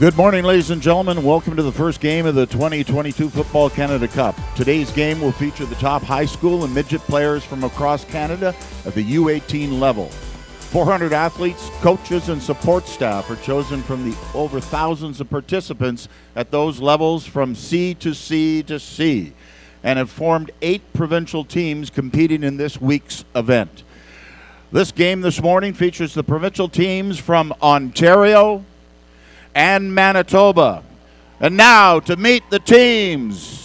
Good morning, ladies and gentlemen. Welcome to the first game of the 2022 Football Canada Cup. Today's game will feature the top high school and midget players from across Canada at the U18 level. 400 athletes, coaches, and support staff are chosen from the over thousands of participants at those levels from C to C to C, and have formed 8 provincial teams competing in this week's event. This game this morning features the provincial teams from Ontario and Manitoba. And now to meet the teams.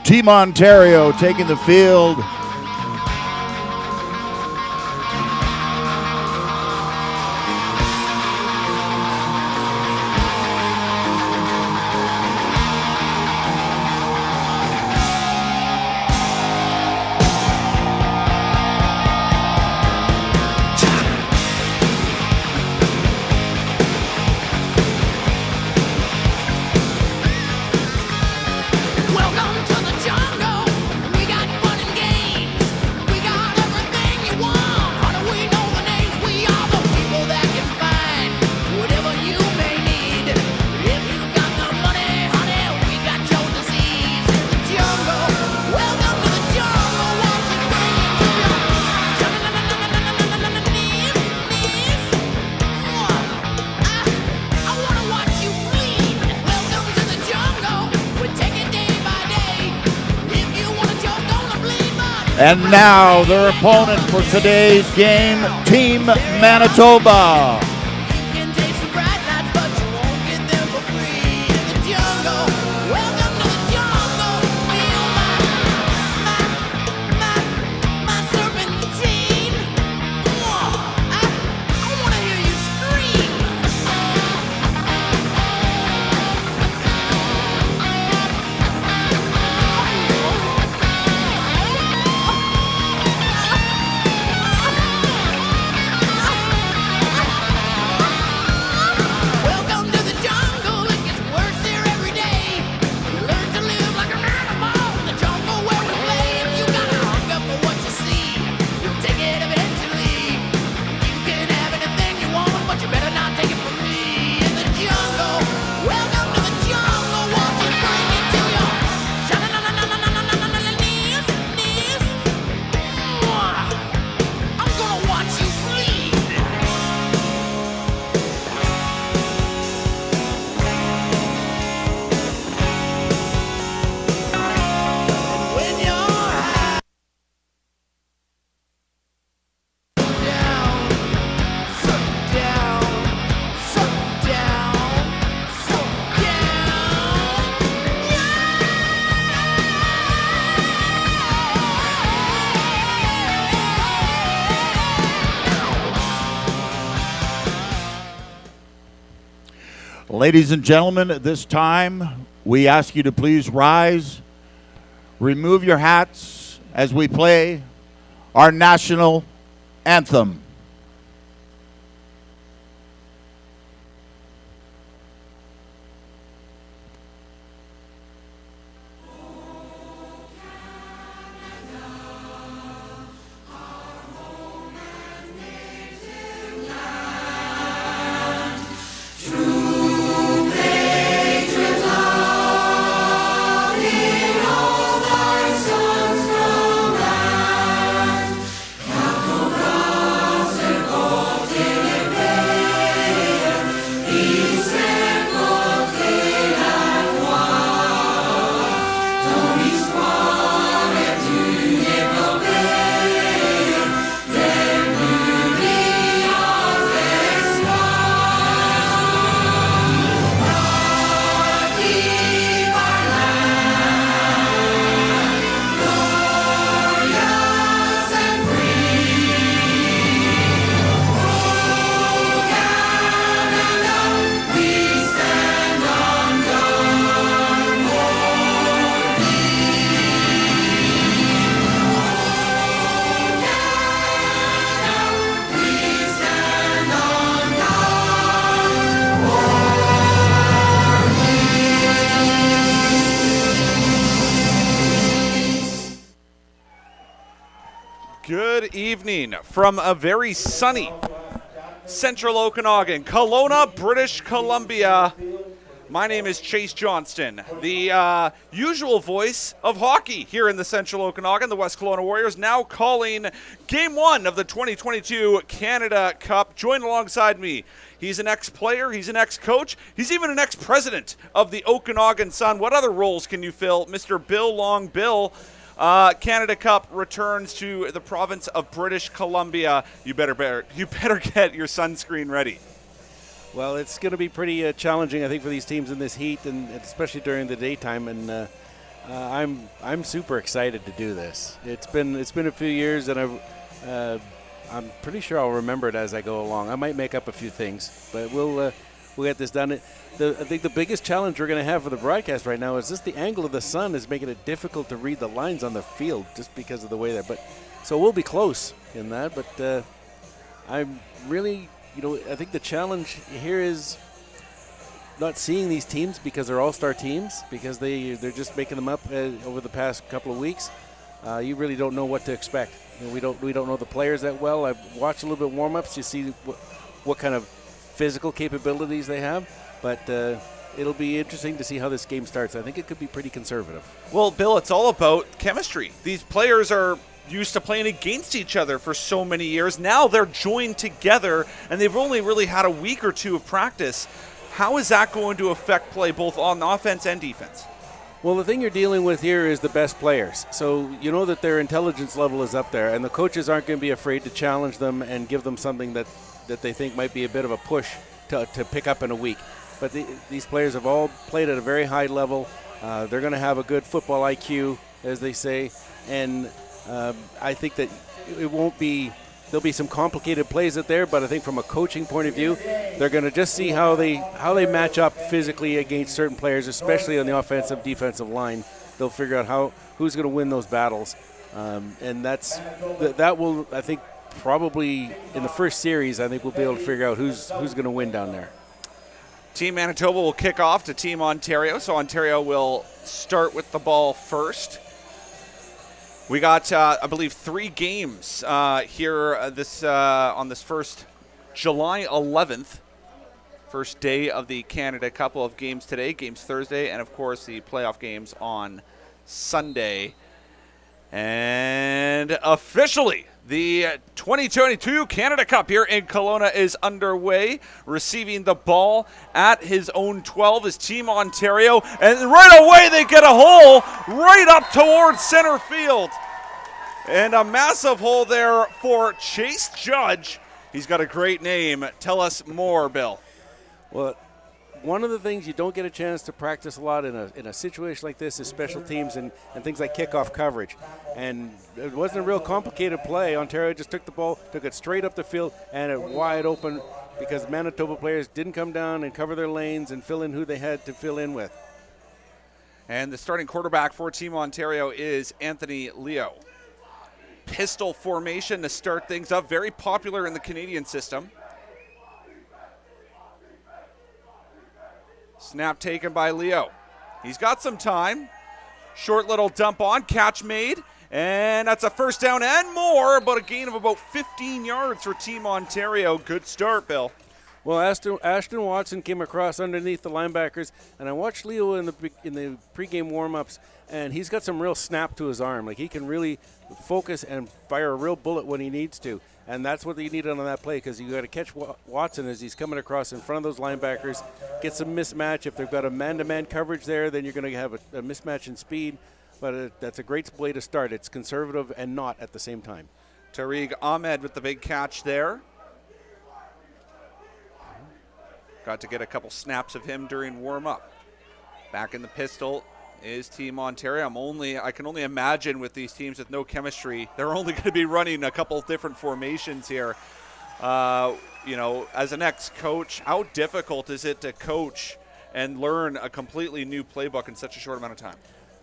Team Ontario taking the field. And now their opponent for today's game, Team Manitoba. Ladies and gentlemen, at this time, we ask you to please rise, remove your hats as we play our national anthem. Good evening from a very sunny Central Okanagan, Kelowna, British Columbia. My name is Chase Johnston, the usual voice of hockey here in the Central Okanagan. The West Kelowna Warriors now calling Game 1 of the 2022 Canada Cup. Joined alongside me, he's an ex-player, he's an ex-coach, he's even an ex-president of the Okanagan Sun. What other roles can you fill, Mr. Bill Long? Bill, Canada Cup returns to the province of British Columbia. You better get your sunscreen ready. Well, it's going to be pretty challenging, I think, for these teams in this heat, and especially during the daytime. And I'm super excited to do this. It's been a few years, and I'm pretty sure I'll remember it as I go along. I might make up a few things, but we'll get this done. I think the biggest challenge we're going to have for the broadcast right now is just the angle of the sun is making it difficult to read the lines on the field just because of the way that. But so we'll be close in that. But I'm really, I think the challenge here is not seeing these teams because they're all-star teams, because they're just making them up over the past couple of weeks. You really don't know what to expect. We don't know the players that well. I've watched a little bit warm-ups. You see what kind of physical capabilities they have, but it'll be interesting to see how this game starts. I think it could be pretty conservative. Well, Bill, it's all about chemistry. These players are used to playing against each other for so many years. Now they're joined together, and they've only really had a week or two of practice. How is that going to affect play both on offense and defense? Well, the thing you're dealing with here is the best players. So you know that their intelligence level is up there, and the coaches aren't going to be afraid to challenge them and give them something that they think might be a bit of a push to pick up in a week. But these players have all played at a very high level. They're going to have a good football IQ, as they say, and I think that it won't be – there'll be some complicated plays out there, but I think from a coaching point of view, they're going to just see how they match up physically against certain players, especially on the offensive, defensive line. They'll figure out who's going to win those battles, and that will, I think, probably in the first series, I think we'll be able to figure out who's going to win down there. Team Manitoba will kick off to Team Ontario, so Ontario will start with the ball first. We got, I believe, 3 games here on this first July 11th, first day of the Canada Cup. Couple of games today, games Thursday, and, of course, the playoff games on Sunday. And officially, the 2022 Canada Cup here in Kelowna is underway. Receiving the ball at his own 12 is Team Ontario. And right away they get a hole right up towards center field. And a massive hole there for Chase Judge. He's got a great name. Tell us more, Bill. Well, one of the things you don't get a chance to practice a lot in a situation like this is special teams and things like kickoff coverage. And it wasn't a real complicated play. Ontario just took the ball, took it straight up the field, and it wide open because Manitoba players didn't come down and cover their lanes and fill in who they had to fill in with. And the starting quarterback for Team Ontario is Anthony Leo. Pistol formation to start things up, very popular in the Canadian system. Snap taken by Leo. He's got some time. Short little dump on, catch made, and that's a first down and more, but a gain of about 15 yards for Team Ontario. Good start, Bill. Well, Ashton Watson came across underneath the linebackers, and I watched Leo in the pregame warm-ups, and he's got some real snap to his arm. Like, he can really focus and fire a real bullet when he needs to, and that's what you need on that play, because you got to catch Watson as he's coming across in front of those linebackers, get some mismatch. If they've got a man-to-man coverage there, then you're going to have a mismatch in speed, but that's a great play to start. It's conservative and not at the same time. Tariq Ahmed with the big catch there. Got to get a couple snaps of him during warm-up. Back in the pistol is Team Ontario. I can only imagine with these teams with no chemistry, they're only going to be running a couple different formations here. As an ex-coach, how difficult is it to coach and learn a completely new playbook in such a short amount of time?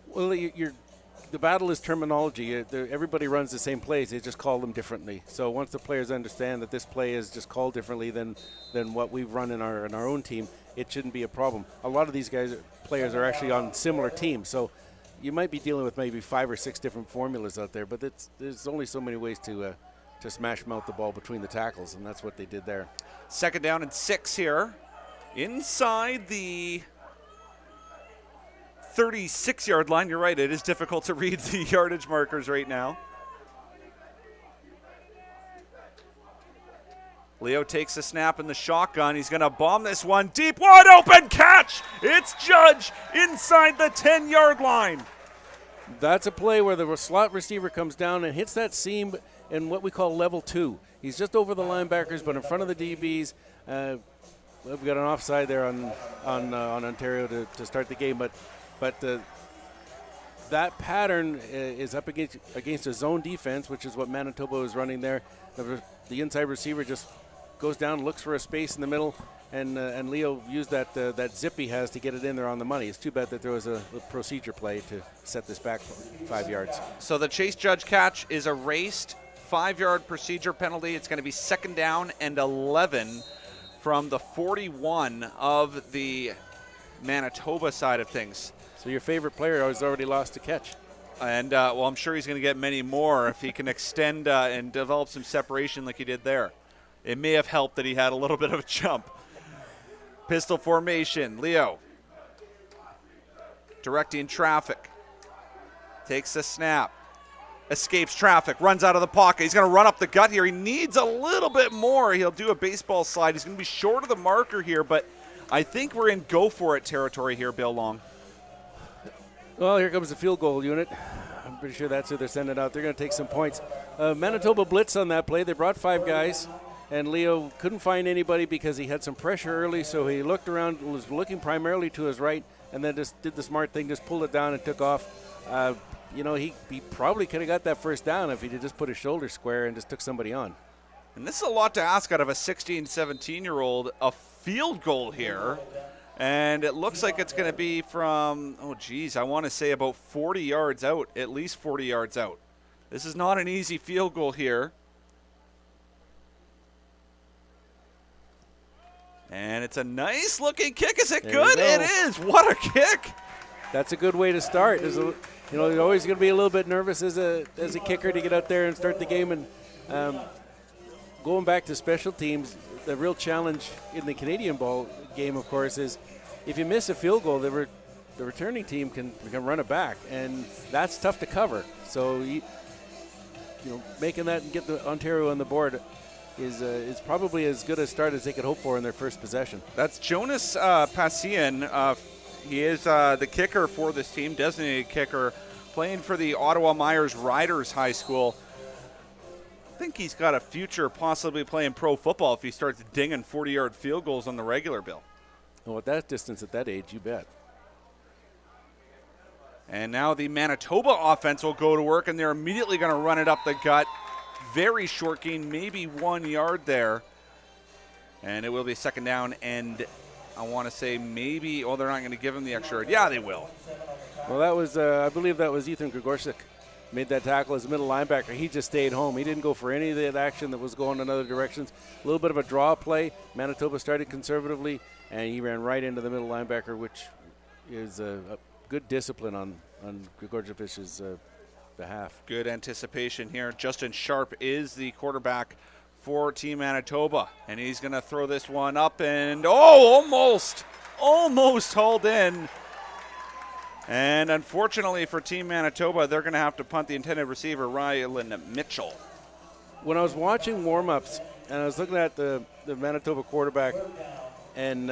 Well, the battle is terminology. Everybody runs the same plays. They just call them differently. So once the players understand that this play is just called differently than what we've run in our own team, it shouldn't be a problem. A lot of these players are actually on similar teams. So you might be dealing with maybe 5 or 6 different formulas out there, but there's only so many ways to smash mouth the ball between the tackles, and that's what they did there. 2nd down and 6 here. Inside the 36-yard line. You're right, it is difficult to read the yardage markers right now. Leo takes a snap in the shotgun. He's going to bomb this one deep. Wide open catch. It's Judge inside the 10-yard line. That's a play where the slot receiver comes down and hits that seam in what we call level 2. He's just over the linebackers, but in front of the DBs. We've got an offside there on Ontario to start the game, but that pattern is up against a zone defense, which is what Manitoba is running there. The inside receiver just goes down, looks for a space in the middle, and Leo used that zip he has to get it in there on the money. It's too bad that there was a procedure play to set this back 5 yards. So the Chase Judge catch is erased. 5-yard procedure penalty. It's going to be 2nd down and 11 from the 41 of the Manitoba side of things. So your favorite player has already lost a catch. And, well, I'm sure he's going to get many more if he can extend and develop some separation like he did there. It may have helped that he had a little bit of a jump. Pistol formation. Leo directing traffic. Takes the snap. Escapes traffic. Runs out of the pocket. He's going to run up the gut here. He needs a little bit more. He'll do a baseball slide. He's going to be short of the marker here, but I think we're in go-for-it territory here, Bill Long. Well, here comes the field goal unit. I'm pretty sure that's who they're sending out. They're going to take some points. Manitoba blitz on that play. They brought 5 guys, and Leo couldn't find anybody because he had some pressure early, so he looked around, was looking primarily to his right, and then just did the smart thing, just pulled it down and took off. He probably could have got that first down if he did just put his shoulder square and just took somebody on. And this is a lot to ask out of a 16, 17-year-old. A field goal here. And it looks like it's going to be from, I want to say about 40 yards out, at least 40 yards out. This is not an easy field goal here. And it's a nice-looking kick. Is it good? It is. What a kick. That's a good way to start. You're always going to be a little bit nervous as a kicker to get out there and start the game. And going back to special teams, the real challenge in the Canadian ball game, of course, is if you miss a field goal, the returning team can run it back, and that's tough to cover. So making that and get the Ontario on the board is probably as good a start as they could hope for in their first possession. That's Jonas Passien. He is the kicker for this team, designated kicker, playing for the Ottawa Myers Riders High School. I think he's got a future possibly playing pro football if he starts dinging 40-yard field goals on the regular, Bill. Well, at that distance, at that age, you bet. And now the Manitoba offense will go to work, and they're immediately going to run it up the gut. Very short gain, maybe 1 yard there. And it will be 2nd down, and I want to say maybe, they're not going to give him the extra yard. Yeah, they will. Well, that was, I believe that was Ethan Grigorczyk. Made that tackle as a middle linebacker. He just stayed home. He didn't go for any of that action that was going in other directions. A little bit of a draw play. Manitoba started conservatively, and he ran right into the middle linebacker, which is a good discipline on Grigorczyk's behalf. Good anticipation here. Justin Sharp is the quarterback for Team Manitoba, and he's going to throw this one up, and almost hauled in. And unfortunately for Team Manitoba, they're going to have to punt the intended receiver, Rylan Mitchell. When I was watching warm-ups, and I was looking at the Manitoba quarterback and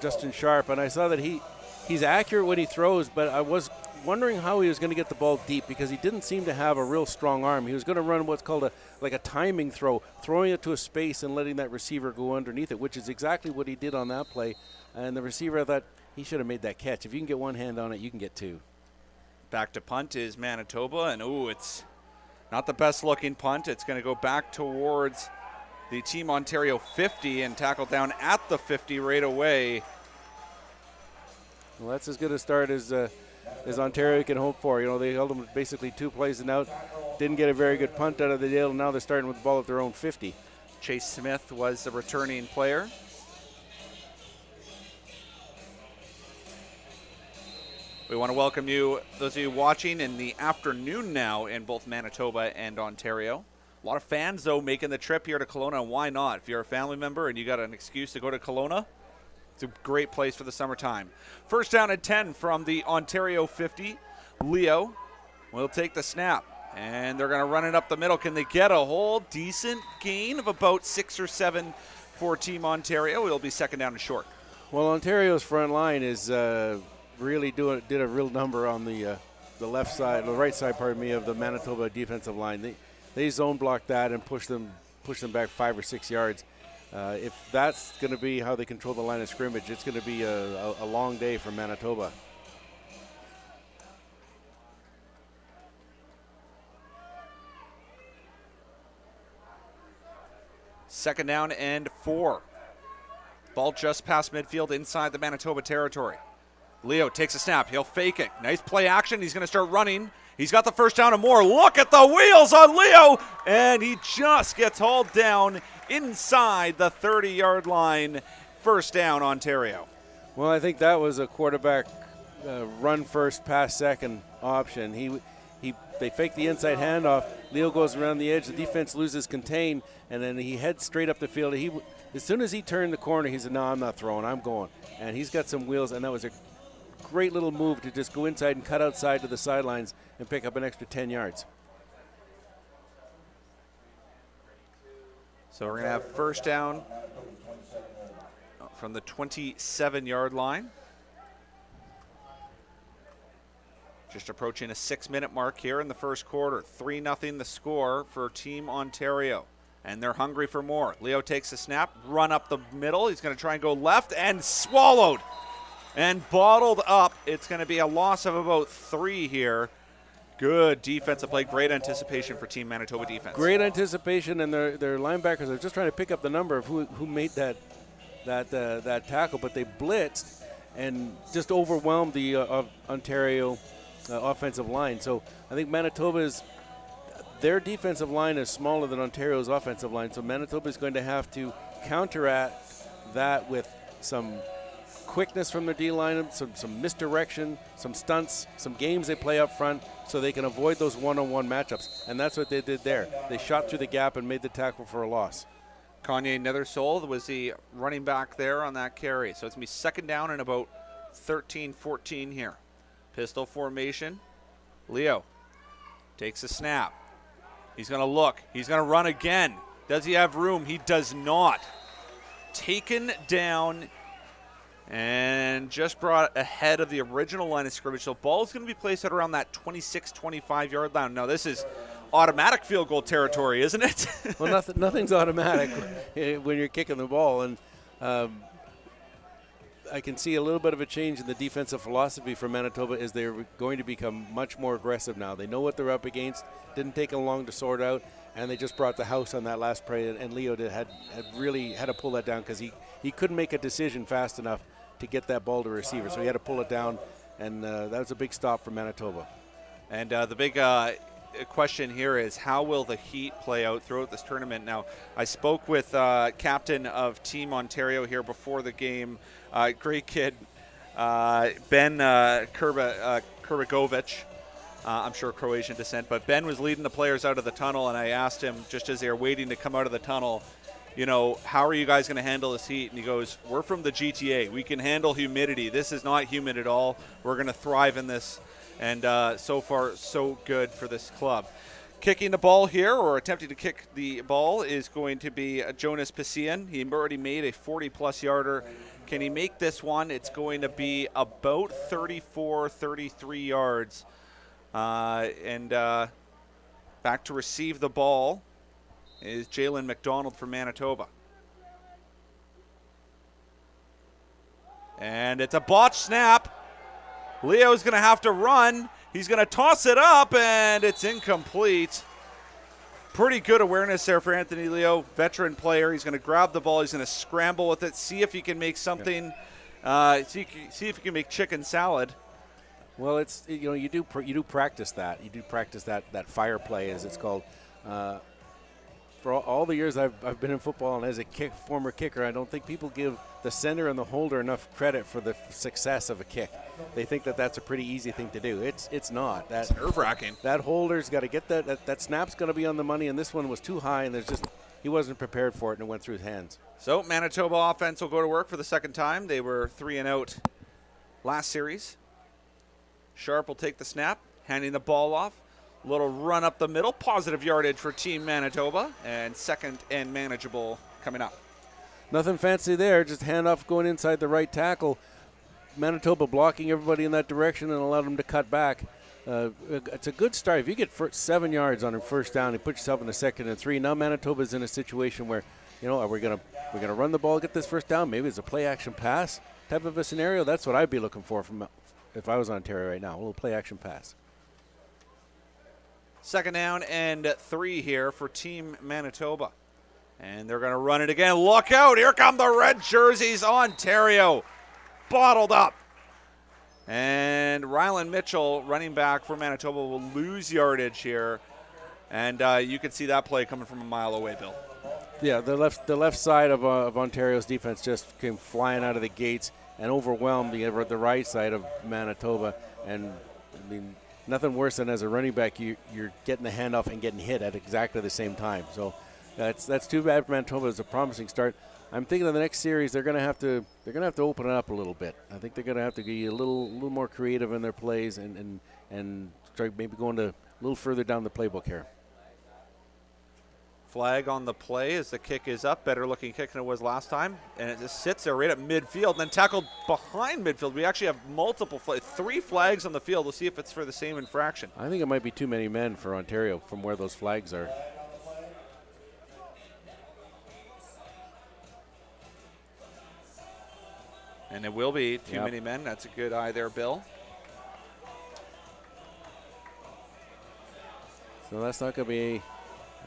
Justin Sharp, and I saw that he's accurate when he throws, but I was wondering how he was going to get the ball deep because he didn't seem to have a real strong arm. He was going to run what's called a timing throw, throwing it to a space and letting that receiver go underneath it, which is exactly what he did on that play. And the receiver, I thought, he should have made that catch. If you can get one hand on it, you can get two. Back to punt is Manitoba, and it's not the best looking punt. It's going to go back towards the Team Ontario 50 and tackle down at the 50 right away. Well, that's as good a start as Ontario can hope for. They held them basically 2 plays and out. Didn't get a very good punt out of the deal, and now they're starting with the ball at their own 50. Chase Smith was the returning player. We want to welcome you, those of you watching in the afternoon now in both Manitoba and Ontario. A lot of fans, though, making the trip here to Kelowna. Why not? If you're a family member and you got an excuse to go to Kelowna, it's a great place for the summertime. First down and 10 from the Ontario 50. Leo will take the snap, and they're going to run it up the middle. Can they get a hold? Decent gain of about 6 or 7 for Team Ontario. It'll be second down and short. Well, Ontario's front line is really did a real number on the left side, the right side, pardon me, of the Manitoba defensive line. They zone blocked that and push them back 5 or 6 yards. If that's going to be how they control the line of scrimmage, it's going to be a long day for Manitoba. Second down and 4. Ball just past midfield inside the Manitoba territory. Leo takes a snap. He'll fake it. Nice play action. He's going to start running. He's got the first down and more. Look at the wheels on Leo. And he just gets hauled down inside the 30-yard line. First down, Ontario. Well, I think that was a quarterback run first, pass second option. They fake the inside handoff. Leo goes around the edge. The defense loses contain, and then he heads straight up the field. As soon as he turned the corner, he said, "No, I'm not throwing. I'm going." And he's got some wheels, and that was a great little move to just go inside and cut outside to the sidelines and pick up an extra 10 yards. So we're going to have first down from the 27-yard line. Just approaching a 6-minute mark here in the first quarter. 3-0 the score for Team Ontario. And they're hungry for more. Leo takes a snap, run up the middle. He's going to try and go left and swallowed and bottled up. It's going to be a loss of about 3 here. Good defensive play. Great anticipation for Team Manitoba defense. Great anticipation, and their linebackers are just trying to pick up the number of who made that tackle, but they blitzed and just overwhelmed the Ontario offensive line. So I think their defensive line is smaller than Ontario's offensive line, so Manitoba is going to have to counteract that with some quickness from their D-line, some misdirection, some stunts, some games they play up front so they can avoid those one-on-one matchups. And that's what they did there. They shot through the gap and made the tackle for a loss. Kanye Nethersold was the running back there on that carry. So it's going to be second down and about 13-14 here. Pistol formation. Leo takes a snap. He's going to look. He's going to run again. Does he have room? He does not. Taken down and just brought ahead of the original line of scrimmage. So ball is going to be placed at around that 26, 25-yard line. Now, this is automatic field goal territory, isn't it? Well, nothing's automatic when you're kicking the ball. And I can see a little bit of a change in the defensive philosophy for Manitoba as they're going to become much more aggressive now. They know what they're up against. Didn't take them long to sort out, and they just brought the house on that last play. And Leo had really had to pull that down because he couldn't make a decision fast enough to get that ball to receiver. So he had to pull it down, and that was a big stop for Manitoba. And the big question here is how will the Heat play out throughout this tournament? Now, I spoke with captain of Team Ontario here before the game, great kid, Ben Kurbagovic. I'm sure Croatian descent, but Ben was leading the players out of the tunnel, and I asked him just as they were waiting to come out of the tunnel, how are you guys going to handle this heat? And he goes, we're from the GTA. We can handle humidity. This is not humid at all. We're going to thrive in this. And so far, so good for this club. Kicking the ball here, or attempting to kick the ball, is going to be Jonas Passian. He already made a 40-plus yarder. Can he make this one? It's going to be about 34, 33 yards. And back to receive the ball is Jalen McDonald for Manitoba. And it's a botched snap. Leo's going to have to run. He's going to toss it up, and it's incomplete. Pretty good awareness there for Anthony Leo, veteran player. He's going to grab the ball. He's going to scramble with it, see if he can make something, see if he can make chicken salad. Well, it's you do practice that. You do practice that fire play, as it's called. for all the years I've been in football and as a former kicker, I don't think people give the center and the holder enough credit for the success of a kick. They think that that's a pretty easy thing to do. It's not. It's nerve-wracking. That holder's got to get that snap's going to be on the money, and this one was too high, and he wasn't prepared for it, and it went through his hands. So Manitoba offense will go to work for the second time. They were 3 and out last series. Sharp will take the snap, handing the ball off. Little run up the middle, positive yardage for Team Manitoba, and second and manageable coming up. Nothing fancy there, just handoff going inside the right tackle. Manitoba blocking everybody in that direction and allowed them to cut back. It's a good start. If you get 7 yards on a first down, you put yourself in a 2nd and 3. Now Manitoba's in a situation where, are we gonna run the ball, get this first down? Maybe it's a play action pass type of a scenario. That's what I'd be looking for from if I was Ontario right now. A little play action pass. 2nd down and 3 here for Team Manitoba. And they're going to run it again. Look out. Here come the red jerseys. Ontario bottled up. And Rylan Mitchell, running back for Manitoba, will lose yardage here. And you can see that play coming from a mile away, Bill. Yeah, the left side of Ontario's defense just came flying out of the gates and overwhelmed the right side of Manitoba. And, I mean, nothing worse than as a running back, you're getting the handoff and getting hit at exactly the same time. So that's too bad for Manitoba. It's a promising start. I'm thinking of the next series, they're going to have to open it up a little bit. I think they're going to have to be a little more creative in their plays and start maybe going a little further down the playbook here. Flag on the play as the kick is up. Better looking kick than it was last time. And it just sits there right at midfield and then tackled behind midfield. We actually have multiple 3 flags on the field. We'll see if it's for the same infraction. I think it might be too many men for Ontario from where those flags are. And it will be too many men. That's a good eye there, Bill. So that's not going to be...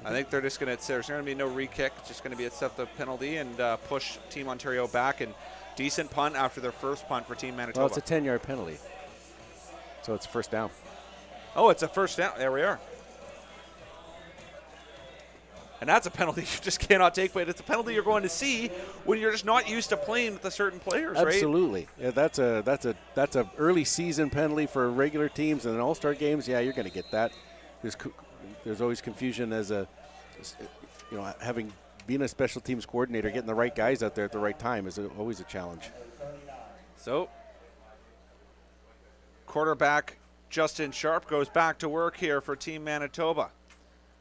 I think they're just going to, there's going to be no re-kick. It's just going to be accept the penalty and push Team Ontario back. And decent punt after their first punt for Team Manitoba. Well, it's a 10-yard penalty. So it's first down. Oh, it's a first down. There we are. And that's a penalty you just cannot take, but it's a penalty you're going to see when you're just not used to playing with the certain players, right? Absolutely. Yeah, that's a early season penalty for regular teams and in all-star games. Yeah, you're going to get that. There's always confusion as having been a special teams coordinator, getting the right guys out there at the right time is always a challenge. So, quarterback Justin Sharp goes back to work here for Team Manitoba.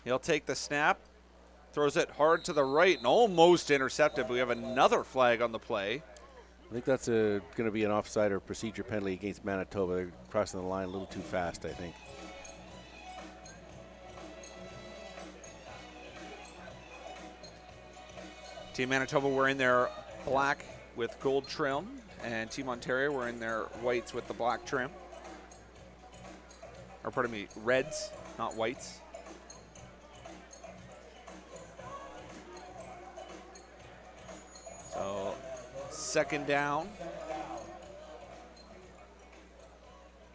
He'll take the snap, throws it hard to the right and almost intercepted, but we have another flag on the play. I think that's going to be an offside or procedure penalty against Manitoba. They're crossing the line a little too fast, I think. Team Manitoba wearing their black with gold trim, and Team Ontario wearing their whites with the black trim. Or pardon me, reds, not whites. So, 2nd down.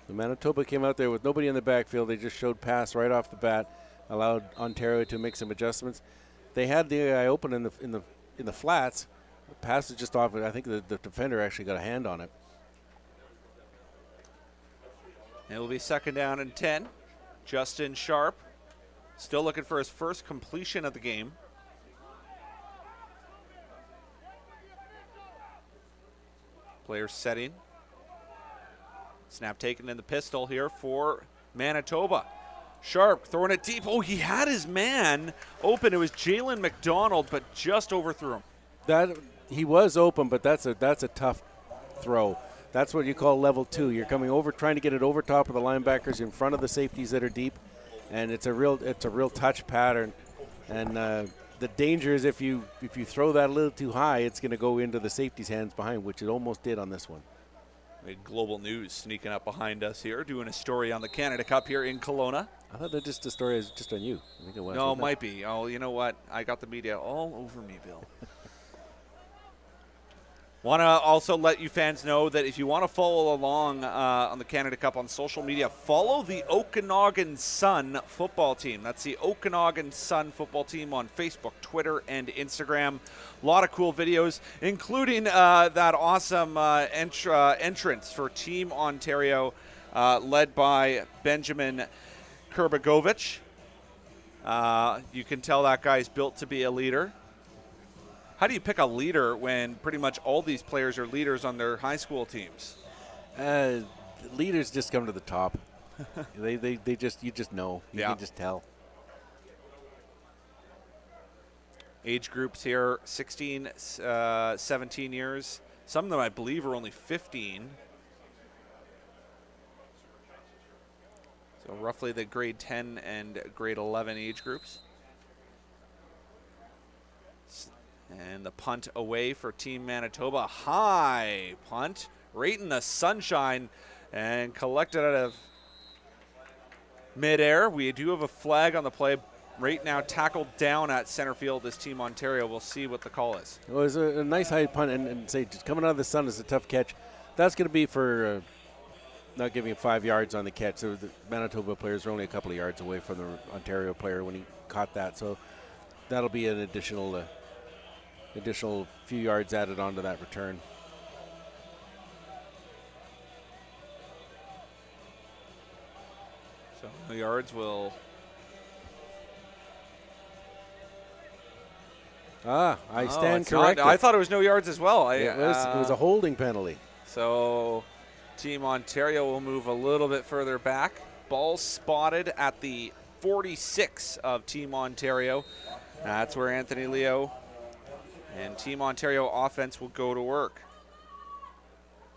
The Manitoba came out there with nobody in the backfield. They just showed pass right off the bat, allowed Ontario to make some adjustments. They had the eye open in the flats. The pass is just off. I think the defender actually got a hand on it. It will be 2nd down and 10. Justin Sharp still looking for his first completion of the game. Player setting. Snap taken in the pistol here for Manitoba. Sharp throwing it deep. Oh, he had his man open. It was Jalen McDonald, but just overthrew him. He was open, but that's a tough throw. That's what you call level 2. You're coming over, trying to get it over top of the linebackers in front of the safeties that are deep, and it's a real touch pattern. And the danger is if you throw that a little too high, it's going to go into the safety's hands behind, which it almost did on this one. Big global news sneaking up behind us here, doing a story on the Canada Cup here in Kelowna. I thought that the story is just on you. I think it was. No, it might be. Oh, you know what? I got the media all over me, Bill. Want to also let you fans know that if you want to follow along on the Canada Cup on social media, follow the Okanagan Sun football team. That's the Okanagan Sun football team on Facebook, Twitter, and Instagram. A lot of cool videos, including that awesome entrance for Team Ontario, led by Benjamin Kurbagovich. You can tell that guy's built to be a leader. How do you pick a leader when pretty much all these players are leaders on their high school teams? Leaders just come to the top. you just know. You can just tell. Age groups here, 16, 17 years. Some of them, I believe, are only 15. So roughly the grade 10 and grade 11 age groups. And the punt away for Team Manitoba. High punt, right in the sunshine, and collected out of midair. We do have a flag on the play. Right now tackled down at center field is Team Ontario. We'll see what the call is. It was a nice high punt, and say just coming out of the sun is a tough catch. That's going to be for not giving it 5 yards on the catch. So the Manitoba players are only a couple of yards away from the Ontario player when he caught that. So that'll be an additional few yards added onto that return. So the yards will. I stand corrected. I thought it was no yards as well. It was a holding penalty. So Team Ontario will move a little bit further back. Ball spotted at the 46 of Team Ontario. That's where Anthony Leo and Team Ontario offense will go to work.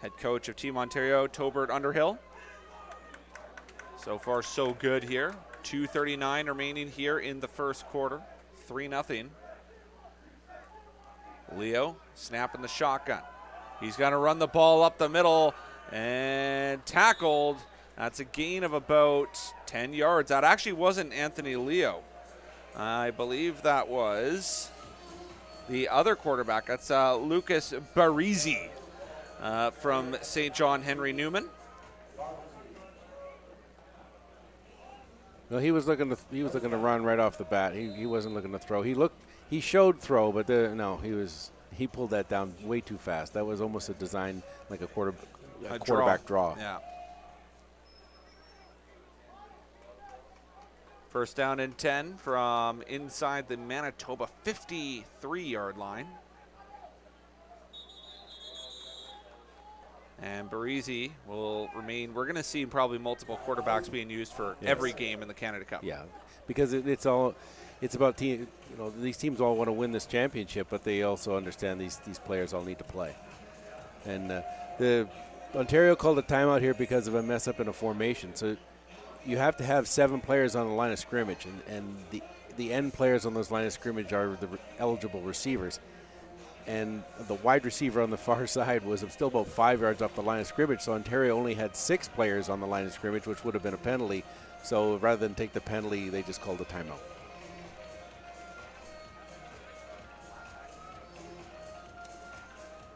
Head coach of Team Ontario, Tobert Underhill. So far, so good here. 2:39 remaining here in the first quarter. 3-0. Leo snapping the shotgun. He's going to run the ball up the middle and tackled. That's a gain of about 10 yards. That actually wasn't Anthony Leo. I believe that was the other quarterback. That's Lucas Barisi from St. John Henry Newman. No, he was looking to run right off the bat. He wasn't looking to throw. He showed throw, but he pulled that down way too fast. That was almost a design like a quarterback draw. Yeah. First down and 10 from inside the Manitoba 53-yard line. And Barisi will remain. We're going to see probably multiple quarterbacks being used for every game in the Canada Cup. Yeah, because it's about team. These teams all want to win this championship, but they also understand these players all need to play. And the Ontario called a timeout here because of a mess up in a formation. So you have to have 7 players on the line of scrimmage, and the end players on those line of scrimmage are the eligible receivers. And the wide receiver on the far side was still about 5 yards off the line of scrimmage. So Ontario only had 6 players on the line of scrimmage, which would have been a penalty. So rather than take the penalty, they just called a timeout.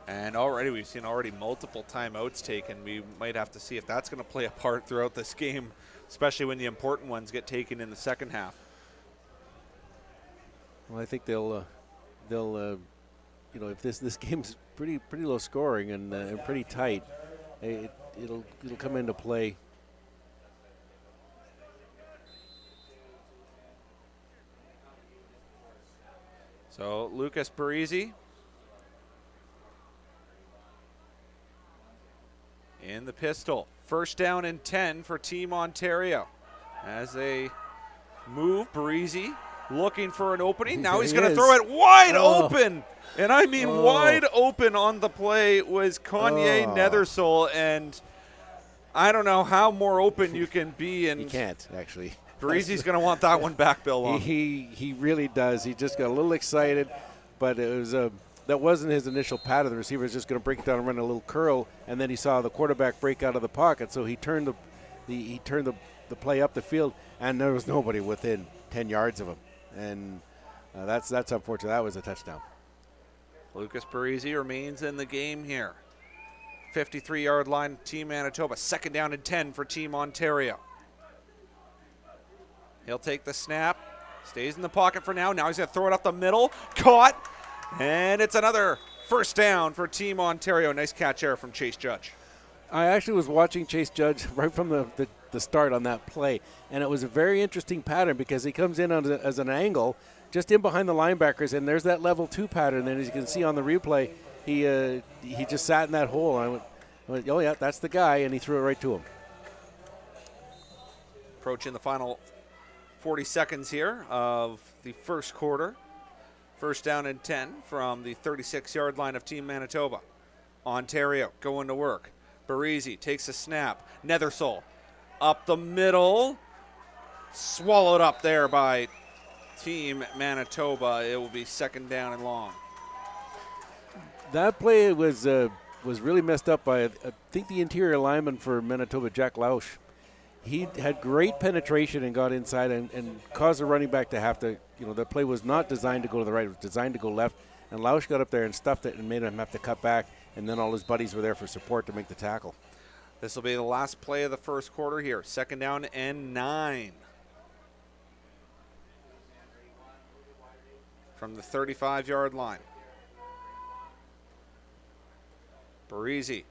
And already we've seen multiple timeouts taken. We might have to see if that's going to play a part throughout this game, especially when the important ones get taken in the second half. Well, I think they'll if this game's pretty low scoring and pretty tight, it'll come into play. So Lucas Barisi in the pistol. First down and 10 for Team Ontario. As they move, Barisi looking for an opening. Now he's going to throw it wide open. And I mean wide open on the play was Kanye Nethersole. And I don't know how more open you can be. And you can't, actually. Barisi's going to want that one back, Bill Long. He really does. He just got a little excited, but it was that wasn't his initial pattern. The receiver was just going to break down and run a little curl, and then he saw the quarterback break out of the pocket, so he turned the play up the field, and there was nobody within 10 yards of him. And that's unfortunate. That was a touchdown. Lucas Parisi remains in the game here. 53-yard line, Team Manitoba. 2nd down and 10 for Team Ontario. He'll take the snap. Stays in the pocket for now. Now he's going to throw it up the middle. Caught. And it's another 1st down for Team Ontario. Nice catch there from Chase Judge. I actually was watching Chase Judge right from the start on that play, and it was a very interesting pattern because he comes in as an angle just in behind the linebackers, and there's that level 2 pattern. And as you can see on the replay, he just sat in that hole. And I went, oh, yeah, that's the guy, and he threw it right to him. Approaching the final 40 seconds here of the 1st quarter. 1st down and 10 from the 36-yard line of Team Manitoba. Ontario going to work. Barisi takes a snap. Nethersole up the middle. Swallowed up there by Team Manitoba. It will be 2nd down and long. That play was really messed up by, I think, the interior lineman for Manitoba, Jack Lausch. He had great penetration and got inside and caused the running back to have to, the play was not designed to go to the right. It was designed to go left. And Lausch got up there and stuffed it and made him have to cut back. And then all his buddies were there for support to make the tackle. This will be the last play of the 1st quarter here. 2nd down and 9. From the 35-yard line. Barisi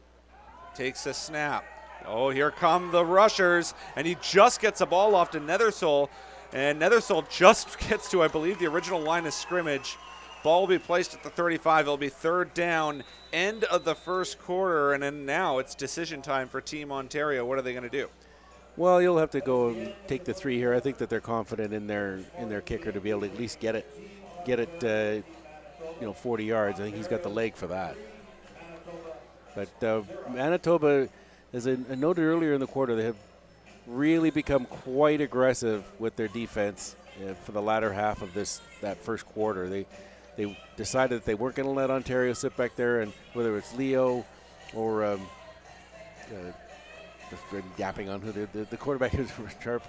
takes a snap. Oh, here come the rushers. And he just gets the ball off to Nethersole. And Nethersole just gets to, I believe, the original line of scrimmage. Ball will be placed at the 35. It'll be 3rd down, end of the 1st quarter. And then now it's decision time for Team Ontario. What are they going to do? Well, you'll have to go and take the 3 here. I think that they're confident in their kicker to be able to at least get it 40 yards. I think he's got the leg for that. But Manitoba, as I noted earlier in the quarter, they have really become quite aggressive with their defense for the latter half of that 1st quarter. They decided that they weren't going to let Ontario sit back there, and whether it's Leo or yapping on who the quarterback is, Sharp,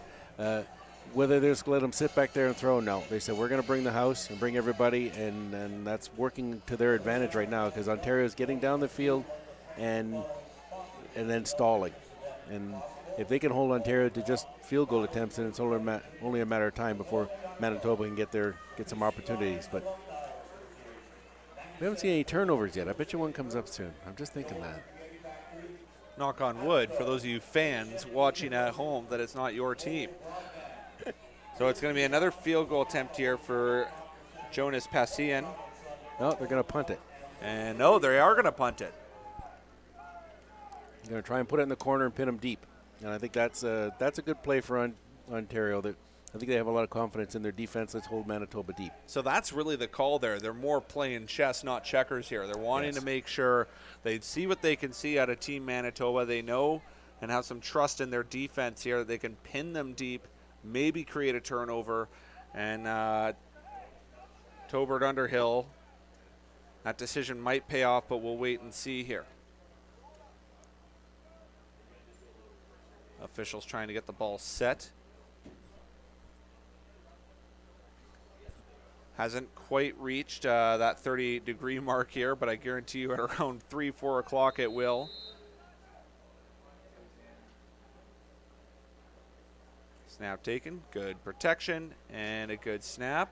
whether they're just going to let them sit back there and throw. No, they said we're going to bring the house and bring everybody, and that's working to their advantage right now because Ontario is getting down the field and then stalling. And if they can hold Ontario to just field goal attempts, then it's only a matter of time before Manitoba can get some opportunities. But we haven't seen any turnovers yet. I bet you one comes up soon. I'm just thinking that. Knock on wood for those of you fans watching at home that it's not your team. So it's going to be another field goal attempt here for Jonas Passien. No, they're going to punt it. And no, they are going to punt it. They're going to try and put it in the corner and pin them deep. And I think that's a good play for Ontario. I think they have a lot of confidence in their defense. Let's hold Manitoba deep. So that's really the call there. They're more playing chess, not checkers here. They're wanting to make sure they see what they can see out of Team Manitoba. They know and have some trust in their defense here that they can pin them deep, maybe create a turnover. And Tobert Underhill, that decision might pay off, but we'll wait and see here. Officials trying to get the ball set. Hasn't quite reached that 30-degree mark here, but I guarantee you at around 3, 4 o'clock it will. Snap taken, good protection, and a good snap.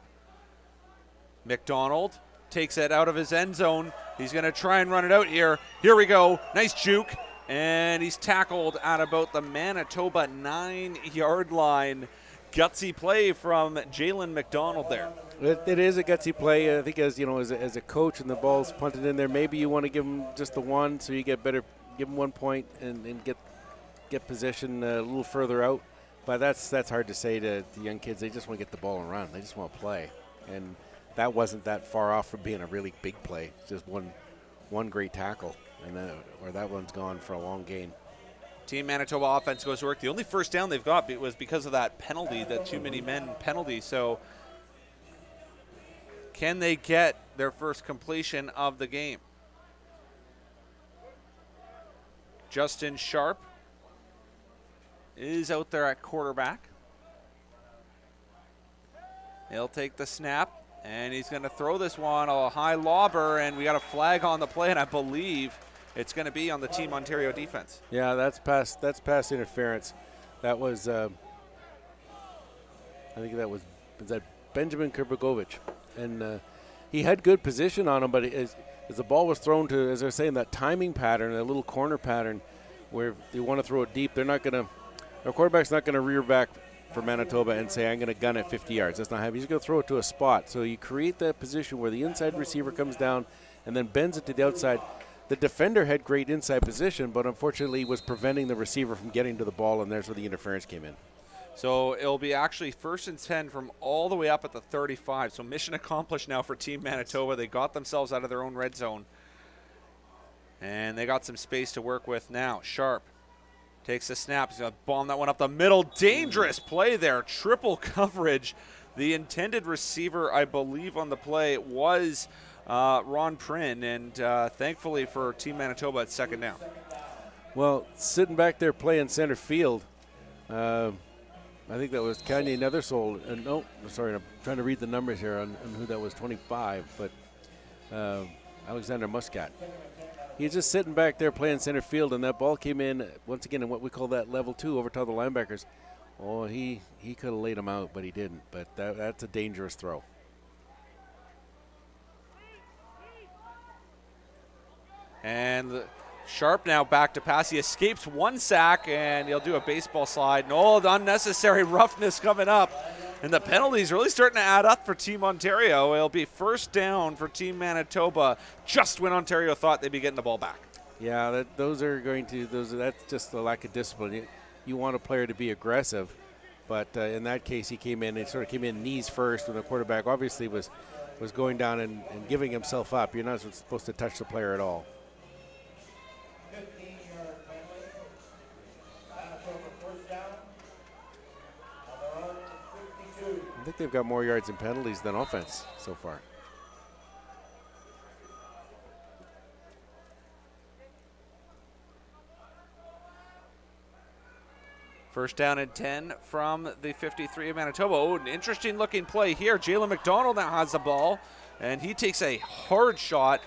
McDonald takes it out of his end zone. He's going to try and run it out here. Here we go. Nice juke. And he's tackled at about the Manitoba 9-yard line. Gutsy play from Jalen McDonald there. It is a gutsy play. I think as a coach and the ball's punted in there, maybe you want to give him just the one so you get better, give him 1 point and get possession a little further out. But that's hard to say to the young kids. They just want to get the ball and run. They just want to play. And that wasn't that far off from being a really big play. It's just one great tackle, and or that one's gone for a long gain. Team Manitoba offense goes to work. The only first down they've got was because of that penalty, that too many men penalty. So can they get their first completion of the game? Justin Sharp is out there at quarterback. He'll take the snap, And he's going to throw this one a high lobber, and we got a flag on the play, and I believe it's going to be on the Team Ontario defense. Yeah, that's pass interference. That was, I think that was that Benjamin Kurbagovich. And he had good position on him, but as the ball was thrown to, as I was saying, that timing pattern, that little corner pattern where they want to throw it deep, they're not going to, our quarterback's not going to rear back for Manitoba and say, I'm going to gun it 50 yards. That's not happening. He's going to throw it to a spot. So you create that position where the inside receiver comes down and then bends it to the outside. The defender had great inside position, but unfortunately was preventing the receiver from getting to the ball, and there's where the interference came in. So it'll be actually 1st and 10 from all the way up at the 35. So mission accomplished now for Team Manitoba. They got themselves out of their own red zone. And they got some space to work with now. Sharp takes a snap. He's going to bomb that one up the middle. Dangerous play there. Triple coverage. The intended receiver, I believe, on the play was Ron Prin. And thankfully for Team Manitoba, it's 2nd down. Well, sitting back there playing center field, I think that was Kanye Nethersoul. No, sorry, I'm trying to read the numbers here on who that was, 25. But Alexander Muscat. He's just sitting back there playing center field, and that ball came in, once again, in what we call that level 2 over top of the linebackers. Oh, he could have laid him out, but he didn't. But that's a dangerous throw. And Sharp now back to pass. He escapes one sack, and he'll do a baseball slide. No, the unnecessary roughness coming up. And the penalties really starting to add up for Team Ontario. It'll be 1st down for Team Manitoba, just when Ontario thought they'd be getting the ball back. Yeah, that's just the lack of discipline. You want a player to be aggressive, but in that case, he came in and sort of came in knees first when the quarterback obviously was going down and giving himself up. You're not supposed to touch the player at all. I think they've got more yards and penalties than offense so far. First down and 10 from the 53 of Manitoba. Oh, an interesting looking play here. Jalen McDonald now has the ball, and he takes a hard shot.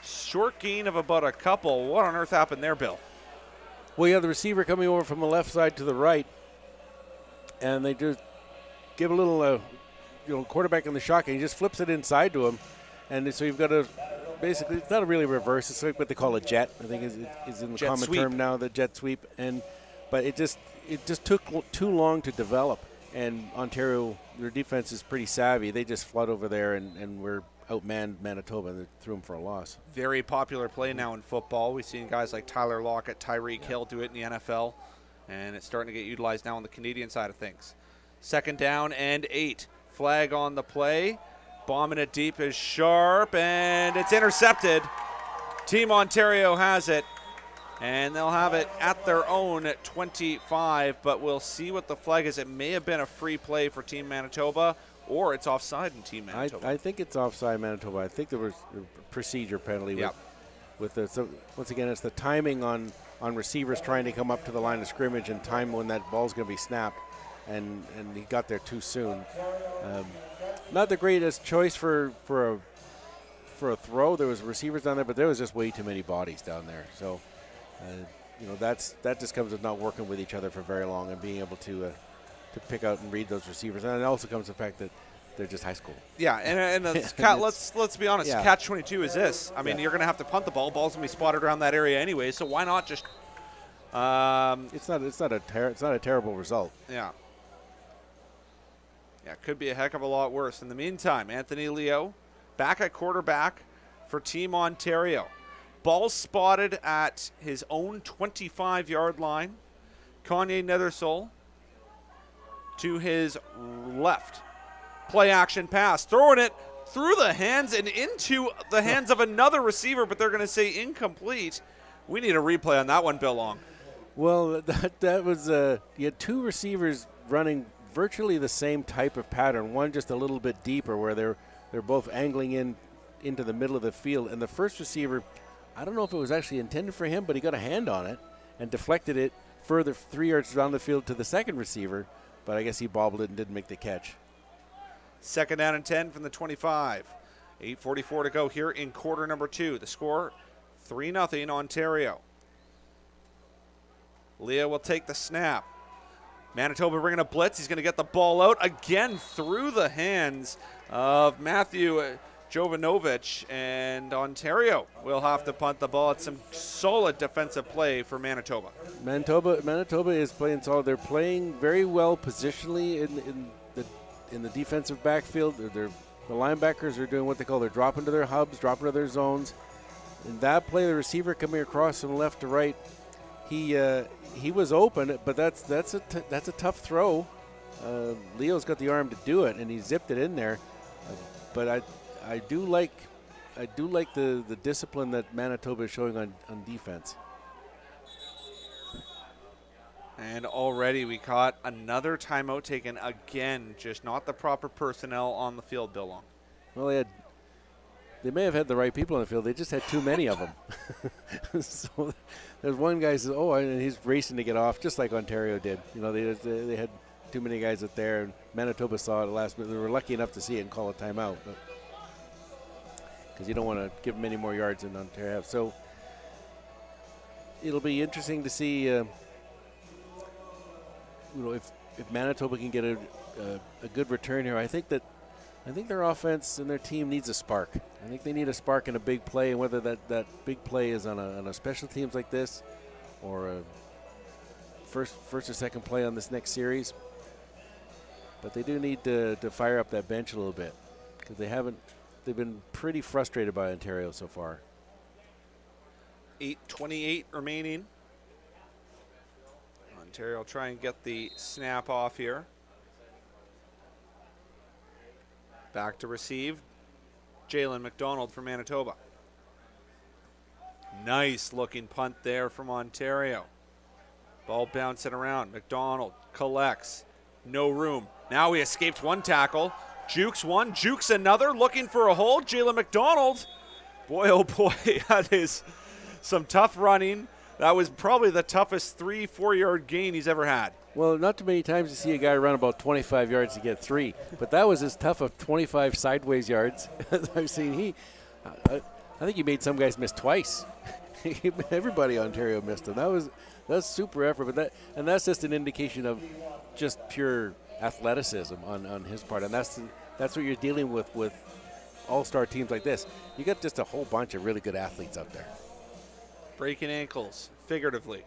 Short gain of about a couple. What on earth happened there, Bill? Well, you have the receiver coming over from the left side to the right, and they just give a little, quarterback in the shotgun. He just flips it inside to him, and so you've got a basically, it's not a really reverse. It's like what they call a jet. I think is in the jet common sweep term now, the jet sweep. But it just took too long to develop. And Ontario, their defense is pretty savvy. They just flood over there and were outmanned Manitoba. They threw them for a loss. Very popular play now in football. We've seen guys like Tyler Lockett, Tyreek Hill do it in the NFL, and it's starting to get utilized now on the Canadian side of things. 2nd down and 8. Flag on the play. Bombing it deep is Sharp, and it's intercepted. Team Ontario has it, and they'll have it at their own 25, but we'll see what the flag is. It may have been a free play for Team Manitoba, or it's offside in Team Manitoba. I think it's offside Manitoba. I think there was a procedure penalty with the, so once again, it's the timing on receivers trying to come up to the line of scrimmage and time when that ball's going to be snapped. And he got there too soon. Not the greatest choice for a throw. There was receivers down there, but there was just way too many bodies down there. So, that just comes with not working with each other for very long and being able to pick out and read those receivers. And it also comes with the fact that they're just high school. Yeah, and let's be honest. Yeah. Catch-22 is this. I mean, you're going to have to punt the ball. Ball's going to be spotted around that area anyway. So why not just? It's not a terrible result. Yeah. Yeah, it could be a heck of a lot worse. In the meantime, Anthony Leo back at quarterback for Team Ontario. Ball spotted at his own 25-yard line. Kanye Nethersoul to his left. Play action pass. Throwing it through the hands and into the hands of another receiver, but they're going to say incomplete. We need a replay on that one, Bill Long. Well, that was you had two receivers running virtually the same type of pattern. One just a little bit deeper, where they're both angling into the middle of the field. And the first receiver, I don't know if it was actually intended for him, but he got a hand on it and deflected it further 3 yards down the field to the second receiver. But I guess he bobbled it and didn't make the catch. Second down and 10 from the 25. 8:44 to go here in quarter number 2. The score, 3-0 Ontario. Leah will take the snap. Manitoba bringing a blitz. He's going to get the ball out again through the hands of Matthew Jovanovic, and Ontario will have to punt the ball. It's some solid defensive play for Manitoba. Manitoba is playing solid. They're playing very well positionally in the defensive backfield. The linebackers are doing what they call they're dropping to their hubs, dropping to their zones. In that play, the receiver coming across from left to right, he was open, but that's a tough throw. Leo's got the arm to do it, and he zipped it in there. But I do like the discipline that Manitoba is showing on defense. And already we caught another timeout taken again, just not the proper personnel on the field, Bill Long. Well, they may have had the right people on the field. They just had too many of them. So there's one guy who says, and he's racing to get off, just like Ontario did. You know, they had too many guys out there, and Manitoba saw it at the last minute. They were lucky enough to see it and call a timeout, because you don't want to give them any more yards than Ontario have. So it'll be interesting to see, if Manitoba can get a good return here. I think their offense and their team needs a spark. I think they need a spark in a big play, and whether that big play is on a special teams like this, or a first or second play on this next series. But they do need to fire up that bench a little bit, because they've been pretty frustrated by Ontario so far. 8:28 remaining. Ontario will try and get the snap off here. Back to receive, Jalen McDonald from Manitoba. Nice looking punt there from Ontario. Ball bouncing around. McDonald collects. No room. Now he escaped one tackle. Jukes one, jukes another, looking for a hold. Jalen McDonald. Boy, oh boy, that is some tough running. That was probably the toughest 3-4 yard gain he's ever had. Well, not too many times you see a guy run about 25 yards to get 3, but that was as tough of 25 sideways yards as I've seen. I think he made some guys miss twice. Everybody in Ontario missed him. That's super effort, but that's just an indication of just pure athleticism on his part, and that's what you're dealing with all-star teams like this. You got just a whole bunch of really good athletes out there. Breaking ankles, figuratively.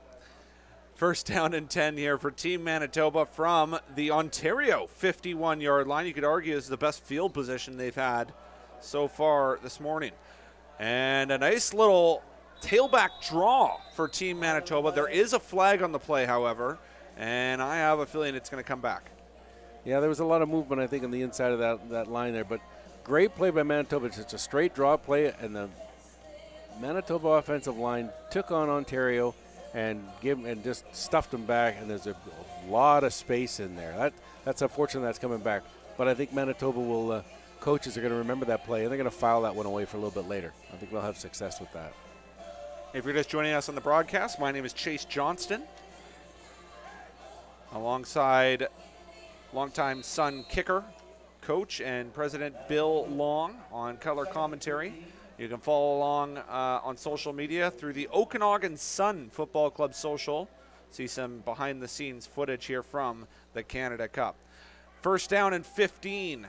First down and 10 here for Team Manitoba from the Ontario 51-yard line. You could argue is the best field position they've had so far this morning. And a nice little tailback draw for Team Manitoba. There is a flag on the play, however, and I have a feeling it's going to come back. Yeah, there was a lot of movement, I think, on the inside of that line there. But great play by Manitoba. It's a straight draw play, and the Manitoba offensive line took on Ontario and just stuffed them back, and there's a lot of space in there. That's unfortunate that's coming back. But I think Manitoba will coaches are going to remember that play, and they're going to file that one away for a little bit later. I think they'll have success with that. If you're just joining us on the broadcast, my name is Chase Johnston, alongside longtime Sun kicker, coach, and President Bill Long on color commentary. You can follow along on social media through the Okanagan Sun Football Club social. See some behind-the-scenes footage here from the Canada Cup. First down and 15.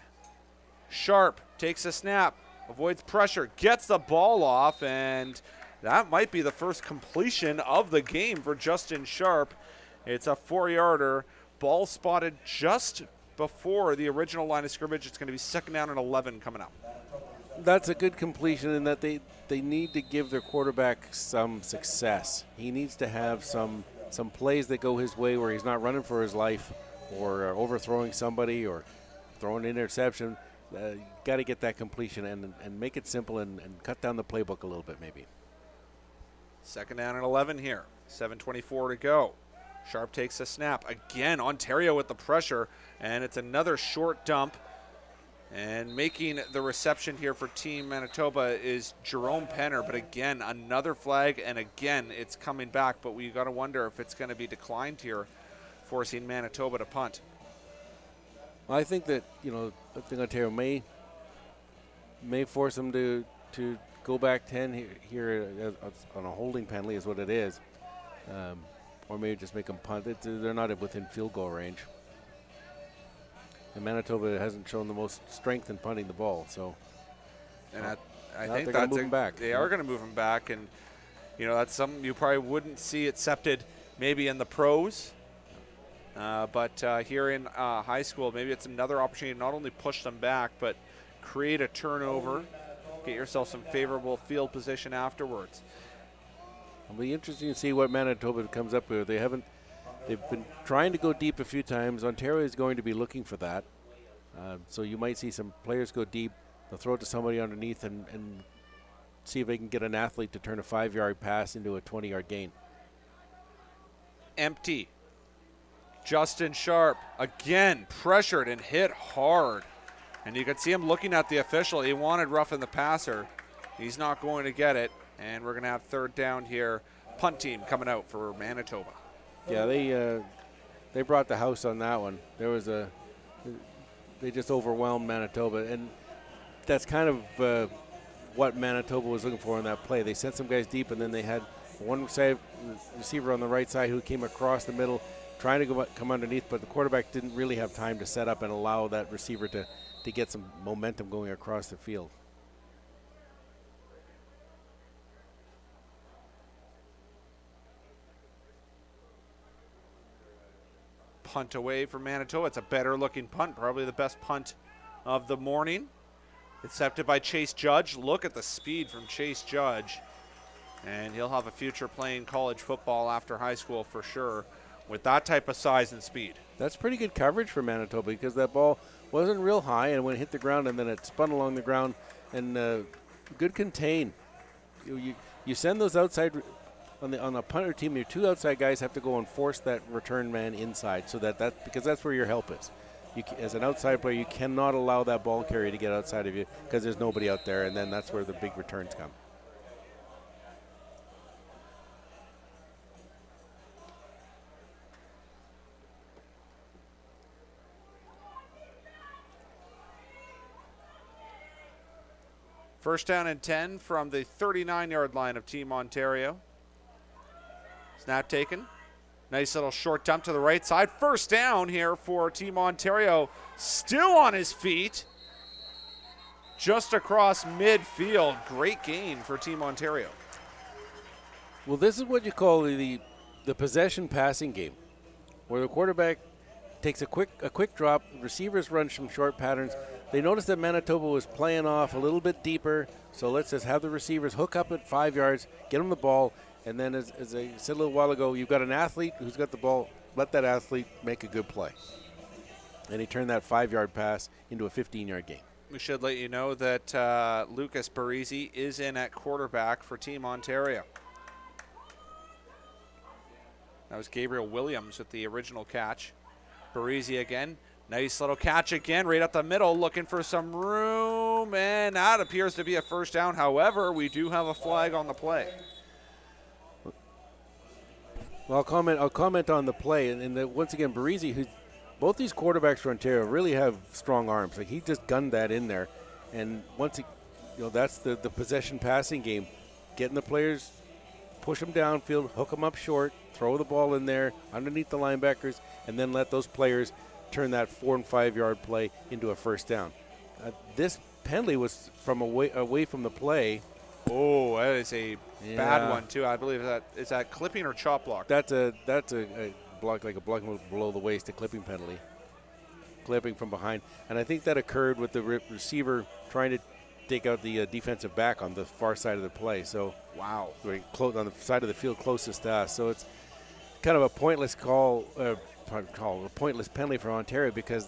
Sharp takes a snap, avoids pressure, gets the ball off, and that might be the first completion of the game for Justin Sharp. It's a 4-yarder. Ball spotted just before the original line of scrimmage. It's going to be second down and 11 coming up. That's a good completion in that they need to give their quarterback some success. He needs to have some plays that go his way where he's not running for his life or overthrowing somebody or throwing an interception. Got to get that completion and make it simple and cut down the playbook a little bit maybe. Second down and 11 here. 7:24 to go. Sharp takes a snap. Again, Ontario with the pressure, and it's another short dump. And making the reception here for Team Manitoba is Jerome Penner. But again, another flag, and again, it's coming back. But we got to wonder if it's going to be declined here, forcing Manitoba to punt. Well, I think that, I think Ontario may force them to go back 10 here on a holding penalty is what it is. Or maybe just make them punt. They're not within field goal range. And Manitoba hasn't shown the most strength in punting the ball. So, and I they're think going to move them back. They are going to move them back, and that's something you probably wouldn't see accepted maybe in the pros. But here in high school, maybe it's another opportunity to not only push them back, but create a turnover, get yourself some favorable field position afterwards. It'll be interesting to see what Manitoba comes up with. They've been trying to go deep a few times. Ontario is going to be looking for that. So you might see some players go deep. They'll throw it to somebody underneath and see if they can get an athlete to turn a 5-yard pass into a 20-yard gain. Empty. Justin Sharp, again, pressured and hit hard. And you can see him looking at the official. He wanted roughing the passer. He's not going to get it. And we're going to have third down here. Punt team coming out for Manitoba. Yeah, they brought the house on that one. They just overwhelmed Manitoba. And that's kind of what Manitoba was looking for in that play. They sent some guys deep, and then they had one receiver on the right side who came across the middle trying to come underneath, but the quarterback didn't really have time to set up and allow that receiver to get some momentum going across the field. Punt away for Manitoba. It's a better looking punt, probably the best punt of the morning. Accepted by Chase Judge. Look at the speed from Chase Judge. And he'll have a future playing college football after high school for sure with that type of size and speed. That's pretty good coverage for Manitoba because that ball wasn't real high, and when it hit the ground and then it spun along the ground, and good contain. You send those outside on a punter team, your two outside guys have to go and force that return man inside so that because that's where your help is. As an outside player, you cannot allow that ball carrier to get outside of you because there's nobody out there, and then that's where the big returns come. First down and 10 from the 39-yard line of Team Ontario. Snap taken. Nice little short dump to the right side. First down here for Team Ontario. Still on his feet. Just across midfield. Great gain for Team Ontario. Well, this is what you call the possession passing game, where the quarterback takes a quick drop. Receivers run some short patterns. They noticed that Manitoba was playing off a little bit deeper, so let's just have the receivers hook up at 5 yards, get them the ball, and then as I said a little while ago, you've got an athlete who's got the ball. Let that athlete make a good play. And he turned that 5-yard pass into a 15-yard gain. We should let you know that Lucas Parisi is in at quarterback for Team Ontario. That was Gabriel Williams with the original catch. Parisi again. Nice little catch again, right up the middle, looking for some room, and that appears to be a first down. However, we do have a flag on the play. Well, I'll comment on the play, and once again, Barisi, both these quarterbacks for Ontario really have strong arms. Like, he just gunned that in there, and that's the possession passing game, getting the players, push them downfield, hook them up short, throw the ball in there underneath the linebackers, and then let those players turn that 4 and 5 yard play into a first down. This penalty was from away from the play. Oh, that is a bad one too. I believe is that clipping or chop block. That's a block, like a block below the waist, a clipping penalty. Clipping from behind, and I think that occurred with the receiver trying to take out the defensive back on the far side of the play. So wow, on the side of the field closest to us. So it's kind of a pointless a pointless penalty for Ontario because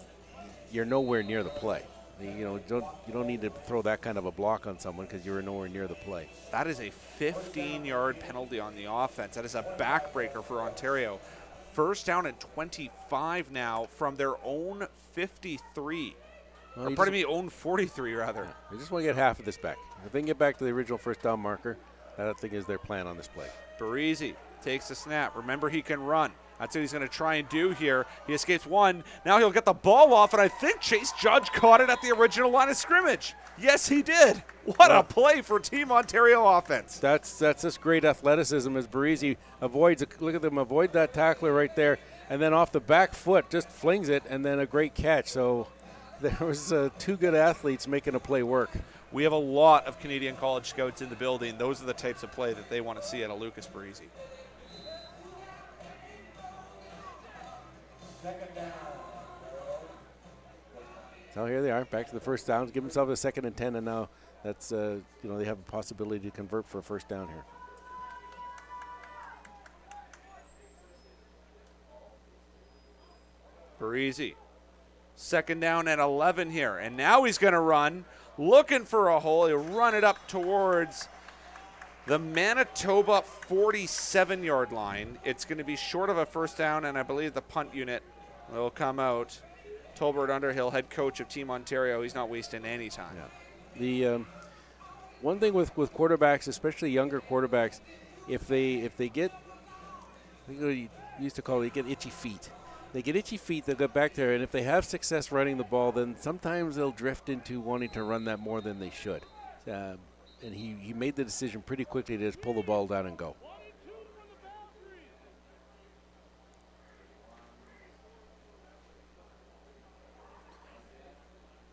you're nowhere near the play. You don't need to throw that kind of a block on someone because you're nowhere near the play. That is a 15-yard penalty on the offense. That is a backbreaker for Ontario. First down and 25 now from their own 53. Own 43 rather. They just want to get half of this back. If they can get back to the original first down marker, that I think is their plan on this play. Barisi takes the snap. Remember, he can run. That's what he's going to try and do here. He escapes one. Now he'll get the ball off, and I think Chase Judge caught it at the original line of scrimmage. Yes, he did. What a play for Team Ontario offense. That's just great athleticism as Barisi avoids, look at them, avoid that tackler right there, and then off the back foot just flings it, and then a great catch. So there was two good athletes making a play work. We have a lot of Canadian College scouts in the building. Those are the types of play that they want to see out of Lucas Barisi. So here they are, back to the first down. Give themselves a 2nd and 10, and now that's they have a possibility to convert for a first down here. Barisi, 2nd down and 11 here, and now he's going to run, looking for a hole. He'll run it up towards the Manitoba 47-yard line. It's going to be short of a first down, and I believe the punt unit will come out. Tolbert Underhill, head coach of Team Ontario, he's not wasting any time. Yeah. The one thing with quarterbacks, especially younger quarterbacks, if they get, we used to call it, get itchy feet. They get itchy feet, they'll get back there, and if they have success running the ball, then sometimes they'll drift into wanting to run that more than they should. And he made the decision pretty quickly to just pull the ball down and go.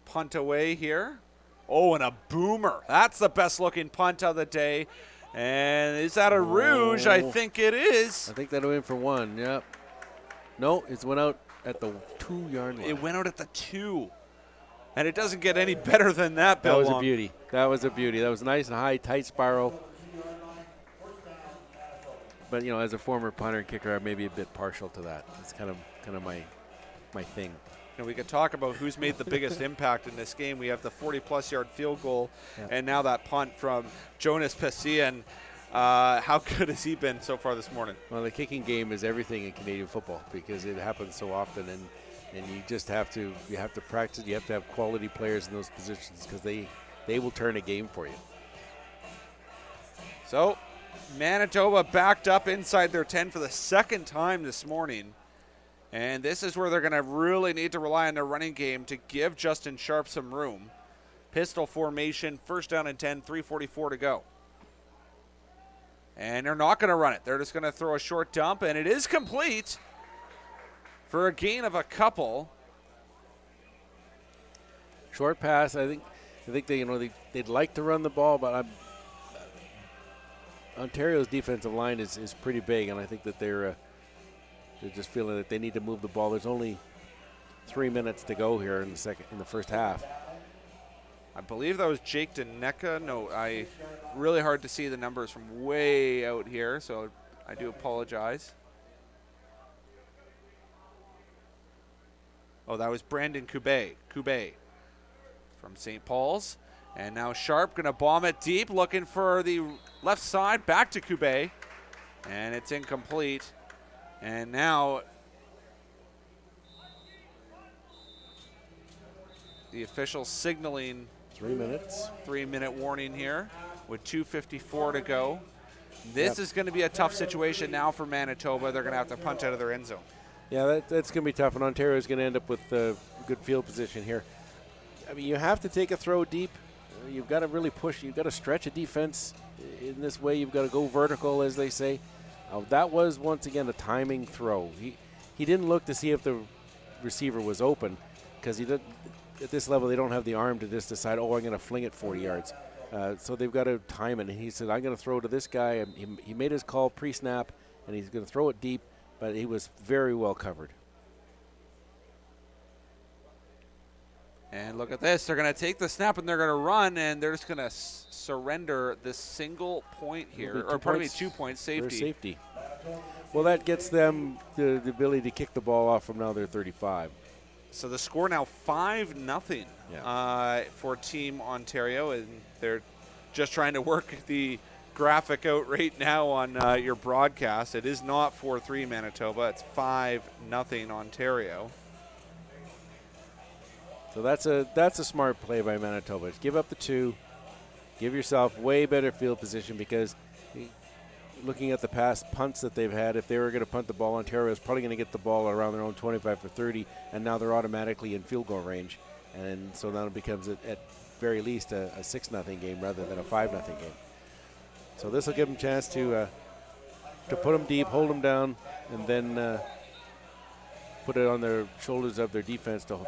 Punt away here. Oh, and a boomer. That's the best looking punt of the day. And is that a rouge? I think it is. I think that went in for 1, yep. No, it went out at the 2-yard line. It went out at the 2. And it doesn't get any better than that, Bill. That was a beauty. That was a beauty. That was nice and high, tight spiral. But, as a former punter and kicker, I may be a bit partial to that. It's kind of my thing. We could talk about who's made the biggest impact in this game. We have the 40-plus yard field goal, and now that punt from Jonas Pessian. How good has he been so far this morning? Well, the kicking game is everything in Canadian football because it happens so often, and you just have to practice. You have to have quality players in those positions because they will turn a game for you. So Manitoba backed up inside their 10 for the 2nd time this morning. And this is where they're going to really need to rely on their running game to give Justin Sharp some room. Pistol formation, 1st down and 10, 3:44 to go. And they're not going to run it. They're just going to throw a short dump, and it is complete for a gain of a couple. Short pass. I think they'd like to run the ball, but Ontario's defensive line is pretty big, and I think that they're just feeling that they need to move the ball. There's only 3 minutes to go here in the first half. I believe that was Jake Deneka. No, really hard to see the numbers from way out here, so I do apologize. Oh, that was Brandon Kubay from St. Paul's. And now Sharp going to bomb it deep, looking for the left side, back to Kubay. And it's incomplete. And now the official signaling 3 minutes. 3-minute warning here with 2:54 to go. This is going to be a tough situation now for Manitoba. They're going to have to punt out of their end zone. Yeah, that's going to be tough, and Ontario is going to end up with a good field position here. I mean, you have to take a throw deep. You've got to really push. You've got to stretch a defense in this way. You've got to go vertical, as they say. That was, once again, a timing throw. He didn't look to see if the receiver was open because at this level they don't have the arm to just decide, I'm going to fling it 40 yards. So they've got to time it. And he said, I'm going to throw to this guy. And he made his call pre-snap, and he's going to throw it deep, but he was very well covered. And look at this. They're going to take the snap, and they're going to run, and they're just going to surrender this single point here, or pardon me, 2 points safety. Well, that gets them the ability to kick the ball off from now their 35. So the score now 5-0 for Team Ontario, and they're just trying to work the graphic out right now on your broadcast. It is not 4-3 Manitoba. It's 5-0 Ontario. So that's a smart play by Manitoba. Give up the 2. Give yourself way better field position because looking at the past punts that they've had, if they were going to punt the ball, Ontario is probably going to get the ball around their own 25 for 30, and now they're automatically in field goal range. And so now it becomes, at very least, a 6-0 game rather than a 5-0 game. So this will give them a chance to put them deep, hold them down, and then put it on their shoulders of their defense to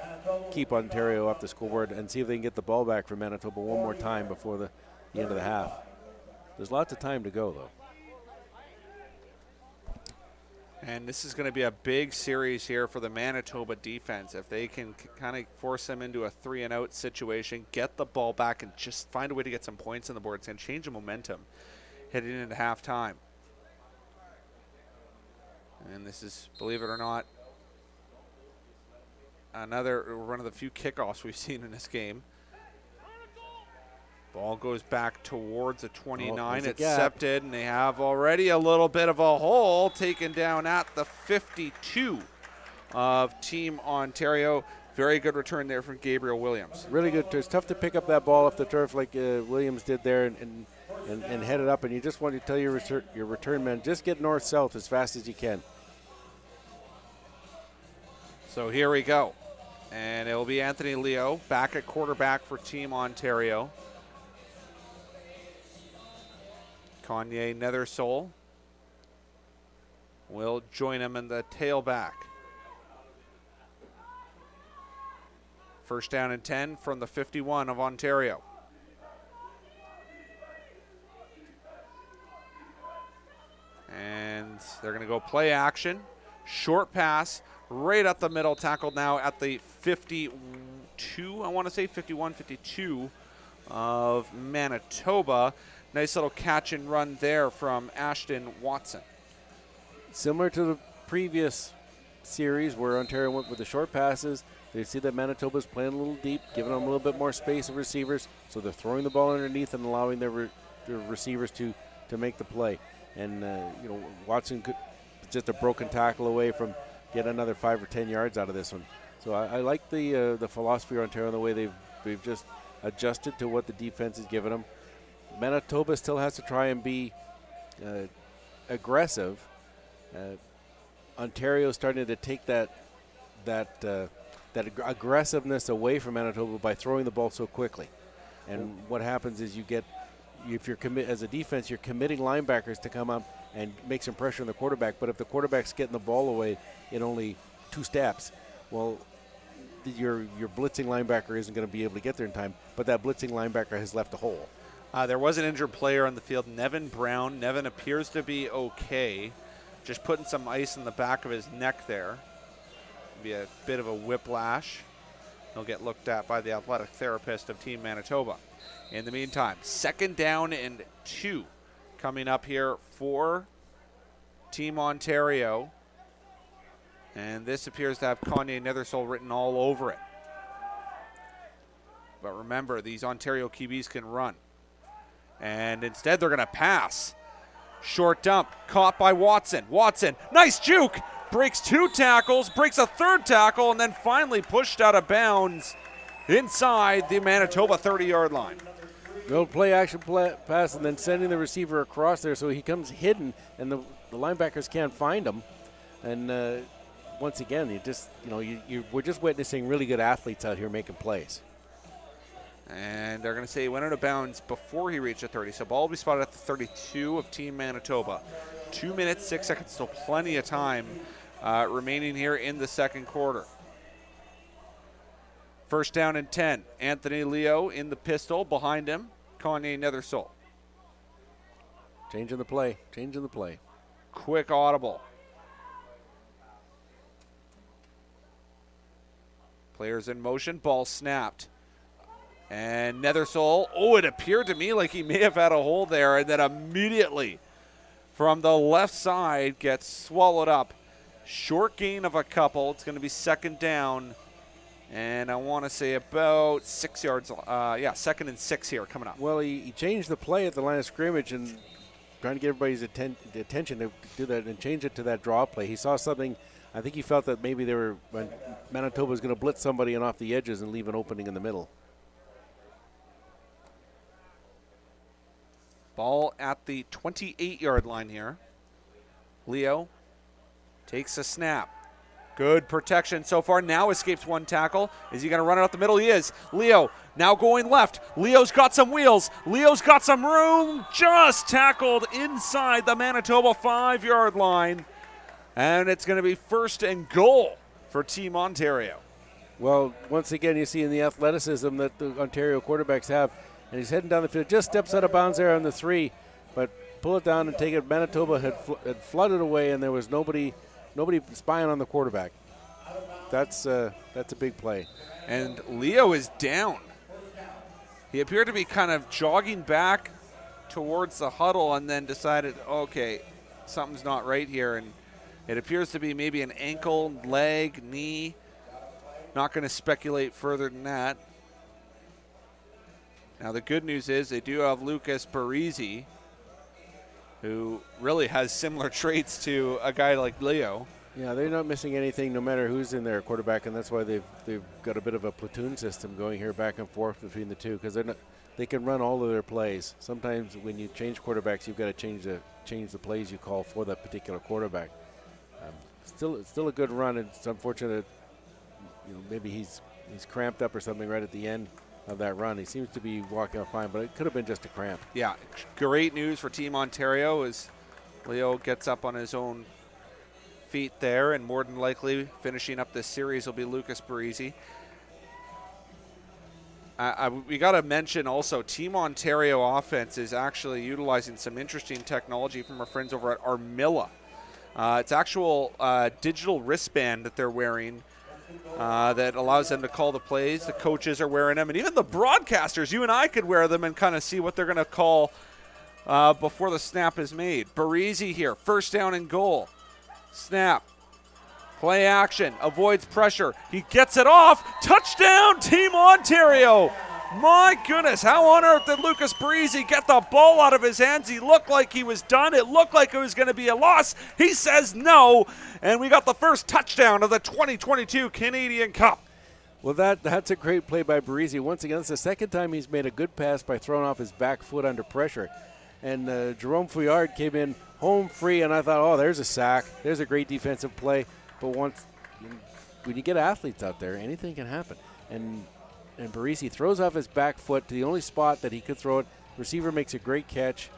keep Ontario off the scoreboard and see if they can get the ball back from Manitoba one more time before the end of the half. There's lots of time to go, though. And this is going to be a big series here for the Manitoba defense. If they can kind of force them into a 3-and-out situation, get the ball back, and just find a way to get some points on the board, it's going to change the momentum heading into halftime. And this is, believe it or not, another one of the few kickoffs we've seen in this game. Ball goes back towards the 29, accepted, and they have already a little bit of a hole taken down at the 52 of Team Ontario. Very good return there from Gabriel Williams. Really good. It's tough to pick up that ball off the turf like Williams did there and head it up, and you just want to tell your return man, just get north-south as fast as you can. So here we go. And it will be Anthony Leo back at quarterback for Team Ontario. Kanye Nethersole will join him in the tailback. First down and 10 from the 51 of Ontario. And they're going to go play action. Short pass right up the middle, tackled now at the 52, I want to say 51, 52 of Manitoba. Nice little catch and run there from Ashton Watson. Similar to the previous series where Ontario went with the short passes, they see that Manitoba's playing a little deep, giving them a little bit more space of receivers, so they're throwing the ball underneath and allowing their receivers to make the play. And Watson could just a broken tackle away from get another 5 or 10 yards out of this one. So I like the philosophy of Ontario and the way they've just adjusted to what the defense is giving them. Manitoba still has to try and be aggressive. Ontario starting to take that aggressiveness away from Manitoba by throwing the ball so quickly. And what happens is if you're as a defense, you're committing linebackers to come up and make some pressure on the quarterback. But if the quarterback's getting the ball away in only 2 steps, well, your blitzing linebacker isn't going to be able to get there in time. But that blitzing linebacker has left a hole. There was an injured player on the field, Nevin Brown. Nevin appears to be okay. Just putting some ice in the back of his neck there. Be a bit of a whiplash. He'll get looked at by the athletic therapist of Team Manitoba. In the meantime, 2nd down and 2 coming up here for Team Ontario. And this appears to have Kanye Nethersole written all over it. But remember, these Ontario QBs can run. And instead they're going to pass. Short dump, caught by Watson. Watson, nice juke, breaks 2 tackles, breaks a 3rd tackle, and then finally pushed out of bounds inside the Manitoba 30-yard line. They'll play action pass and then sending the receiver across there so he comes hidden and the linebackers can't find him. And once again, we're just witnessing really good athletes out here making plays. And they're going to say he went out of bounds before he reached the 30. So ball will be spotted at the 32 of Team Manitoba. 2 minutes, 6 seconds, still plenty of time remaining here in the second quarter. First down and 10. Anthony Leo in the pistol. Behind him, Kanye Nethersole. Changing the play. Quick audible. Players in motion. Ball snapped. And Nethersole, it appeared to me like he may have had a hole there, and then immediately from the left side gets swallowed up. Short gain of a couple. It's going to be 2nd down. And I want to say about 6 yards. 2nd and 6 here coming up. Well, he changed the play at the line of scrimmage and trying to get everybody's attention to do that and change it to that draw play. He saw something. I think he felt that maybe Manitoba was going to blitz somebody and off the edges and leave an opening in the middle. Ball at the 28-yard line here. Leo takes a snap. Good protection so far. Now escapes one tackle. Is he going to run it up the middle? He is. Leo now going left. Leo's got some wheels. Leo's got some room. Just tackled inside the Manitoba 5-yard line. And it's going to be 1st and goal for Team Ontario. Well, once again, you see in the athleticism that the Ontario quarterbacks have. And he's heading down the field. Just steps out of bounds there on the 3. But pull it down and take it. Manitoba had flooded away, and there was nobody spying on the quarterback. That's a big play. And Leo is down. He appeared to be kind of jogging back towards the huddle and then decided, okay, something's not right here. And it appears to be maybe an ankle, leg, knee. Not going to speculate further than that. Now the good news is they do have Lucas Parisi, who really has similar traits to a guy like Leo. Yeah, they're not missing anything no matter who's in their quarterback, and that's why they've got a bit of a platoon system going here back and forth between the two, because they can run all of their plays. Sometimes when you change quarterbacks, you've got to change the plays you call for that particular quarterback. Still a good run. It's unfortunate, maybe he's cramped up or something right at the end of that run. He seems to be walking out fine, but it could have been just a cramp. Yeah, great news for Team Ontario as Leo gets up on his own feet there, and more than likely finishing up this series will be Lucas Parisi. We got to mention also Team Ontario offense is actually utilizing some interesting technology from our friends over at Armilla. It's actual digital wristband that they're wearing that allows them to call the plays. The coaches are wearing them, and even the broadcasters, you and I could wear them and kind of see what they're going to call before the snap is made. Parisi here, 1st down and goal. Snap. Play action. Avoids pressure. He gets it off. Touchdown, Team Ontario. My goodness, how on earth did Lucas Parisi get the ball out of his hands? He looked like he was done. It looked like it was going to be a loss. He says no, and we got the first touchdown of the 2022 Canadian Cup. Well, that's a great play by Parisi. Once again, it's the second time he's made a good pass by throwing off his back foot under pressure. And Jerome Fouillard came in home free, and I thought, oh, there's a sack. There's a great defensive play. But when you get athletes out there, anything can happen. And Parisi throws off his back foot to the only spot that he could throw it. Receiver makes a great catch,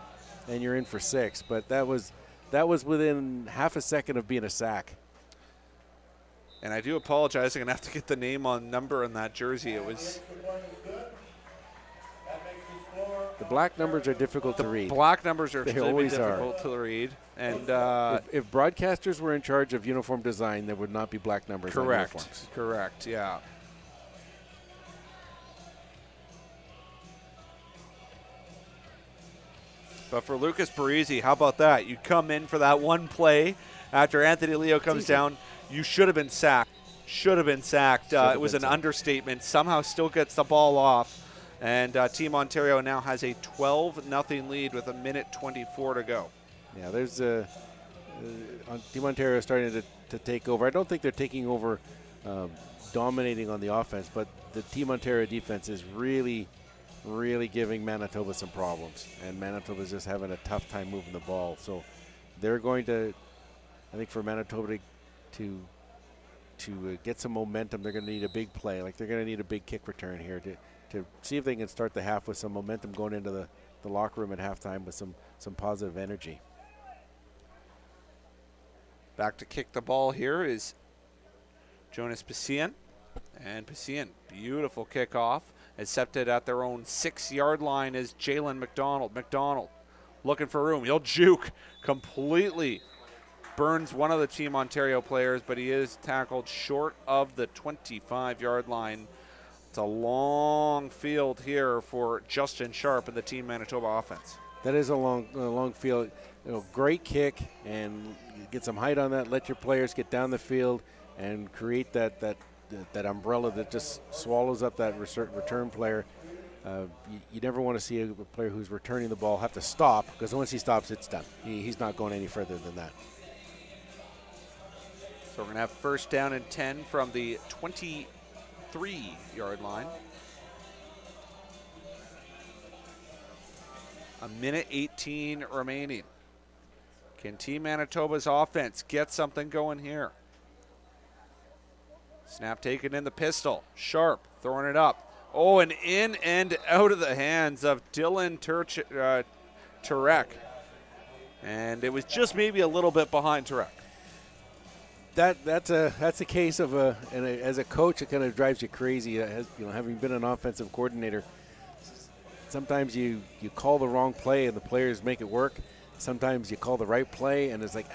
and you're in for 6. But that was within half a second of being a sack. And I do apologize. I'm going to have to get the name on number on that jersey. It was... The black numbers are difficult to read. Black numbers are extremely always difficult to read. And if broadcasters were in charge of uniform design, there would not be black numbers on uniforms. Correct, yeah. But for Lucas Parisi, how about that? You come in for that one play after Anthony Leo comes down. You should have been sacked. It was an understatement. Somehow still gets the ball off. And Team Ontario now has a 12-0 lead with 1:24 to go. Yeah, there's Team Ontario starting to take over. I don't think they're taking over dominating on the offense, but the Team Ontario defense is really giving Manitoba some problems. And Manitoba's just having a tough time moving the ball. So they're going to, I think for Manitoba to get some momentum, they're going to need a big play. Like they're going to need a big kick return here to see if they can start the half with some momentum going into the locker room at halftime with some positive energy. Back to kick the ball here is Jonas Passien. And Passien, beautiful kickoff. Accepted at their own 6-yard line is Jalen McDonald. McDonald looking for room. He'll juke. Completely burns one of the Team Ontario players, but he is tackled short of the 25-yard line. It's a long field here for Justin Sharp and the Team Manitoba offense. That is a long field. Great kick, and get some height on that. Let your players get down the field and create that umbrella that just swallows up that return player. You never want to see a player who's returning the ball have to stop, because once he stops, it's done. He's not going any further than that. So we're going to have 1st down and 10 from the 23-yard line. A minute 18 remaining. Can Team Manitoba's offense get something going here? Snap taken in the pistol. Sharp throwing it up. Oh, and in and out of the hands of Dylan Turek. And it was just maybe a little bit behind Turek. That's a case of as a coach, it kind of drives you crazy. Having been an offensive coordinator, sometimes you call the wrong play and the players make it work. Sometimes you call the right play and it's like,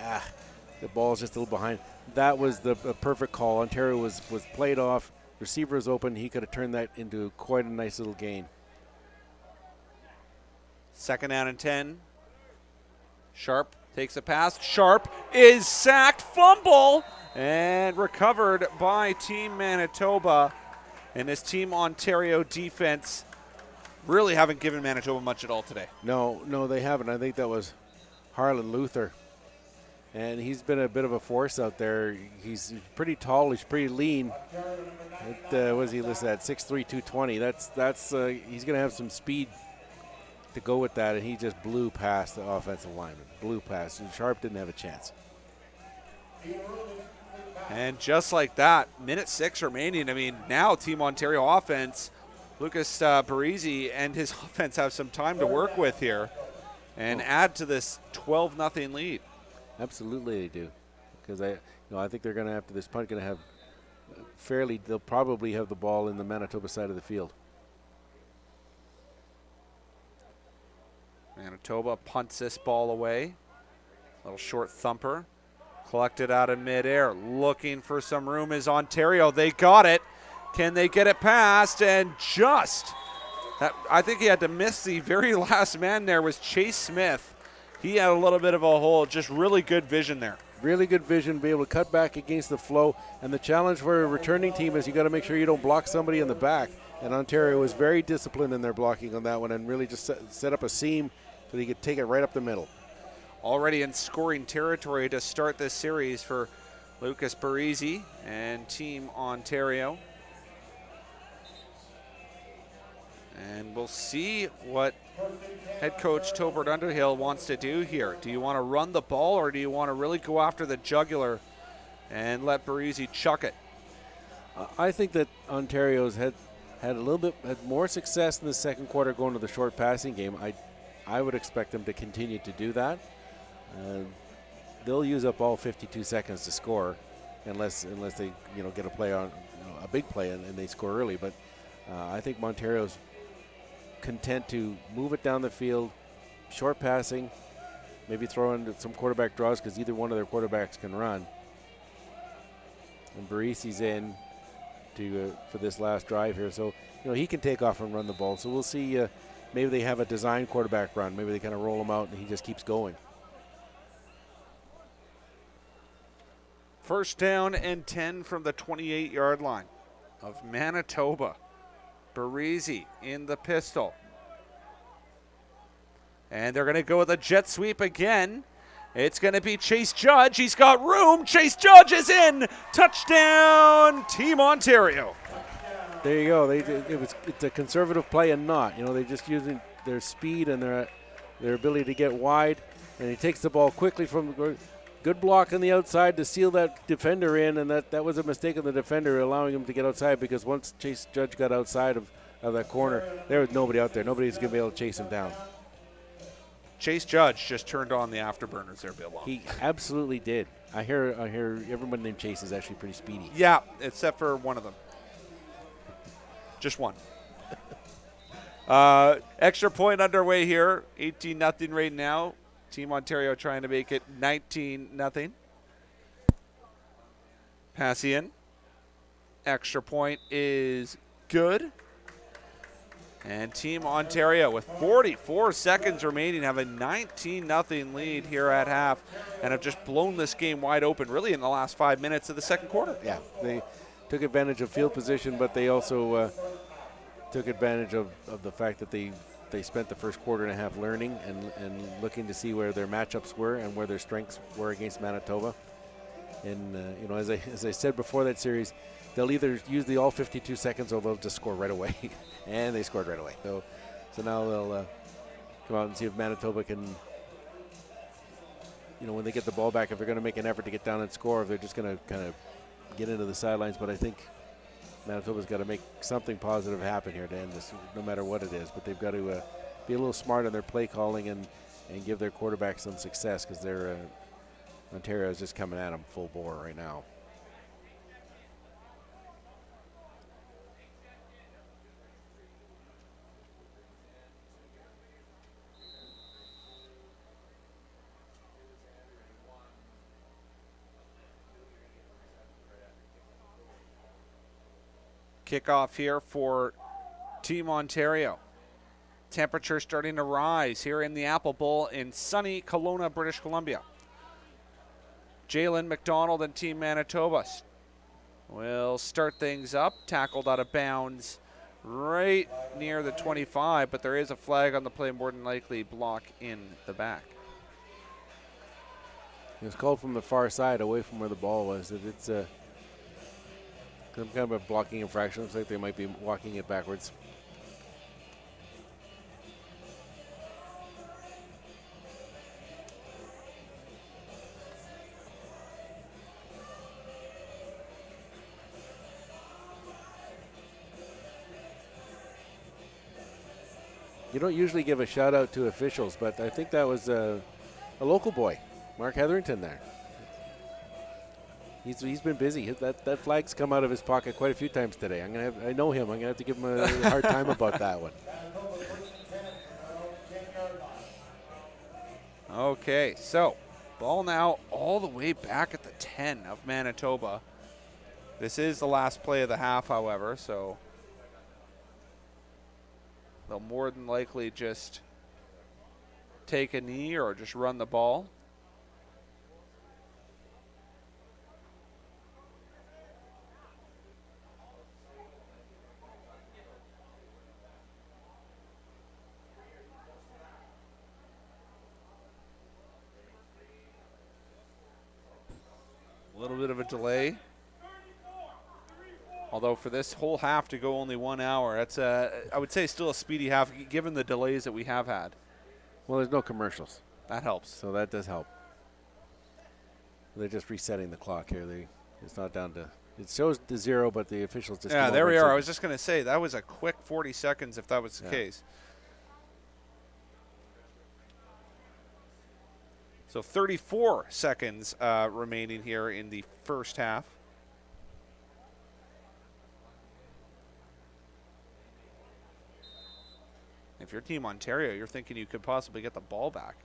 the ball's just a little behind. That was the perfect call. Ontario was played off. Receiver was open. He could have turned that into quite a nice little gain. 2nd down and 10. Sharp takes a pass. Sharp is sacked. Fumble and recovered by Team Manitoba. And this Team Ontario defense really haven't given Manitoba much at all today. No, they haven't. I think that was Harlan Luther. And he's been a bit of a force out there. He's pretty tall. He's pretty lean. What is he listed at? 6'3", 220. That's he's going to have some speed to go with that, and he just blew past the offensive lineman. Blew past, and Sharp didn't have a chance. And just like that, minute 6 remaining. I mean, now Team Ontario offense, Lucas Parisi and his offense have some time to work with here and add to this 12-0 lead. Absolutely, they do, because I think they're going to, after this punt, going to have they'll probably have the ball in the Manitoba side of the field. Manitoba punts this ball away. Little short thumper. Collected out of midair. Looking for some room is Ontario. They got it. Can they get it past? And I think he had to miss the very last man there was Chase Smith. He had a little bit of a hole. Just really good vision there. Really good vision, be able to cut back against the flow. And the challenge for a returning team is you got to make sure you don't block somebody in the back. And Ontario was very disciplined in their blocking on that one and really just set up a seam so he could take it right up the middle. Already in scoring territory to start this series for Lucas Parisi and Team Ontario. And we'll see what head coach Tobert Underhill wants to do here. Do you want to run the ball or do you want to really go after the jugular and let Parisi chuck it? I think that Ontario's had more success in the second quarter going to the short passing game. I would expect them to continue to do that. They'll use up all 52 seconds to score unless they get a play on a big play and they score early. But I think Ontario's content to move it down the field, short passing, maybe throw in some quarterback draws because either one of their quarterbacks can run. And Barisi's in for this last drive here, so he can take off and run the ball. So we'll see. Maybe they have a design quarterback run. Maybe they kind of roll him out and he just keeps going. 1st down and 10 from the 28-yard line of Manitoba. Parisi in the pistol. And they're going to go with a jet sweep again. It's going to be Chase Judge. He's got room. Chase Judge is in. Touchdown, Team Ontario. There you go. It's a conservative play and not. They're just using their speed and their ability to get wide. And he takes the ball quickly from good block on the outside to seal that defender in, and that was a mistake of the defender allowing him to get outside because once Chase Judge got outside of that corner, there was nobody out there. Nobody's going to be able to chase him down. Chase Judge just turned on the afterburners there, Bill Long. He absolutely did. I hear everyone named Chase is actually pretty speedy. Yeah, except for one of them. Just one. Extra point underway here. 18-0 right now. Team Ontario trying to make it 19-0. Pass in. Extra point is good. And Team Ontario with 44 seconds remaining have a 19-0 lead here at half and have just blown this game wide open really in the last 5 minutes of the second quarter. Yeah, they took advantage of field position, but they also took advantage of the fact that they spent the first quarter and a half learning and looking to see where their matchups were and where their strengths were against Manitoba. And as I said before that series, they'll either use the all 52 seconds or they'll just score right away. And they scored right away. So now they'll come out and see if Manitoba can, when they get the ball back, if they're going to make an effort to get down and score, if they're just going to kind of get into the sidelines. But I think Manitoba's got to make something positive happen here to end this, no matter what it is. But they've got to be a little smart in their play calling and give their quarterback some success, because Ontario is just coming at them full bore right now. Kickoff here for Team Ontario. Temperature starting to rise here in the Apple Bowl in sunny Kelowna, British Columbia. Jalen McDonald and Team Manitoba will start things up. Tackled out of bounds right near the 25, but there is a flag on the play, more than likely block in the back. It was called from the far side, away from where the ball was. It's some kind of a blocking infraction. Looks like they might be walking it backwards. You don't usually give a shout out to officials, but I think that was a local boy, Mark Hetherington there. He's been busy. That flag's come out of his pocket quite a few times today. I know him. I'm gonna have to give him a hard time about that one. Okay, so ball now all the way back at the 10 of Manitoba. This is the last play of the half, however, so they'll more than likely just take a knee or just run the ball. A little bit of a delay. Although for this whole half to go only 1 hour, that's I would say still a speedy half given the delays that we have had. Well, there's no commercials. That helps. So that does help. They're just resetting the clock here. It's not down to, it shows to 0, but the officials just. Yeah, there we are. I was just going to say that was a quick 40 seconds if that was the case. So 34 seconds remaining here in the first half. If you're Team Ontario, you're thinking you could possibly get the ball back.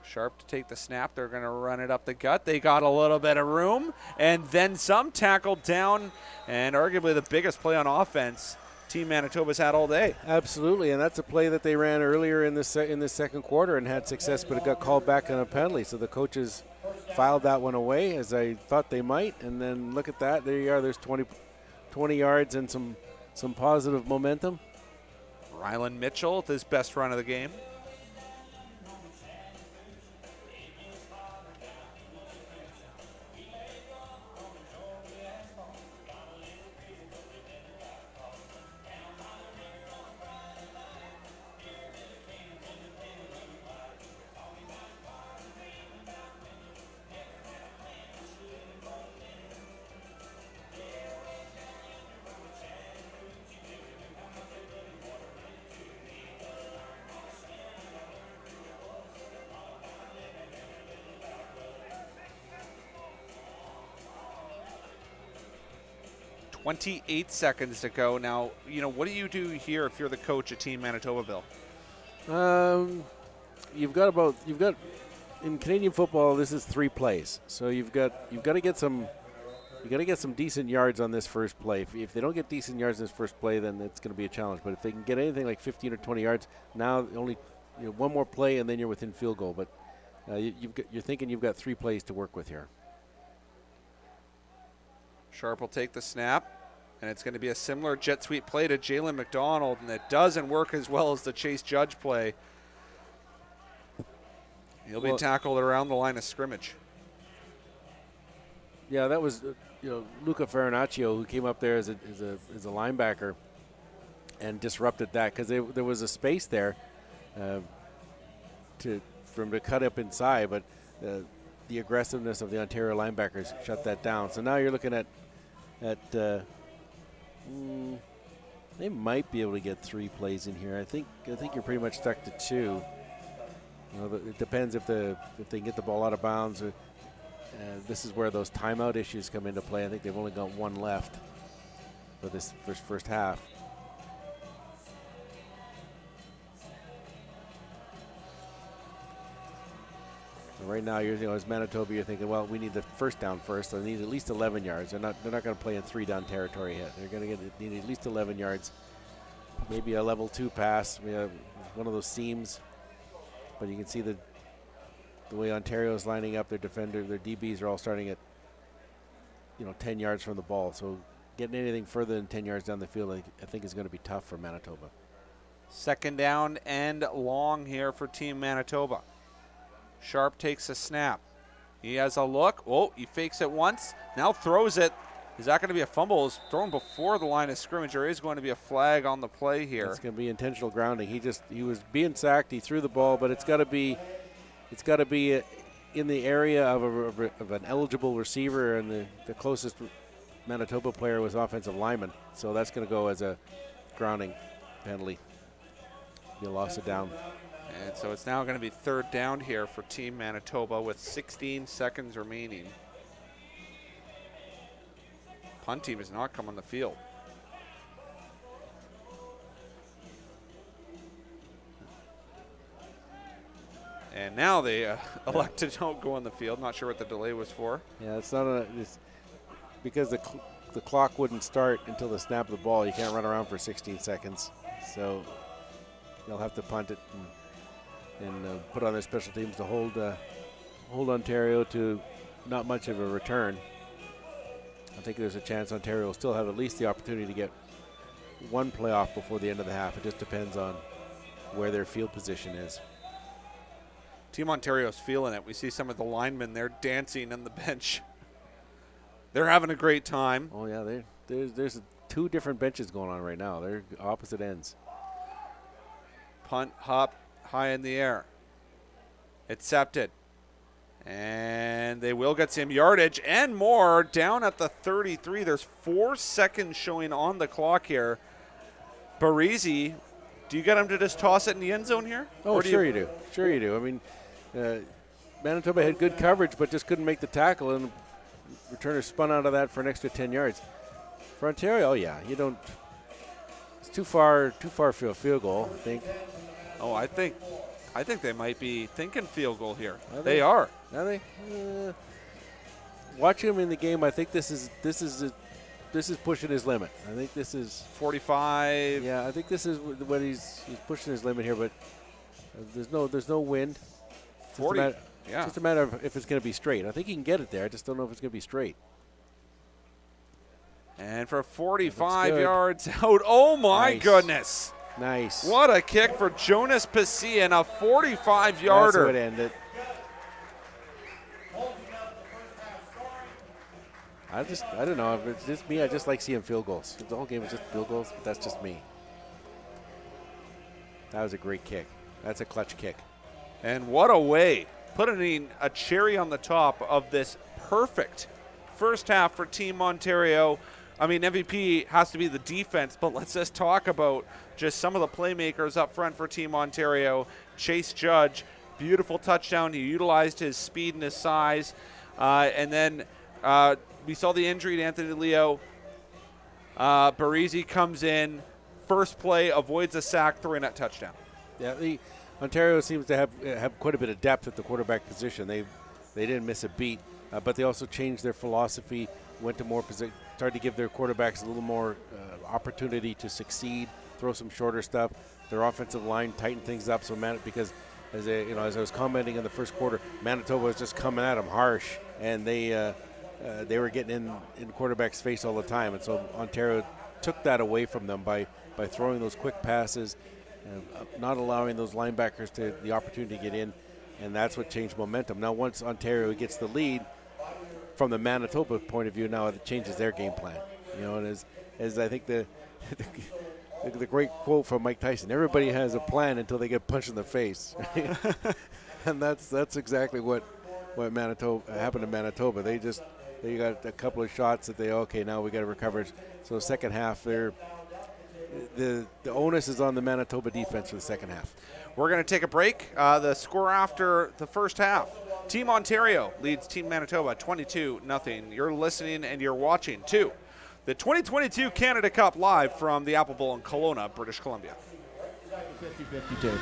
Sharp to take the snap. They're going to run it up the gut. They got a little bit of room, and then some. Tackled down, and arguably the biggest play on offense Team Manitoba's had all day. Absolutely, and that's a play that they ran earlier in the second quarter and had success, but it got called back on a penalty. So the coaches filed that one away, as I thought they might, and then look at that. There you are. There's 20 yards and some positive momentum. Rylan Mitchell with his best run of the game. .28 seconds to go. Now, what do you do here if you're the coach at Team Manitoba, Bill? You've got in Canadian football, this is 3 plays. So you've got to get some decent yards on this first play. If they don't get decent yards in this first play, then it's going to be a challenge. But if they can get anything like 15 or 20 yards, now only one more play and then you're within field goal. But you're thinking you've got 3 plays to work with here. Sharp will take the snap, and it's going to be a similar jet sweep play to Jalen McDonald, and it doesn't work as well as the Chase Judge play. He'll be tackled around the line of scrimmage. Yeah, that was Luca Farinaccio, who came up there as a linebacker, and disrupted that because there was a space there for him to cut up inside, but the aggressiveness of the Ontario linebackers shut that down. So now you're looking at they might be able to get 3 plays in here. I think you're pretty much stuck to 2. It depends if they can get the ball out of bounds. Or, this is where those timeout issues come into play. I think they've only got 1 left for this first half. So right now, as Manitoba, you're thinking, well, we need the first down first. So they need at least 11 yards. They're not going to play in 3-down territory yet. They're going to need at least 11 yards. Maybe a level 2 pass. We have one of those seams. But you can see the way Ontario's lining up, their DBs are all starting at 10 yards from the ball. So getting anything further than 10 yards down the field, I think is going to be tough for Manitoba. 2nd down and long here for Team Manitoba. Sharp takes a snap. He has a look. Oh, he fakes it once. Now throws it. Is that going to be a fumble? It's thrown before the line of scrimmage. There is going to be a flag on the play here. It's going to be intentional grounding. He was being sacked. He threw the ball, but it's got to be in the area of an eligible receiver, and the closest Manitoba player was offensive lineman. So that's going to go as a grounding penalty. Be a loss of down. And so it's now going to be 3rd down here for Team Manitoba with 16 seconds remaining. Punt team has not come on the field. And now they elect to don't go on the field. Not sure what the delay was for. Yeah, it's because the clock wouldn't start until the snap of the ball. You can't run around for 16 seconds. So they'll have to punt it and put on their special teams to hold Ontario to not much of a return. I think there's a chance Ontario will still have at least the opportunity to get 1 playoff before the end of the half. It just depends on where their field position is. Team Ontario's feeling it. We see some of the linemen there dancing on the bench. They're having a great time. Oh, yeah, there's 2 different benches going on right now. They're opposite ends. Punt, hop, high in the air. Accepted. And they will get some yardage and more down at the 33. There's 4 seconds showing on the clock here. Barisi, do you get him to just toss it in the end zone here? Oh, sure you do. Sure you do. I mean, Manitoba had good coverage but just couldn't make the tackle, and returner spun out of that for an extra 10 yards. For Ontario, oh, yeah, you don't – it's too far for a field goal, I think. Oh, I think they might be thinking field goal here. They are. Are they? Watching him in the game, I think this is pushing his limit. I think this is 45. Yeah, I think this is what he's pushing his limit here. But there's no wind. 40. It's just a matter of if it's going to be straight. I think he can get it there. I just don't know if it's going to be straight. And for 45 yards out. Oh my goodness! Nice. What a kick for Jonas Pacian, a 45-yarder. That's how it ended. I don't know if it's just me. I just like seeing field goals. The whole game is just field goals, but that's just me. That was a great kick. That's a clutch kick. And what a way. Putting a cherry on the top of this perfect first half for Team Ontario. I mean, MVP has to be the defense, but let's just talk about just some of the playmakers up front for Team Ontario. Chase Judge, beautiful touchdown. He utilized his speed and his size. And then we saw the injury to Anthony Leo. Barisi comes in, first play, avoids a sack, throwing that touchdown. Yeah, Ontario seems to have quite a bit of depth at the quarterback position. They didn't miss a beat, but they also changed their philosophy, went to more position, started to give their quarterbacks a little more opportunity to succeed, throw some shorter stuff. Their offensive line tightened things up because as I was commenting in the first quarter, Manitoba was just coming at them harsh, and they were getting in quarterback's face all the time, and so Ontario took that away from them by throwing those quick passes, and not allowing those linebackers the opportunity to get in, and that's what changed momentum. Now, once Ontario gets the lead, from the Manitoba point of view, now it changes their game plan. And as I think the great quote from Mike Tyson: "Everybody has a plan until they get punched in the face," and that's exactly what Manitoba happened to Manitoba. They got a couple of shots that now we got to recover. So second half, the onus is on the Manitoba defense for the second half. We're going to take a break. The score after the first half: Team Ontario leads Team Manitoba 22-0. You're listening and you're watching to the 2022 Canada Cup live from the Apple Bowl in Kelowna, British Columbia. 50-50 table.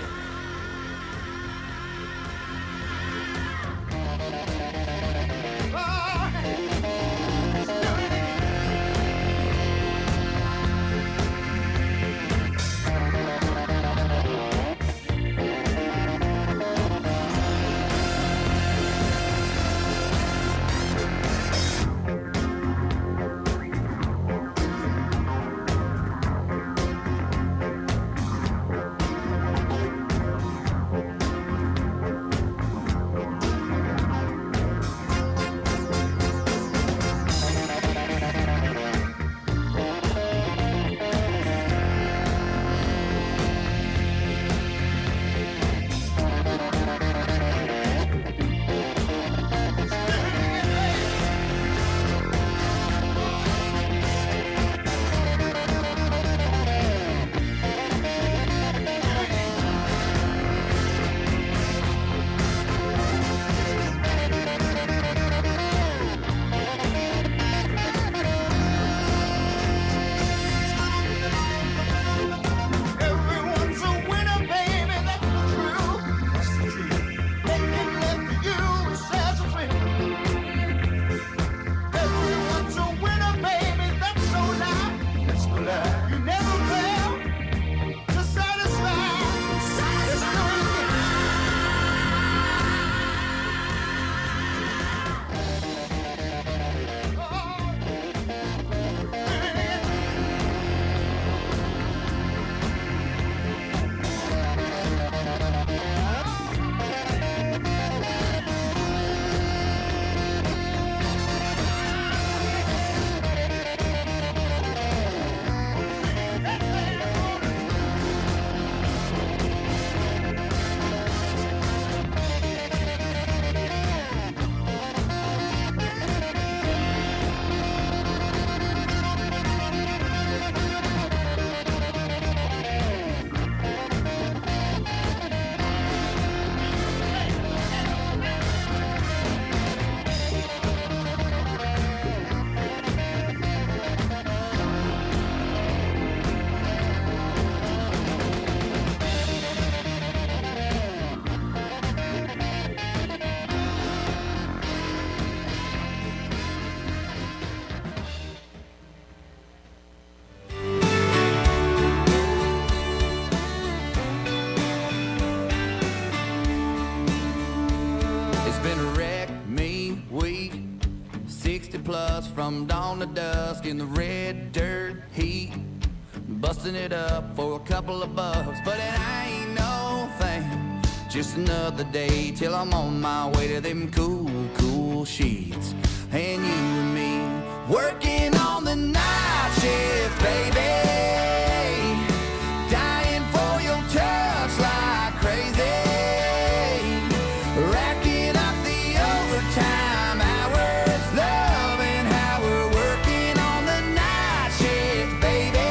From dawn to dusk in the red dirt heat, busting it up for a couple of bucks, but it ain't no thing. Just another day till I'm on my way to them cool sheets. And you and me working on the night shift, baby, dying for your touch like crazy, racking up the overtime hours, loving how we're working on the night shift, baby.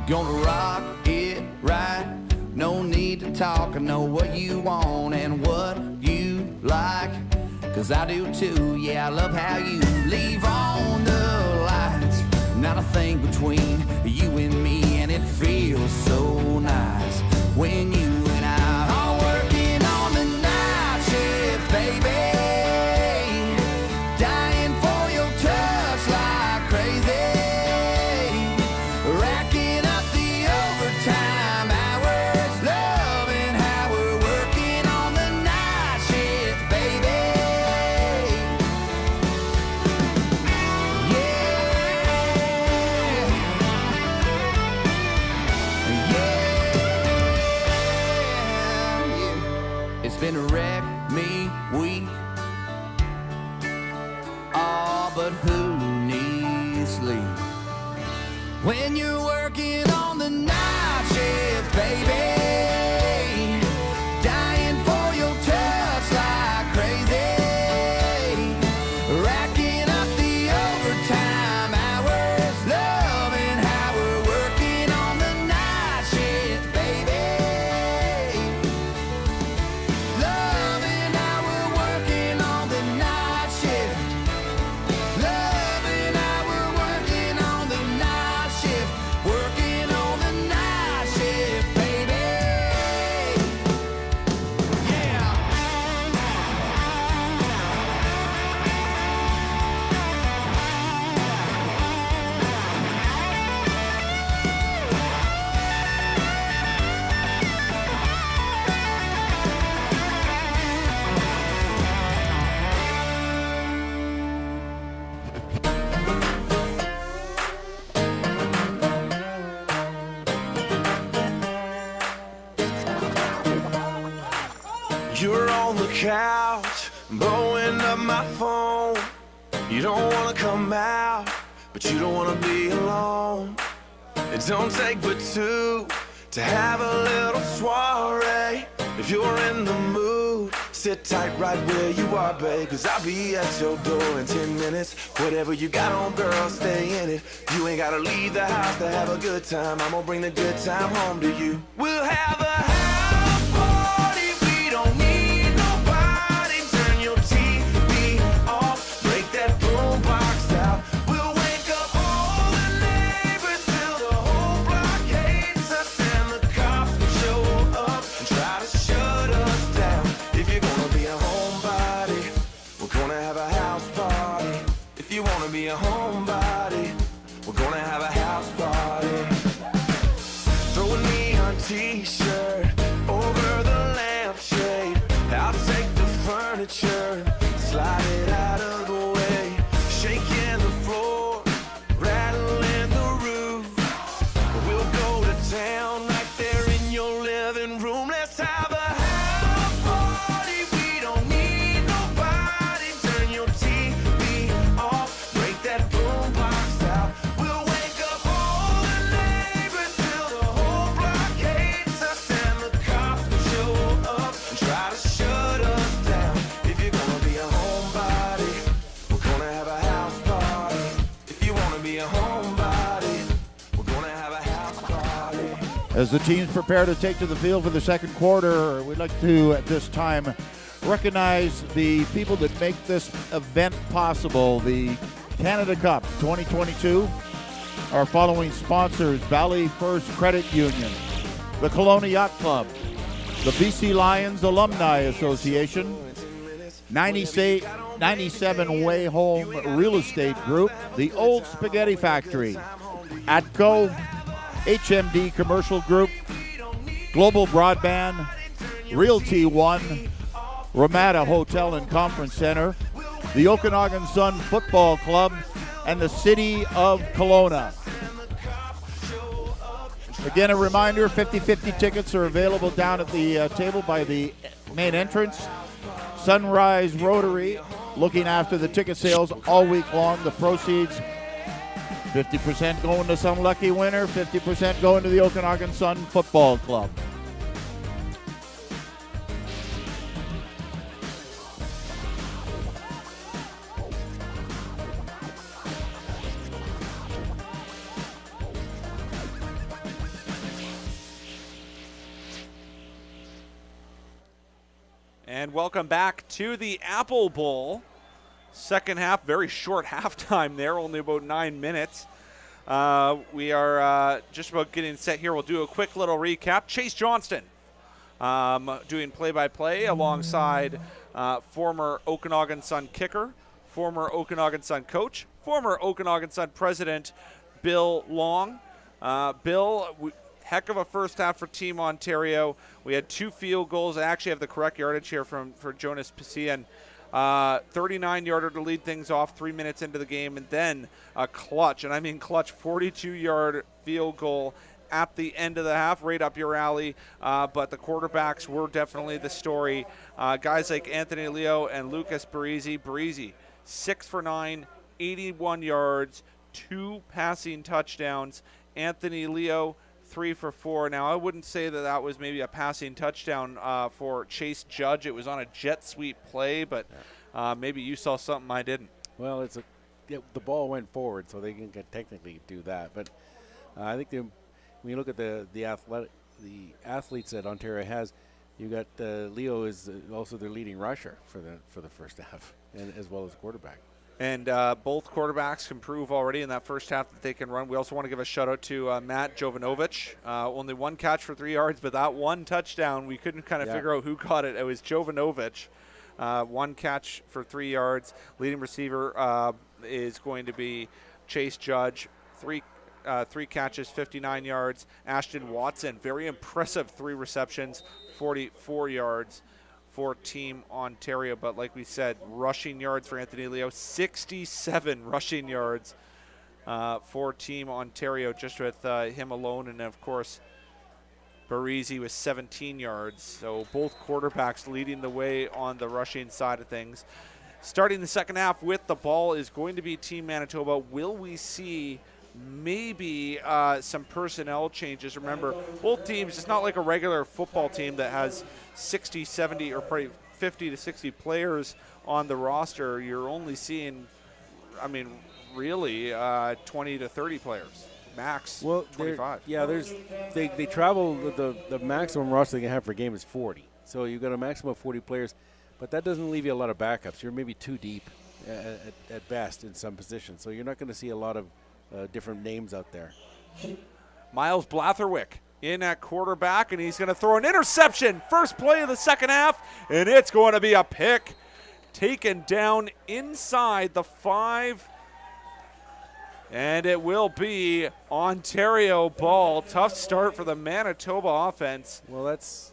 Gonna rock it right, no need to talk. I know what you want and what you like, 'cause I do too. Yeah, I love how you leave on the lights. Not a thing between you and me, and it feels so nice when you and I are working on the night shift, baby, dying for your touch like crazy, racking up the overtime hours, loving how we're working on the night shift, baby. Yeah. when you're working on the night shift, baby. Dying for your touch like crazy. Racking up the overtime hours. Loving how we're working on the night shift, baby. Loving how we're working on the night shift. Loving how we're working on the night shift. Working on the night shift, baby. Yeah. You're on the couch, blowing up my phone. You don't wanna come out, but you don't wanna be alone. It don't take but two to have a little soiree. If you're in the mood, sit tight right where you are, babe, 'cause I'll be at your door in 10 minutes. Whatever you got on, girl, stay in it. You ain't gotta leave the house to have a good time. I'm gonna bring the good time home to you. We'll have a house party. We don't need nobody. Turn your TV off. Break that boombox out. We'll wake up all the neighbors till the whole block hates us, and the cops will show up and try to shut us down. If you're gonna be a homebody, we're gonna have a house party. If you wanna be a homebody, we're gonna have a house party. Throw a neon t-shirt over the lampshade. I'll take the furniture, slide it out of the way. Shaking the floor, rattling the roof. We'll go to town right there in your living room. Let's have a house party. We don't need nobody. Turn your TV off. Break that boombox out. We'll wake up all the neighbors till the whole block hates us, and the cops will show up and try to shut us down. If you're gonna be a homebody, we're gonna have a house party. If you wanna be a homebody, we're gonna have a house party. As the teams prepare to take to the field for the second quarter, we'd like to, at this time, recognize the people that make this event possible, the Canada Cup 2022. Our following sponsors: Valley First Credit Union, the Kelowna Yacht Club, the BC Lions Alumni Association, 97 Way Home Real Estate Group, the Old Spaghetti Factory, ATCO, HMD Commercial Group, Global Broadband, Realty One, Ramada Hotel and Conference Center, the Okanagan Sun Football Club, and the City of Kelowna. Again, a reminder, 50-50 tickets are available down at the table by the main entrance. Sunrise Rotary looking after the ticket sales all week long. The proceeds, 50% going to some lucky winner, 50% going to the Okanagan Sun Football Club. And welcome back to the Apple Bowl. Second half, very short halftime there, only about 9 minutes. We are just about getting set here. We'll do a quick little recap. Chase Johnston doing play-by-play alongside former Okanagan Sun kicker, former Okanagan Sun coach, former Okanagan Sun president, Bill Long. Bill, heck of a first half for Team Ontario. We had 2 field goals. I actually have the correct yardage here for Jonas Pasian. 39-yarder to lead things off 3 minutes into the game, and then a clutch, and I mean clutch, 42-yard field goal at the end of the half, right up your alley. But the quarterbacks were definitely the story. Guys like Anthony Leo and Lucas Barisi. Barisi, 6 for 9, 81 yards, 2 passing touchdowns. Anthony Leo, 3 for 4. Now, I wouldn't say that that was maybe a passing touchdown for Chase Judge. It was on a jet sweep play, but maybe you saw something I didn't. Well, the ball went forward, so they can technically do that. But I think when you look at the athletes that Ontario has, you got Leo is also their leading rusher for the first half, and as well as quarterback. And both quarterbacks can prove already in that first half that they can run. We also want to give a shout-out to Matt Jovanovich. Only 1 catch for 3 yards, but that 1 touchdown, we couldn't kind of figure out who caught it. It was Jovanovich. 1 catch for 3 yards. Leading receiver is going to be Chase Judge. 3 catches, 59 yards. Ashton Watson, very impressive 3 receptions, 44 yards for Team Ontario. But like we said, rushing yards for Anthony Leo, 67 rushing yards for Team Ontario, just with him alone. And of course, Barisi with 17 yards. So both quarterbacks leading the way on the rushing side of things. Starting the second half with the ball is going to be Team Manitoba. Will we see maybe some personnel changes? Remember, both teams, it's not like a regular football team that has 60, 70, or probably 50 to 60 players on the roster. You're only seeing, I mean, really 20 to 30 players. Max, well, 25. Yeah, they travel, the maximum roster they can have for a game is 40. So you've got a maximum of 40 players, but that doesn't leave you a lot of backups. You're maybe 2 deep at best in some positions. So you're not going to see a lot of different names out there. Miles Blatherwick in at quarterback, and he's going to throw an interception. First play of the second half, and it's going to be a pick taken down inside the 5. And it will be Ontario ball. Tough start for the Manitoba offense. Well, that's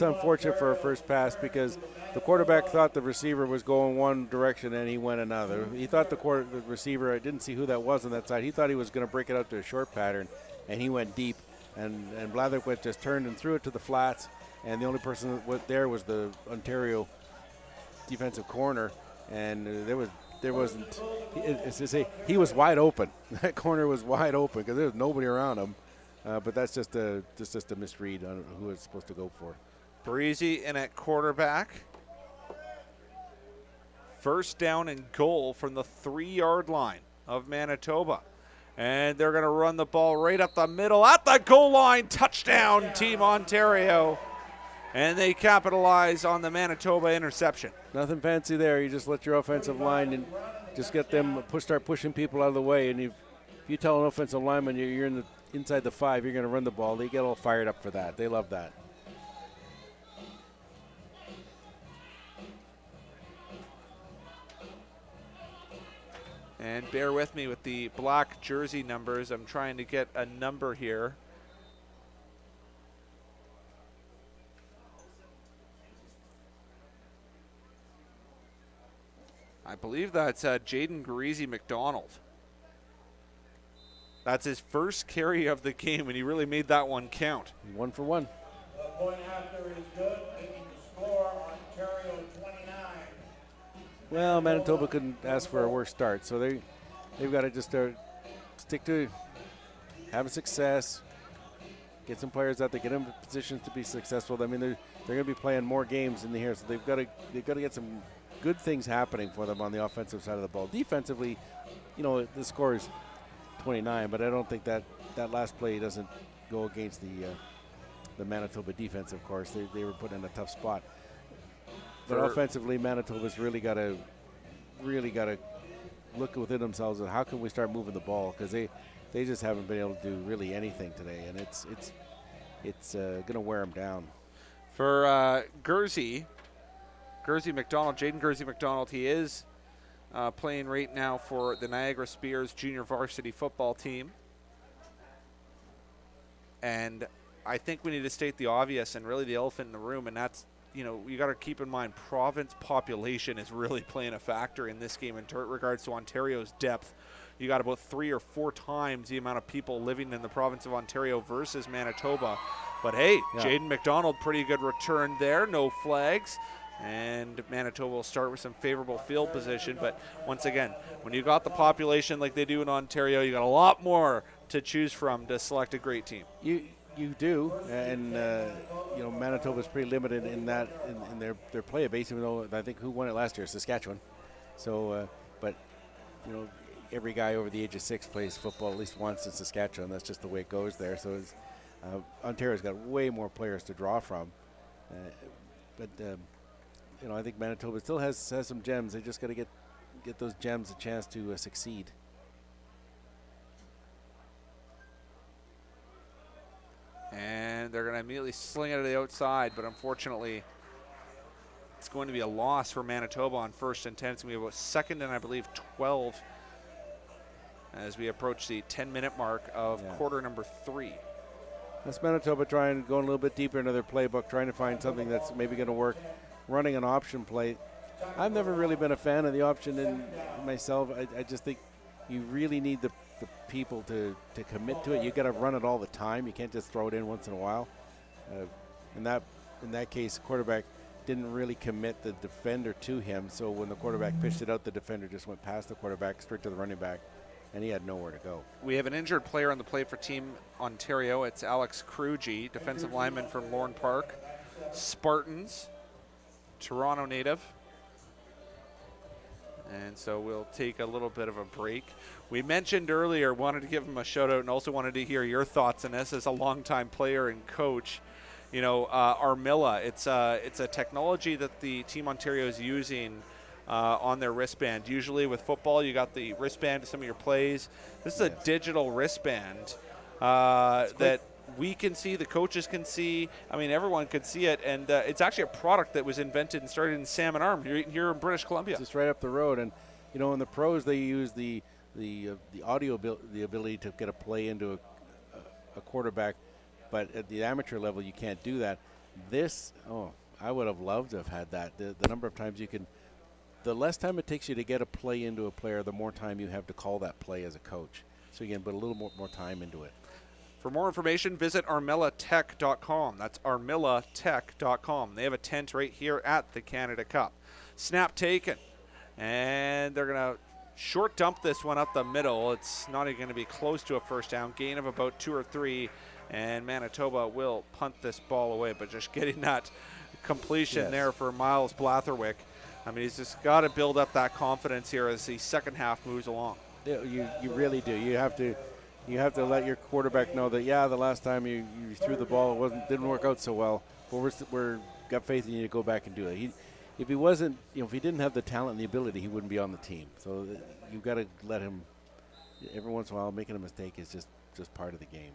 unfortunate for a first pass, because the quarterback thought the receiver was going one direction and he went another. He thought the receiver, I didn't see who that was on that side. He thought he was going to break it out to a short pattern, and he went deep. And Blatherwick just turned and threw it to the flats, and the only person that was there was the Ontario defensive corner, and there wasn't. He was wide open. That corner was wide open because there was nobody around him. But that's just a misread on who it's supposed to go for. Barisi in at quarterback. First down and goal from the 3-yard line of Manitoba. And they're going to run the ball right up the middle at the goal line. Touchdown, Team Ontario. And they capitalize on the Manitoba interception. Nothing fancy there. You just let your offensive line and just get them start pushing people out of the way. And if you tell an offensive lineman you're inside the 5, you're going to run the ball, they get all fired up for that. They love that. And bear with me with the black jersey numbers. I'm trying to get a number here. I believe that's Jaden Greasy McDonald. That's his first carry of the game, and he really made that one count. 1 for 1. The point after is good, making the score Ontario 29. Well, Manitoba couldn't ask for a worse start, so they've got to just stick to having success, get some players out there, get them in positions to be successful. I mean, they're going to be playing more games in the here, so they've got to get some good things happening for them on the offensive side of the ball. Defensively, the score is 29, but I don't think that last play doesn't go against the Manitoba defense. Of course, they were put in a tough spot. But offensively, Manitoba's really got to look within themselves and how can we start moving the ball, because they just haven't been able to do really anything today, and it's going to wear them down. For Jaden McDonald, he is playing right now for the Niagara Spears junior varsity football team. And I think we need to state the obvious and really the elephant in the room, and that's, you got to keep in mind province population is really playing a factor in this game in regards to Ontario's depth. You got about 3 or 4 times the amount of people living in the province of Ontario versus Manitoba. But hey, yeah. Jaden McDonald, pretty good return there. No flags. And Manitoba will start with some favorable field position. But once again, when you got the population like they do in Ontario, you got a lot more to choose from to select a great team. You do, and you know, Manitoba's pretty limited in that in their player base. Even though I think who won it last year, Saskatchewan. So, but you know, every guy over the age of 6 plays football at least once in Saskatchewan. That's just the way it goes there. So Ontario's got way more players to draw from, but you know, I think Manitoba still has some gems. They just got to get those gems a chance to succeed. And they're going to immediately sling it to the outside, but unfortunately, it's going to be a loss for Manitoba on 1st and 10. It's going to be about 2nd and I believe 12 as we approach the 10-minute mark of quarter number 3. That's Manitoba trying, going a little bit deeper into their playbook, trying to find something that's maybe going to work, running an option play. I've never really been a fan of the option in myself. I just think you really need the people to commit to it. You got to run it all the time. You can't just throw it in once in a while. In that case, the quarterback didn't really commit the defender to him. So when the quarterback pitched it out, the defender just went past the quarterback straight to the running back, and he had nowhere to go. We have an injured player on the play for Team Ontario. It's Alex Krugy, defensive lineman from Lorne Park, Spartans, Toronto native. And so we'll take a little bit of a break. We mentioned earlier, wanted to give him a shout out and also wanted to hear your thoughts on this as a longtime player and coach. You know, Armilla, it's a technology that the Team Ontario is using on their wristband. Usually with football, you got the wristband to some of your plays. This is a digital wristband that we can see, the coaches can see. I mean, everyone could see it, and it's actually a product that was invented and started in Salmon Arm here in British Columbia. Just right up the road, and you know, in the pros they use the audio the ability to get a play into a quarterback, but at the amateur level you can't do that. This, I would have loved to have had that. The number of times you can, the less time it takes you to get a play into a player, the more time you have to call that play as a coach. So you can put a little more time into it. For more information, visit armillatech.com. That's armillatech.com. They have a tent right here at the Canada Cup. Snap taken. And they're going to short dump this one up the middle. It's not even going to be close to a first down. Gain of about 2 or 3. And Manitoba will punt this ball away. But just getting that completion there for Miles Blatherwick. I mean, he's just got to build up that confidence here as the second half moves along. Yeah, you really do. You have to let your quarterback know that, the last time you threw the ball, didn't work out so well, but we're got faith in you to go back and do it. If he wasn't, if he didn't have the talent and the ability, he wouldn't be on the team. So you've got to let him. Every once in a while, making a mistake is just part of the game.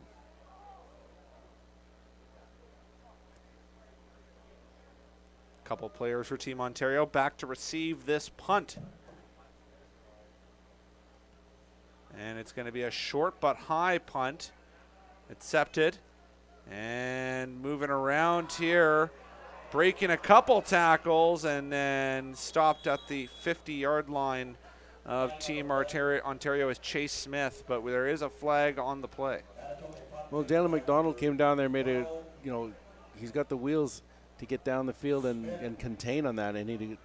Couple players for Team Ontario back to receive this punt. And it's going to be a short but high punt. Accepted. And moving around here. Breaking a couple tackles and then stopped at the 50-yard line of Team Ontario is Chase Smith. But there is a flag on the play. Well, Jalen McDonald came down there, he's got the wheels to get down the field and contain on that. And he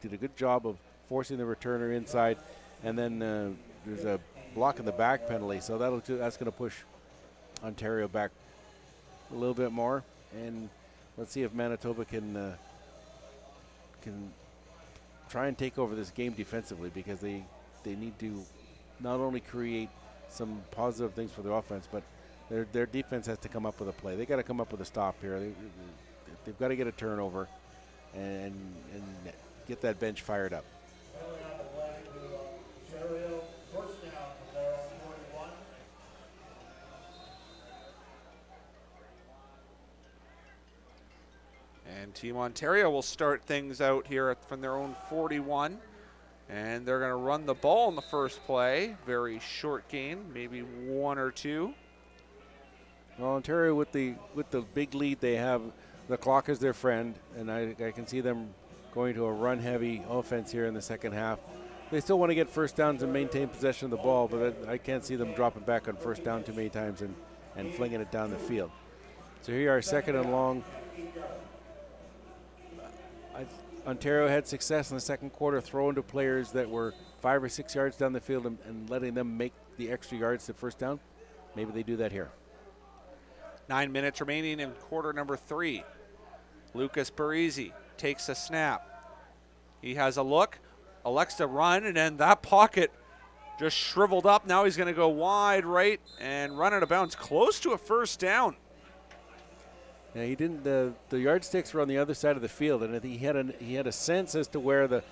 did a good job of forcing the returner inside. And then there's a block in the back penalty, so that's going to push Ontario back a little bit more. And let's see if Manitoba can try and take over this game defensively, because they need to not only create some positive things for their offense, but their defense has to come up with a play. They got to come up with a stop here. They've got to get a turnover and get that bench fired up. And Team Ontario will start things out here from their own 41. And they're going to run the ball in the first play. Very short gain, maybe 1 or 2. Well, Ontario with the big lead they have, the clock is their friend, and I can see them going to a run-heavy offense here in the second half. They still want to get first downs and maintain possession of the ball, but I can't see them dropping back on first down too many times and flinging it down the field. So here you are, 2nd and long. Ontario had success in the second quarter throwing to players that were 5 or 6 yards down the field and letting them make the extra yards to first down. Maybe they do that here. 9 minutes remaining in quarter number 3. Lucas Parisi takes a snap. He has a look, elects to run, and then that pocket just shriveled up. Now he's going to go wide right and run out of bounds, close to a first down. Yeah, he didn't. The yardsticks were on the other side of the field, and he had a sense as to where the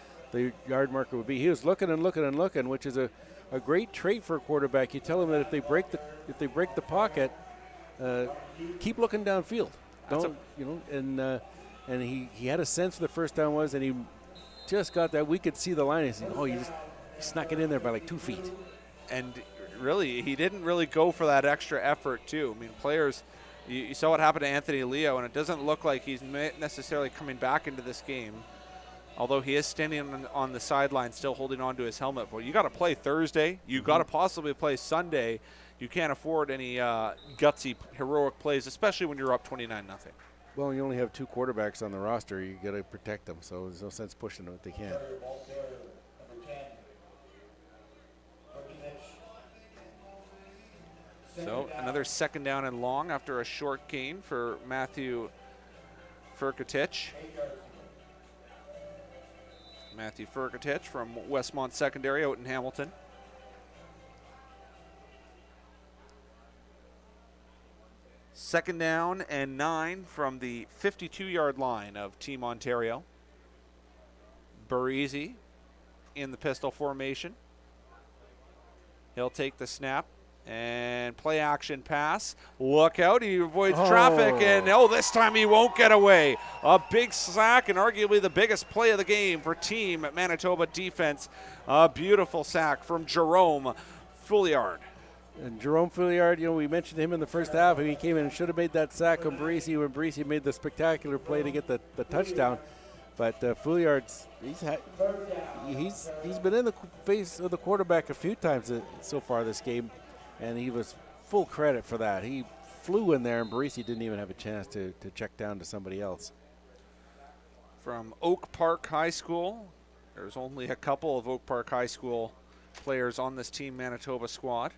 yard marker would be. He was looking and looking and looking, which is a great trait for a quarterback. You tell him that if they break the pocket, keep looking downfield. And he had a sense where the first down was, and he just got that. We could see the line. He said, "Oh, he snuck it in there by like 2 feet." And really, he didn't really go for that extra effort too. I mean, players. You saw what happened to Anthony Leo, and it doesn't look like he's necessarily coming back into this game, although he is standing on the sideline still holding on to his helmet. But you got to play Thursday. You got to possibly play Sunday. You can't afford any gutsy, heroic plays, especially when you're up 29-0. Well, you only have 2 quarterbacks on the roster. You got to protect them, so there's no sense pushing them if they can't. So another second down and long after a short gain for Matthew Furkatich. Matthew Furkatich from Westmont Secondary out in Hamilton. Second down and 9 from the 52-yard line of Team Ontario. Barisi in the pistol formation. He'll take the snap. And play action pass. Look out, he avoids traffic, and this time he won't get away. A big sack and arguably the biggest play of the game for Team Manitoba defense. A beautiful sack from Jerome Fouliard. And Jerome Fouliard, we mentioned him in the first half. He came in and should have made that sack on Barisi when Barisi made the spectacular play to get the touchdown. But Fouliard's he's been in the face of the quarterback a few times so far this game. And he was full credit for that. He flew in there, and Barisi didn't even have a chance to check down to somebody else. From Oak Park High School, there's only a couple of Oak Park High School players on this Team Manitoba squad.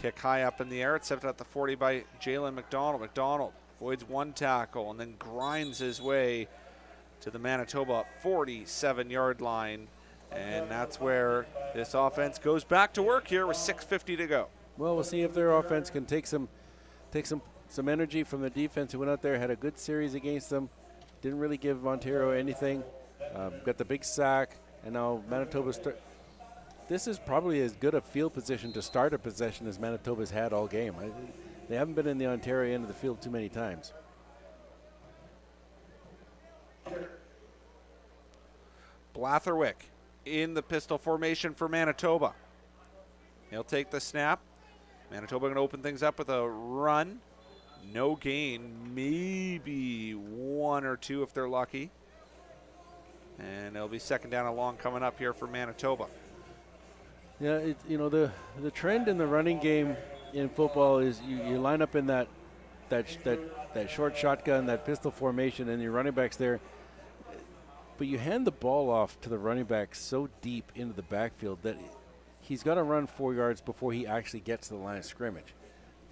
Kick high up in the air. It's set at the 40 by Jalen McDonald. McDonald avoids one tackle and then grinds his way to the Manitoba 47-yard line. And that's where this offense goes back to work here with 6:50 to go. Well, we'll see if their offense can take some energy from the defense who went out there, had a good series against them, didn't really give Ontario anything, got the big sack, and now Manitoba this is probably as good a field position to start a possession as Manitoba's had all game. They haven't been in the Ontario end of the field too many times. Blatherwick in the pistol formation for Manitoba. He'll take the snap. Manitoba going to open things up with a run. No gain, maybe 1 or 2 if they're lucky. And it'll be second down and long coming up here for Manitoba. Yeah, the trend in the running game in football is you line up in that short shotgun, that pistol formation, and your running back's there. But you hand the ball off to the running back so deep into the backfield that he's got to run 4 yards before he actually gets to the line of scrimmage.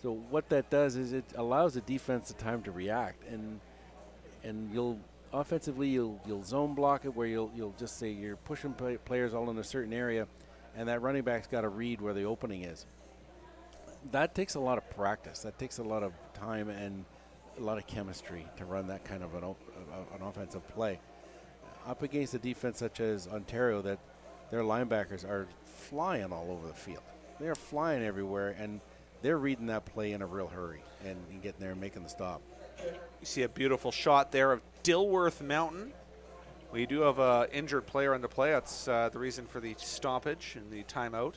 So what that does is it allows the defense the time to react, and you'll zone block it where you'll just say you're pushing players all in a certain area, and that running back's got to read where the opening is. That takes a lot of practice. That takes a lot of time and a lot of chemistry to run that kind of an offensive play. Up against a defense such as Ontario, that their linebackers are flying all over the field. They're flying everywhere, and they're reading that play in a real hurry and getting there and making the stop. You see a beautiful shot there of Dilworth Mountain. We do have an injured player on the play. That's the reason for the stoppage and the timeout.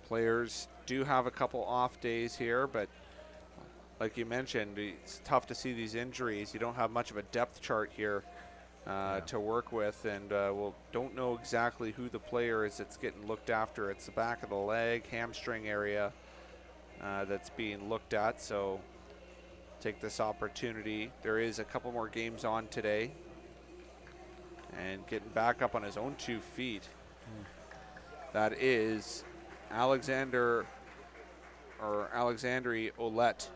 Players do have a couple off days here, but like you mentioned, it's tough to see these injuries. You don't have much of a depth chart here to work with, and don't know exactly who the player is that's getting looked after. It's the back of the leg, hamstring area that's being looked at. So take this opportunity. There is a couple more games on today. And getting back up on his own 2 feet. That is Alexandre Ouellette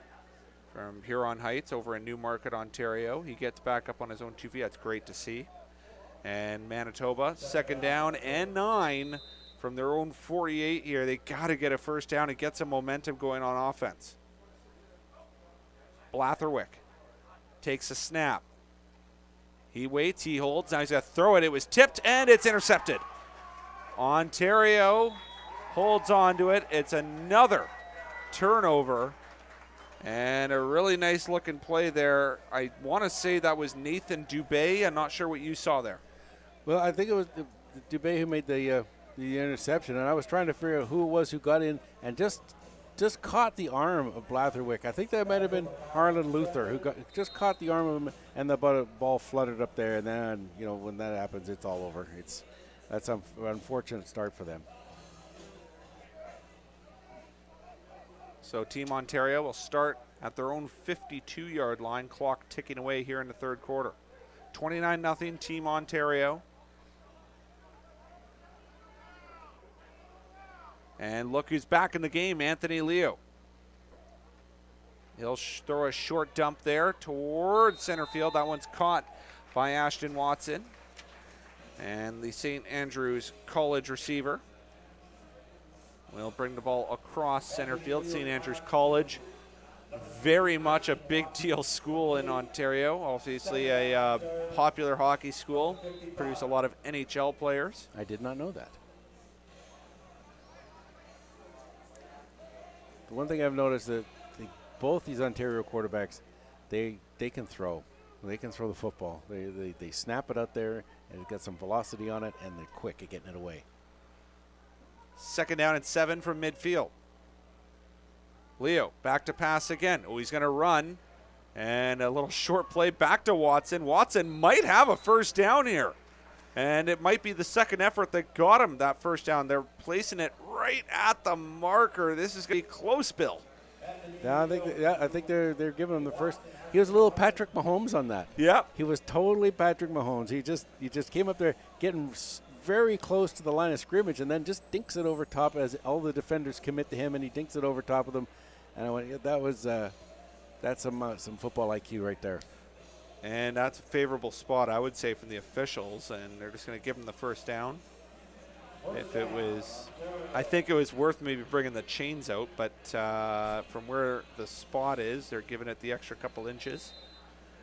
from Huron Heights over in Newmarket, Ontario. He gets back up on his own 2 feet. That's great to see. And Manitoba, 2nd down and 9 from their own 48 here. They got to get a first down and get some momentum going on offense. Blatherwick takes a snap. He waits, he holds, now he's going to throw it. It was tipped, and it's intercepted. Ontario holds on to it. It's another turnover, and a really nice looking play there. I want to say that was Nathan Dubé. I'm not sure what you saw there. Well, I think it was Dubé who made the interception, and I was trying to figure out who it was who got in and just caught the arm of Blatherwick. I think that might have been Harlan Luther who just caught the arm of him, and the ball fluttered up there. And then, when that happens, it's all over. That's an unfortunate start for them. So Team Ontario will start at their own 52-yard line, clock ticking away here in the 3rd quarter. 29-0 Team Ontario. And look who's back in the game, Anthony Leo. He'll throw a short dump there towards center field. That one's caught by Ashton Watson. And the St. Andrews College receiver will bring the ball across center field. St. Andrews College, very much a big deal school in Ontario. Obviously a popular hockey school. Produce a lot of NHL players. I did not know that. The one thing I've noticed that both these Ontario quarterbacks, they can throw. They can throw the football. They snap it out there, and it's got some velocity on it, and they're quick at getting it away. 2nd down and 7 from midfield. Leo back to pass again. Oh, he's going to run. And a little short play back to Watson. Watson might have a first down here. And it might be the second effort that got him that first down. They're placing it right at the marker. This is going to be close, Bill. Yeah, I think they're giving him the first. He was a little Patrick Mahomes on that. Yeah. He was totally Patrick Mahomes. He just came up there getting very close to the line of scrimmage and then just dinks it over top as all the defenders commit to him, and he dinks it over top of them. And I went, that's some football IQ right there. And that's a favorable spot, I would say, from the officials, and they're just going to give him the first down. I think it was worth maybe bringing the chains out, but from where the spot is, they're giving it the extra couple inches.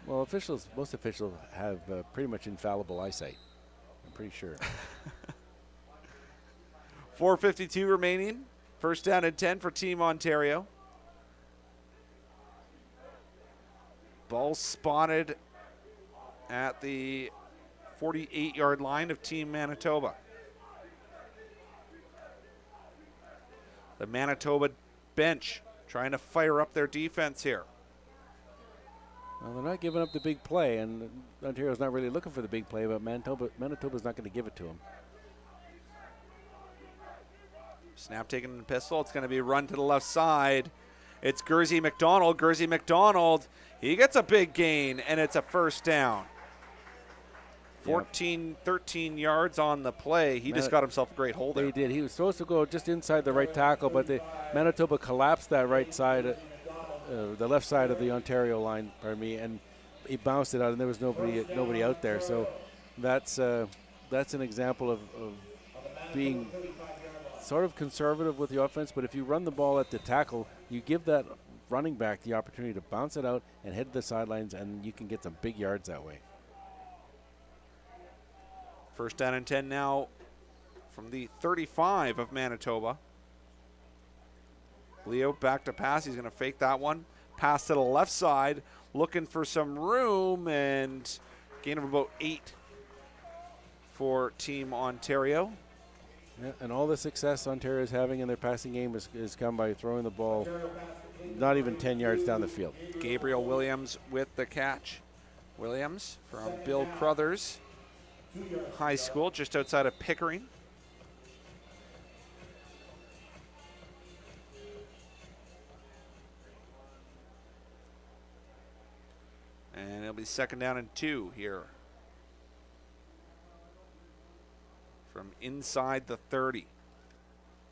Well, most officials have pretty much infallible eyesight. I'm pretty sure. 4:52 remaining. First down and 10 for Team Ontario. Ball spotted at the 48-yard line of Team Manitoba. The Manitoba bench trying to fire up their defense here. Well, they're not giving up the big play, and Ontario's not really looking for the big play, but Manitoba's not going to give it to them. Snap taken in the pistol. It's going to be run to the left side. It's Gursey McDonald. Gursey McDonald, he gets a big gain, and it's a first down. 13 yards on the play. He just got himself a great hold there. He did. He was supposed to go just inside the right tackle, but the Manitoba collapsed that right side, the left side of the Ontario line, and he bounced it out, and there was nobody out there. So that's an example of being sort of conservative with the offense, but if you run the ball at the tackle, you give that running back the opportunity to bounce it out and head to the sidelines, and you can get some big yards that way. First down and 10 now from the 35 of Manitoba. Leo back to pass. He's going to fake that one. Pass to the left side, looking for some room, and gain of about 8 for Team Ontario. Yeah, and all the success Ontario is having in their passing game has come by throwing the ball not even 10 yards down the field. Gabriel Williams with the catch. Williams from Bill Crothers High School, just outside of Pickering. be second down and 2 here. From inside the 30.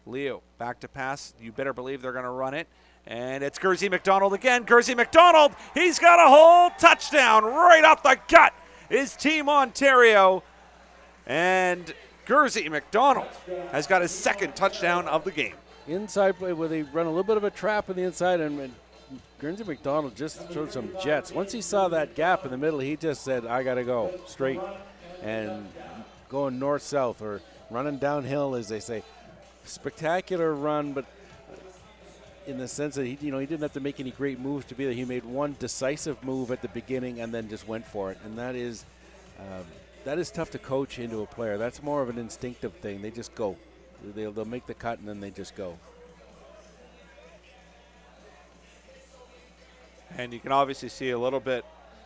Leo back to pass. You better believe they're going to run it. And it's Gursey McDonald again. Gursey McDonald, he's got a whole touchdown right off the gut. Is Team Ontario. And Gursey McDonald has got his second touchdown of the game. Inside play where they run a little bit of a trap on the inside, and Guernsey McDonald just showed some jets. Once he saw that gap in the middle, he just said, I got to go straight. And going north-south or running downhill, as they say. Spectacular run, but in the sense that he didn't have to make any great moves to be there. He made one decisive move at the beginning and then just went for it. And that is tough to coach into a player. That's more of an instinctive thing. They just go. They'll make the cut and then they just go. And you can obviously see a little bit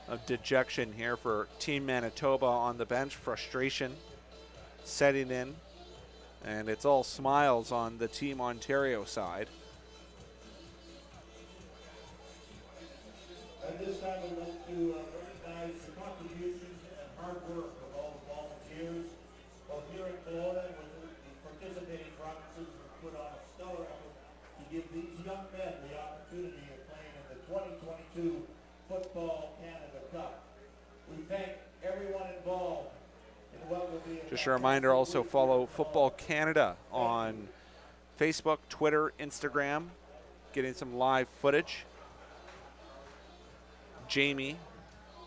of dejection here for Team Manitoba on the bench. Frustration setting in. And it's all smiles on the Team Ontario side. At this time, we want to recognize the contributions and hard work of all the volunteers, both here in Kelowna and with the participating provinces who put on a stellar effort to give these young men the opportunity of playing in the 2022 Football Canada Cup. We thank everyone involved in what will be Just a reminder, also follow Football Canada on Facebook, Twitter, Instagram, getting some live footage. Jamie,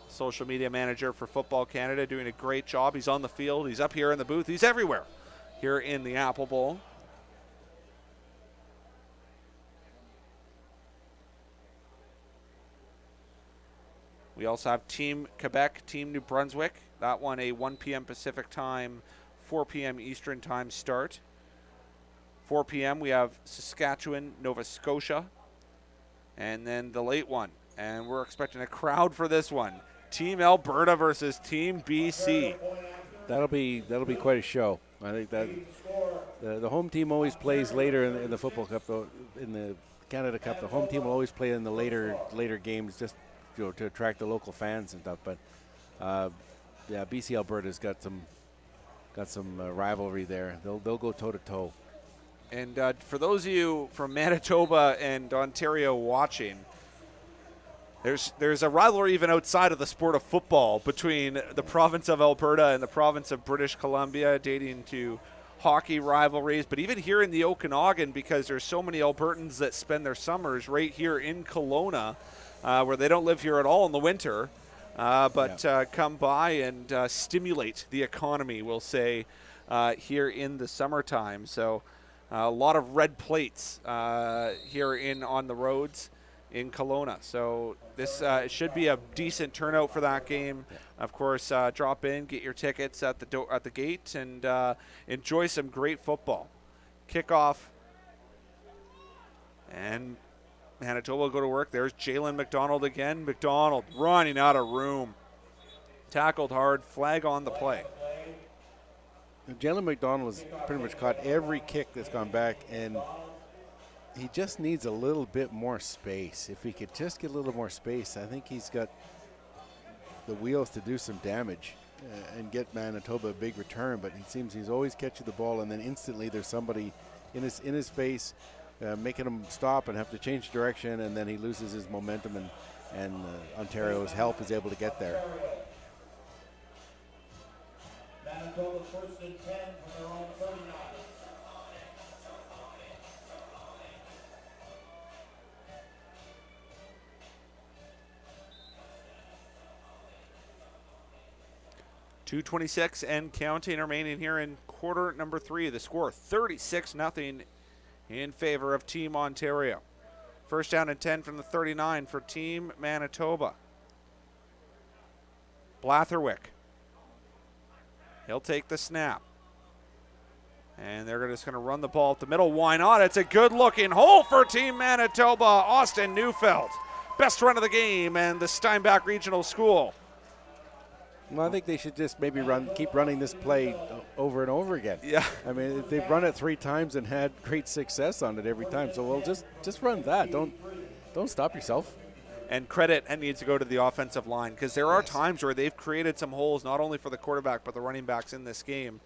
social media manager for Football Canada, doing a great job. He's on the field. He's up here in the booth. He's everywhere here in the Apple Bowl. We also have Team Quebec, Team New Brunswick. That one a 1 p.m. Pacific time, 4 p.m. Eastern time start. 4 p.m. we have Saskatchewan, Nova Scotia. And then the late one. And we're expecting a crowd for this one. Team Alberta versus Team BC. That'll be quite a show. I think that the home team always plays later in the Football Cup, though, in the Canada Cup. The home team will always play in the later games, just to attract the local fans and stuff. But BC Alberta's got some rivalry there. They'll go toe to toe. And for those of you from Manitoba and Ontario watching, there's a rivalry even outside of the sport of football between the province of Alberta and the province of British Columbia, dating to hockey rivalries. But even here in the Okanagan, because there's so many Albertans that spend their summers right here in Kelowna, where they don't live here at all in the winter, but come by and stimulate the economy, we'll say, here in the summertime. So a lot of red plates here on the roads in Kelowna. So this should be a decent turnout for that game. Of course, drop in, get your tickets at the gate, and enjoy some great football. Kickoff, and Manitoba will go to work. There's Jalen McDonald again. McDonald running out of room. Tackled hard, flag on the play. Jalen McDonald has pretty much caught every kick that's gone back, and he just needs a little bit more space. If he could just get a little more space, I think he's got the wheels to do some damage and get Manitoba a big return. But it seems he's always catching the ball, and then instantly there's somebody in his face making him stop and have to change direction, and then he loses his momentum, and Ontario's help is able to get there. Manitoba first and 10 from their own 39. .226 and counting remaining here in quarter number 3. The score 36-0 in favor of Team Ontario. First down and 10 from the 39 for Team Manitoba. Blatherwick. He'll take the snap. And they're just going to run the ball up the middle. Why not? It's a good-looking hole for Team Manitoba. Austin Neufeld. Best run of the game, and the Steinbach Regional School. Well, I think they should just maybe keep running this play over and over again. Yeah. I mean, they've run it 3 times and had great success on it every time. So we'll just run that. Don't stop yourself. and credit needs to go to the offensive line, because there are times where they've created some holes, not only for the quarterback but the running backs in this game.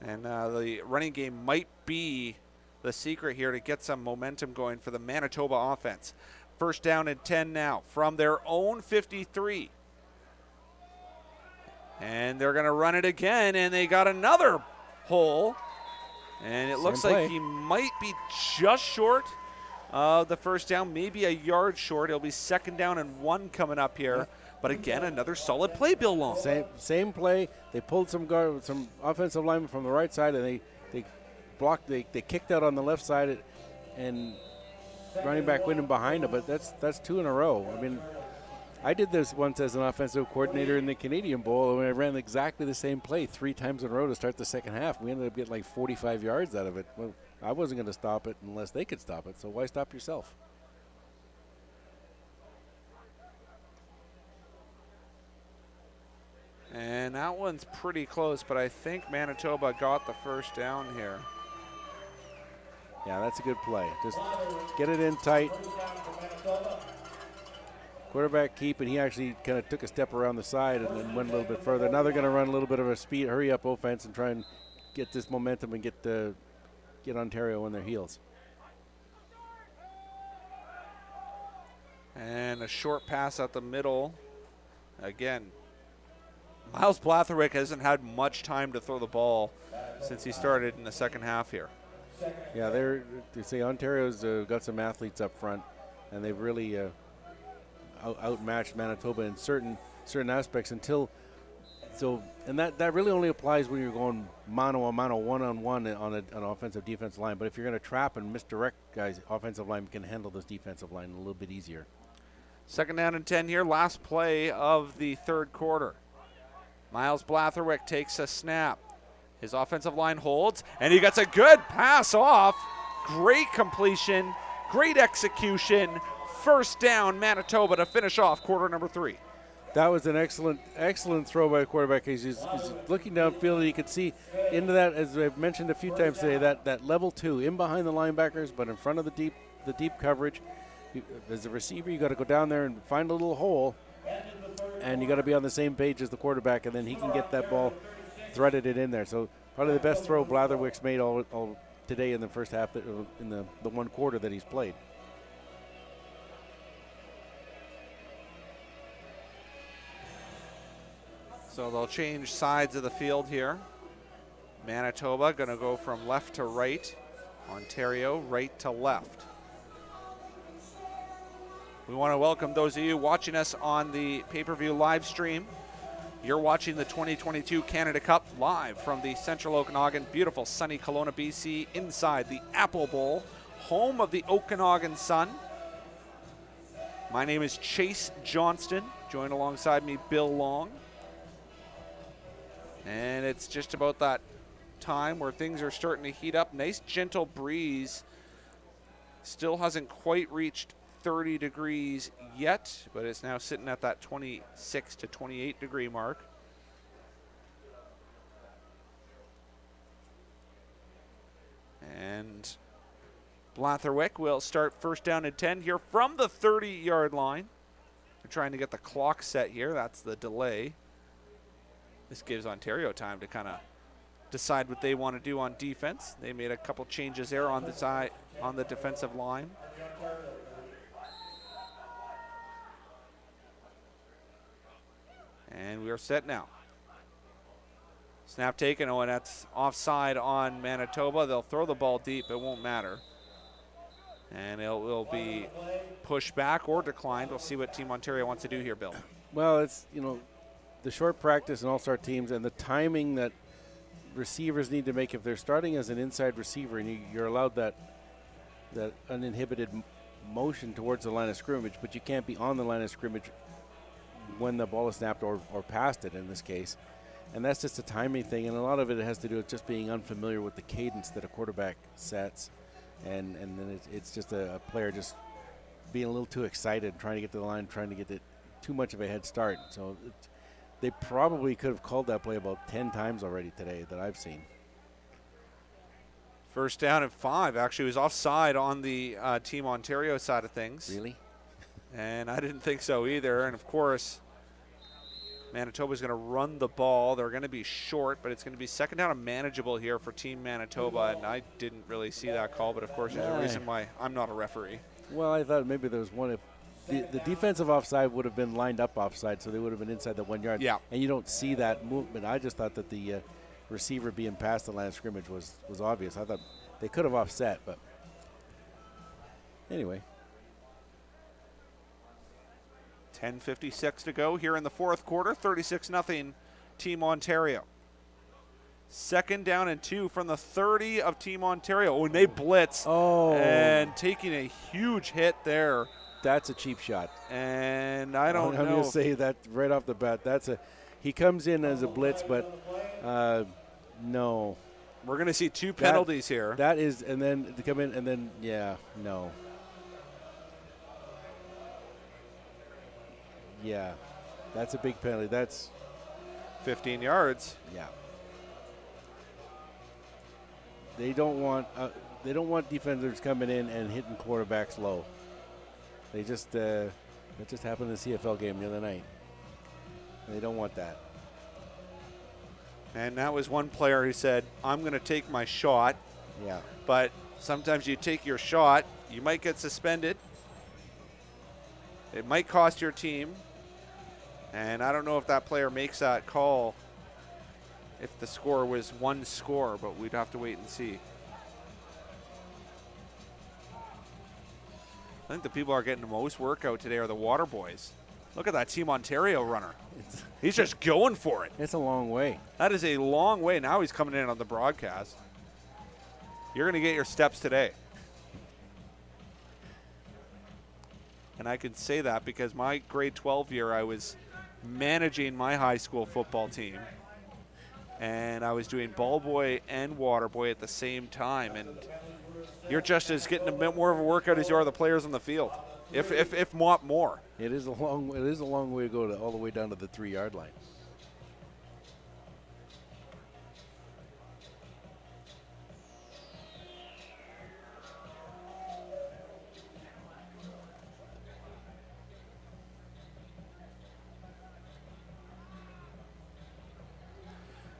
And the running game might be the secret here to get some momentum going for the Manitoba offense. First down and 10 now from their own 53. And they're going to run it again, and they got another hole. And it looks like he might be just short of the first down, maybe a yard short. It'll be second down and 1 coming up here. But again, another solid play, Bill Long. Same play. They pulled some offensive linemen from the right side, and they blocked. They kicked out on the left side, and running back went in behind them. But that's 2 in a row. I mean, I did this once as an offensive coordinator in the Canadian Bowl, and I ran exactly the same play 3 times in a row to start the second half. We ended up getting like 45 yards out of it. Well, I wasn't going to stop it unless they could stop it, so why stop yourself? And that one's pretty close, but I think Manitoba got the first down here. Yeah, that's a good play. Just get it in tight. Quarterback keep, and he actually kind of took a step around the side and then went a little bit further. Now they're going to run a little bit of a speed, hurry-up offense and try and get this momentum and get Ontario on their heels. And a short pass at the middle. Again, Miles Blatherwick hasn't had much time to throw the ball since he started in the second half here. Yeah, they say Ontario's got some athletes up front, and they've really outmatched Manitoba in certain aspects and that really only applies when you're going mano a mano, one-on-one on an offensive defensive line. But if you're going to trap and misdirect guys, offensive line can handle this defensive line a little bit easier. Second down and 10 here, last play of the third quarter. Miles Blatherwick takes a snap. His offensive line holds, and he gets a good pass off. Great completion, great execution. First down, Manitoba to finish off quarter number 3. That was an excellent throw by the quarterback. He's looking downfield, and you could see into that, as I've mentioned a few times today, that level 2, in behind the linebackers, but in front of the deep coverage. As a receiver, you got to go down there and find a little hole, and you got to be on the same page as the quarterback, and then he can get that ball, threaded it in there. So probably the best throw Blatherwick's made all today in the first half, in the one quarter that he's played. So they'll change sides of the field here. Manitoba going to go from left to right. Ontario right to left. We want to welcome those of you watching us on the pay-per-view live stream. You're watching the 2022 Canada Cup live from the Central Okanagan, beautiful sunny Kelowna, BC, inside the Apple Bowl, home of the Okanagan Sun. My name is Chase Johnston. Joined alongside me, Bill Long. And it's just about that time where things are starting to heat up. Nice gentle breeze. Still hasn't quite reached 30 degrees yet, but it's now sitting at that 26 to 28 degree mark. And Blatherwick will start first down and 10 here from the 30-yard line. They're trying to get the clock set here. That's the delay. This gives Ontario time to kind of decide what they want to do on defense. They made a couple changes there on the side, on the defensive line. And we are set now. Snap taken. Oh, and that's offside on Manitoba. They'll throw the ball deep. It won't matter. And it will be pushed back or declined. We'll see what Team Ontario wants to do here, Bill. Well, it's, the short practice and all-star teams and the timing that receivers need to make. If they're starting as an inside receiver and you're allowed that uninhibited motion towards the line of scrimmage, but you can't be on the line of scrimmage when the ball is snapped or past it in this case. And that's just a timing thing, and a lot of it has to do with just being unfamiliar with the cadence that a quarterback sets, and then it's just a player just being a little too excited, trying to get to the line, trying to get too much of a head start. So they probably could have called that play about 10 times already today that I've seen. First down and 5. Actually, it was offside on the Team Ontario side of things. Really? And I didn't think so either. And, of course, Manitoba's going to run the ball. They're going to be short, but it's going to be second down and manageable here for Team Manitoba. And I didn't really see that call, but, of course, there's a reason why I'm not a referee. Well, I thought maybe there was one. The defensive offside would have been lined up offside, so they would have been inside the 1 yard. Yeah. And you don't see that movement. I just thought that the receiver being past the line of scrimmage was obvious. I thought they could have offset, but anyway. 10:56 to go here in the fourth quarter. 36-0 Team Ontario. Second down and 2 from the 30 of Team Ontario. Oh, and they blitz. Oh. And taking a huge hit there. That's a cheap shot. And I don't know. I'm going to say that right off the bat. He comes in as a blitz, but no. We're going to see 2 penalties here. That is, and then to come in, and then, no. Yeah, that's a big penalty. That's 15 yards. Yeah. They don't want defenders coming in and hitting quarterbacks low. They just that just happened in the CFL game the other night. They don't want that. And that was one player who said, "I'm going to take my shot." Yeah. But sometimes you take your shot, you might get suspended. It might cost your team. And I don't know if that player makes that call if the score was 1 score, but we'd have to wait and see. I think the people who are getting the most workout today are the Water Boys. Look at that Team Ontario runner. He's just going for it. It's a long way. That is a long way. Now he's coming in on the broadcast. You're going to get your steps today. And I can say that because my grade 12 year, I was managing my high school football team. And I was doing ball boy and water boy at the same time. And you're just as getting a bit more of a workout as you are the players on the field, if not more. It is a long way to go all the way down to the 3 yard line.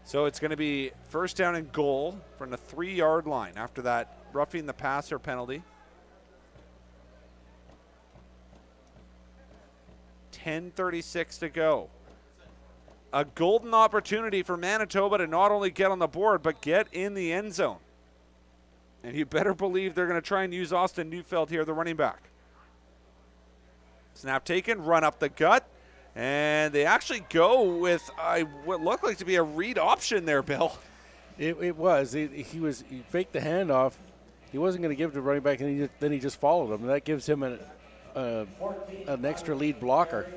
So it's going to be first down and goal from the 3 yard line after that roughing the passer penalty. 10:36 to go. A golden opportunity for Manitoba to not only get on the board, but get in the end zone. And you better believe they're going to try and use Austin Neufeld here, the running back. Snap taken, run up the gut. And they actually go with what looked like to be a read option there, Bill. It was. He faked the handoff. He wasn't going to give it to running back, and then he just followed him. And that gives him an extra lead blocker.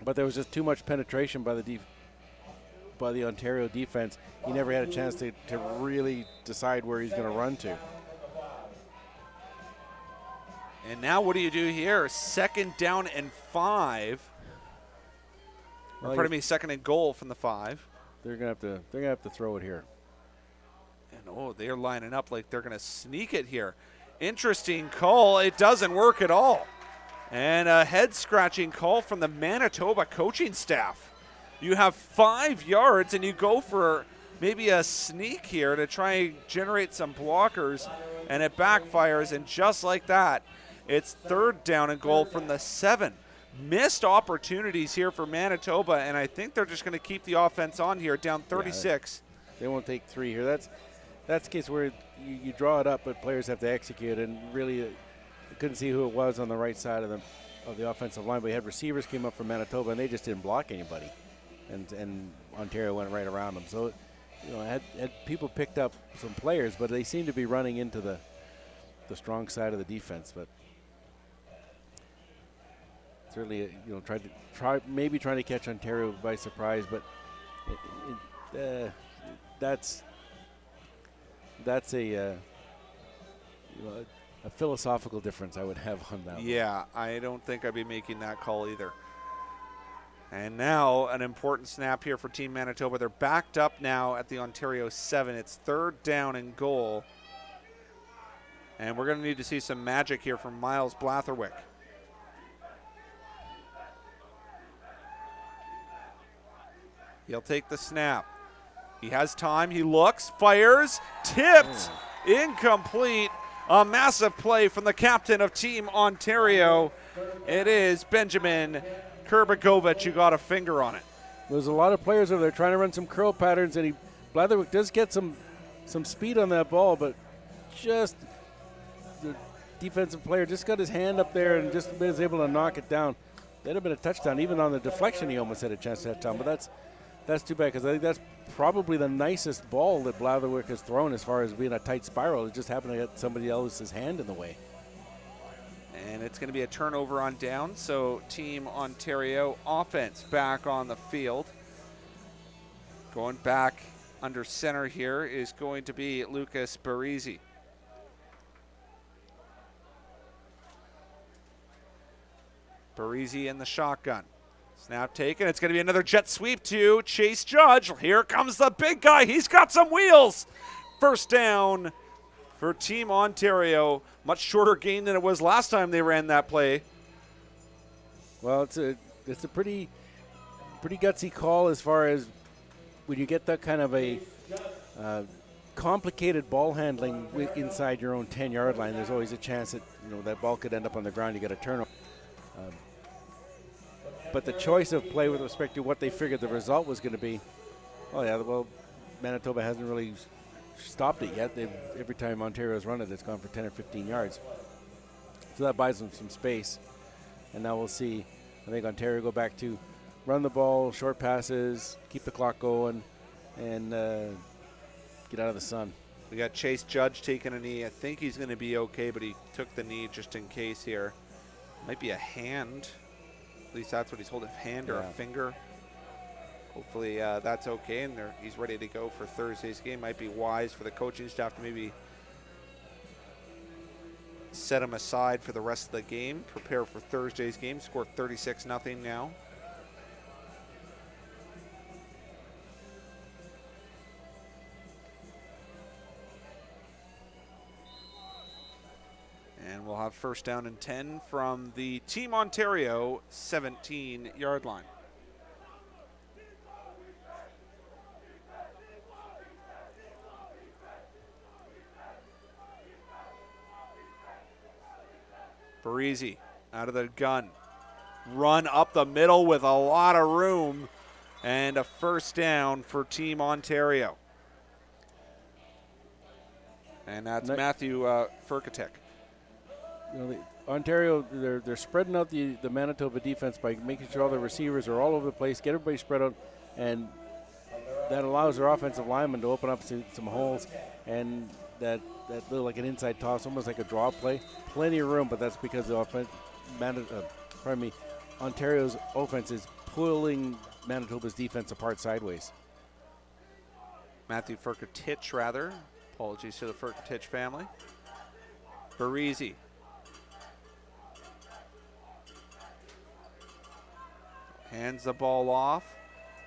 But there was just too much penetration by the Ontario defense. He never had a chance to really decide where he's going to run to. And now what do you do here? Second down and 5. Pardon me, second and goal from the 5. They're gonna have to throw it here. And they're lining up like they're gonna sneak it here. Interesting call. It doesn't work at all. And a head scratching call from the Manitoba coaching staff. You have 5 yards and you go for maybe a sneak here to try and generate some blockers, and it backfires, and just like that, it's third down and goal from the 7. Missed opportunities here for Manitoba, and I think they're just going to keep the offense on here, down 36. Yeah, they won't take 3 here. That's the case where you draw it up, but players have to execute, and really you couldn't see who it was on the right side of the offensive line, but you had receivers came up from Manitoba, and they just didn't block anybody, and Ontario went right around them. So, had people picked up some players, but they seemed to be running into the strong side of the defense, but certainly, trying to catch Ontario by surprise, but that's a philosophical difference I would have on that. Yeah, I don't think I'd be making that call either. And now an important snap here for Team Manitoba. They're backed up now at the Ontario 7. It's third down and goal. And we're going to need to see some magic here from Miles Blatherwick. He'll take the snap. He has time. He looks, fires, tipped, incomplete. A massive play from the captain of Team Ontario. It is Benjamin Kurbakovic who got a finger on it. There's a lot of players over there trying to run some curl patterns, and Blatherwick does get some speed on that ball, but just the defensive player just got his hand up there and just was able to knock it down. That'd have been a touchdown. Even on the deflection, he almost had a chance to touchdown, but that's too bad because I think that's probably the nicest ball that Blatherwick has thrown as far as being a tight spiral. It just happened to get somebody else's hand in the way. And it's going to be a turnover on down, so Team Ontario offense back on the field. Going back under center here is going to be Lucas Barisi. Barisi in the shotgun. Snap taken. It's going to be another jet sweep to Chase Judge. Here comes the big guy. He's got some wheels. First down for Team Ontario. Much shorter gain than it was last time they ran that play. Well, it's a pretty gutsy call as far as when you get that kind of a complicated ball handling inside your own 10-yard line. There's always a chance that that ball could end up on the ground. You get a turnover. But the choice of play with respect to what they figured the result was going to be, Manitoba hasn't really stopped it yet. Every time Ontario's run it, it's gone for 10 or 15 yards. So that buys them some space. And now we'll see, I think Ontario go back to run the ball, short passes, keep the clock going, and get out of the sun. We got Chase Judge taking a knee. I think he's going to be okay, but he took the knee just in case here. Might be a hand. At least that's what he's holding, a hand or a finger. Hopefully that's okay, and he's ready to go for Thursday's game. Might be wise for the coaching staff to maybe set him aside for the rest of the game, prepare for Thursday's game. Score 36-0 now. And we'll have first down and 10 from the Team Ontario 17-yard line. Barisi out of the gun. Run up the middle with a lot of room. And a first down for Team Ontario. And that's Matthew Furkatek. Ontario, they're spreading out the Manitoba defense by making sure all the receivers are all over the place, get everybody spread out, and that allows their offensive linemen to open up some holes, and that little like an inside toss, almost like a draw play. Plenty of room, but that's because the Ontario's offense is pulling Manitoba's defense apart sideways. Matthew Furkatich, rather. Apologies to the Furkatich family. Barisi. Hands the ball off.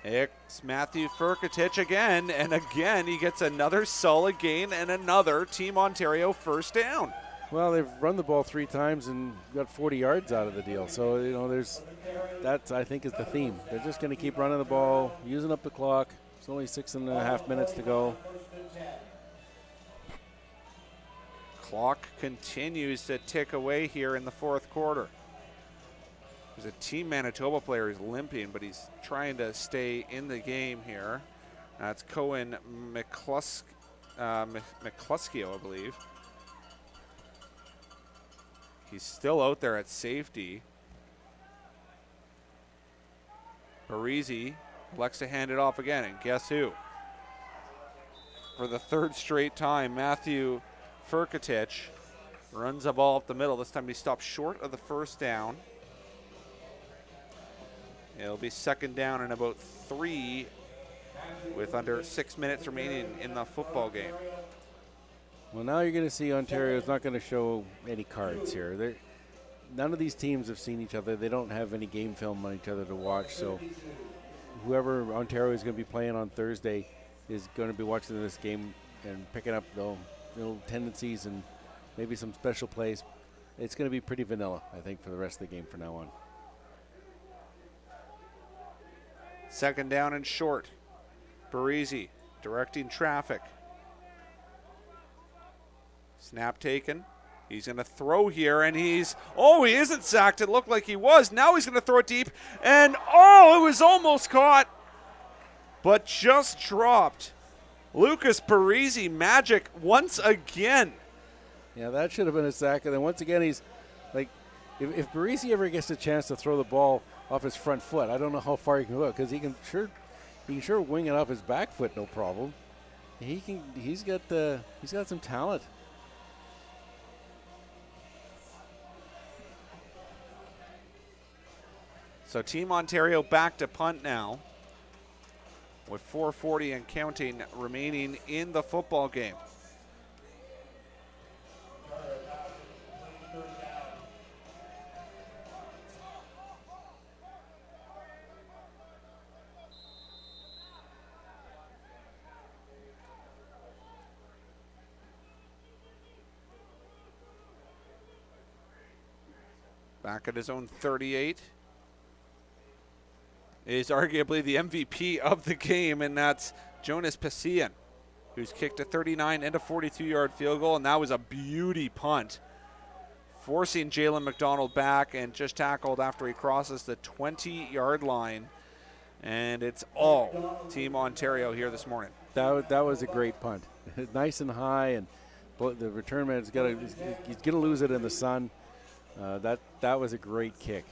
It's Matthew Furkatich again, and again he gets another solid gain and another Team Ontario first down. Well, they've run the ball 3 times and got 40 yards out of the deal. So, that I think is the theme. They're just going to keep running the ball, using up the clock. It's only 6.5 minutes to go. Clock continues to tick away here in the fourth quarter. There's a Team Manitoba player who's limping, but he's trying to stay in the game here. That's Cohen McCluskio, I believe. He's still out there at safety. Barisi elects to hand it off again, and guess who? For the third straight time, Matthew Furkatich runs the ball up the middle. This time he stops short of the first down. It'll be second down and about 3 with under 6 minutes remaining in the football game. Well, now you're going to see Ontario's not going to show any cards here. None of these teams have seen each other. They don't have any game film on each other to watch. So whoever Ontario is going to be playing on Thursday is going to be watching this game and picking up little tendencies and maybe some special plays. It's going to be pretty vanilla, I think, for the rest of the game from now on. Second down and short. Parisi directing traffic. Snap taken. He's going to throw here, and he isn't sacked. It looked like he was. Now he's going to throw it deep, and it was almost caught, but just dropped. Lucas Parisi, magic once again. Yeah, that should have been a sack. And then once again, he's like, if Parisi ever gets a chance to throw the ball off his front foot, I don't know how far he can go, because he can sure wing it off his back foot, no problem. He's got some talent. So Team Ontario back to punt now with 4:40 and counting remaining in the football game. Back at his own 38. Is arguably the MVP of the game, and that's Jonas Passian, who's kicked a 39 and a 42-yard field goal, and that was a beauty punt, forcing Jalen McDonald back and just tackled after he crosses the 20-yard line, and it's all Team Ontario here this morning. That was a great punt. Nice and high, and the return man he's gonna lose it in the sun. That was a great kick.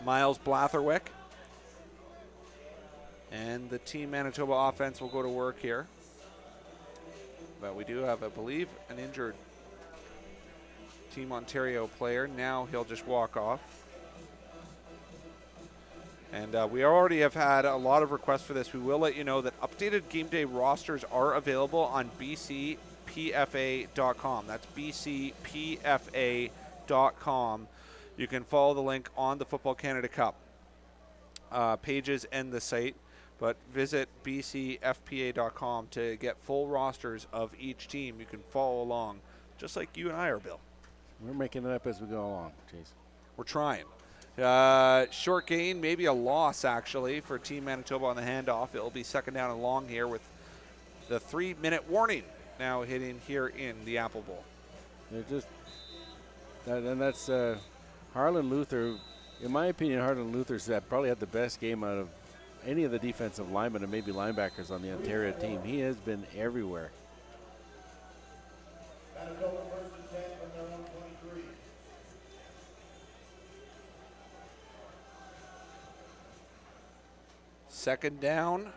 Miles Blatherwick. And the Team Manitoba offense will go to work here. But we do have, I believe, an injured Team Ontario player. Now he'll just walk off. And we already have had a lot of requests for this. We will let you know that updated game day rosters are available on bcpfa.com. That's bcpfa.com. You can follow the link on the Football Canada Cup pages and the site, but visit bcfpa.com to get full rosters of each team. You can follow along, just like you and I are, Bill. We're making it up as we go along, Chase. We're trying. Short gain, maybe a loss, actually, for Team Manitoba on the handoff. It'll be second down and long here with the 3-minute warning now hitting here in the Apple Bowl. That's Harlan Luther. In my opinion, Harlan Luther's probably had the best game out of any of the defensive linemen and maybe linebackers on the Ontario team. He has been everywhere. Manitoba first and 10 from their own 23. Second down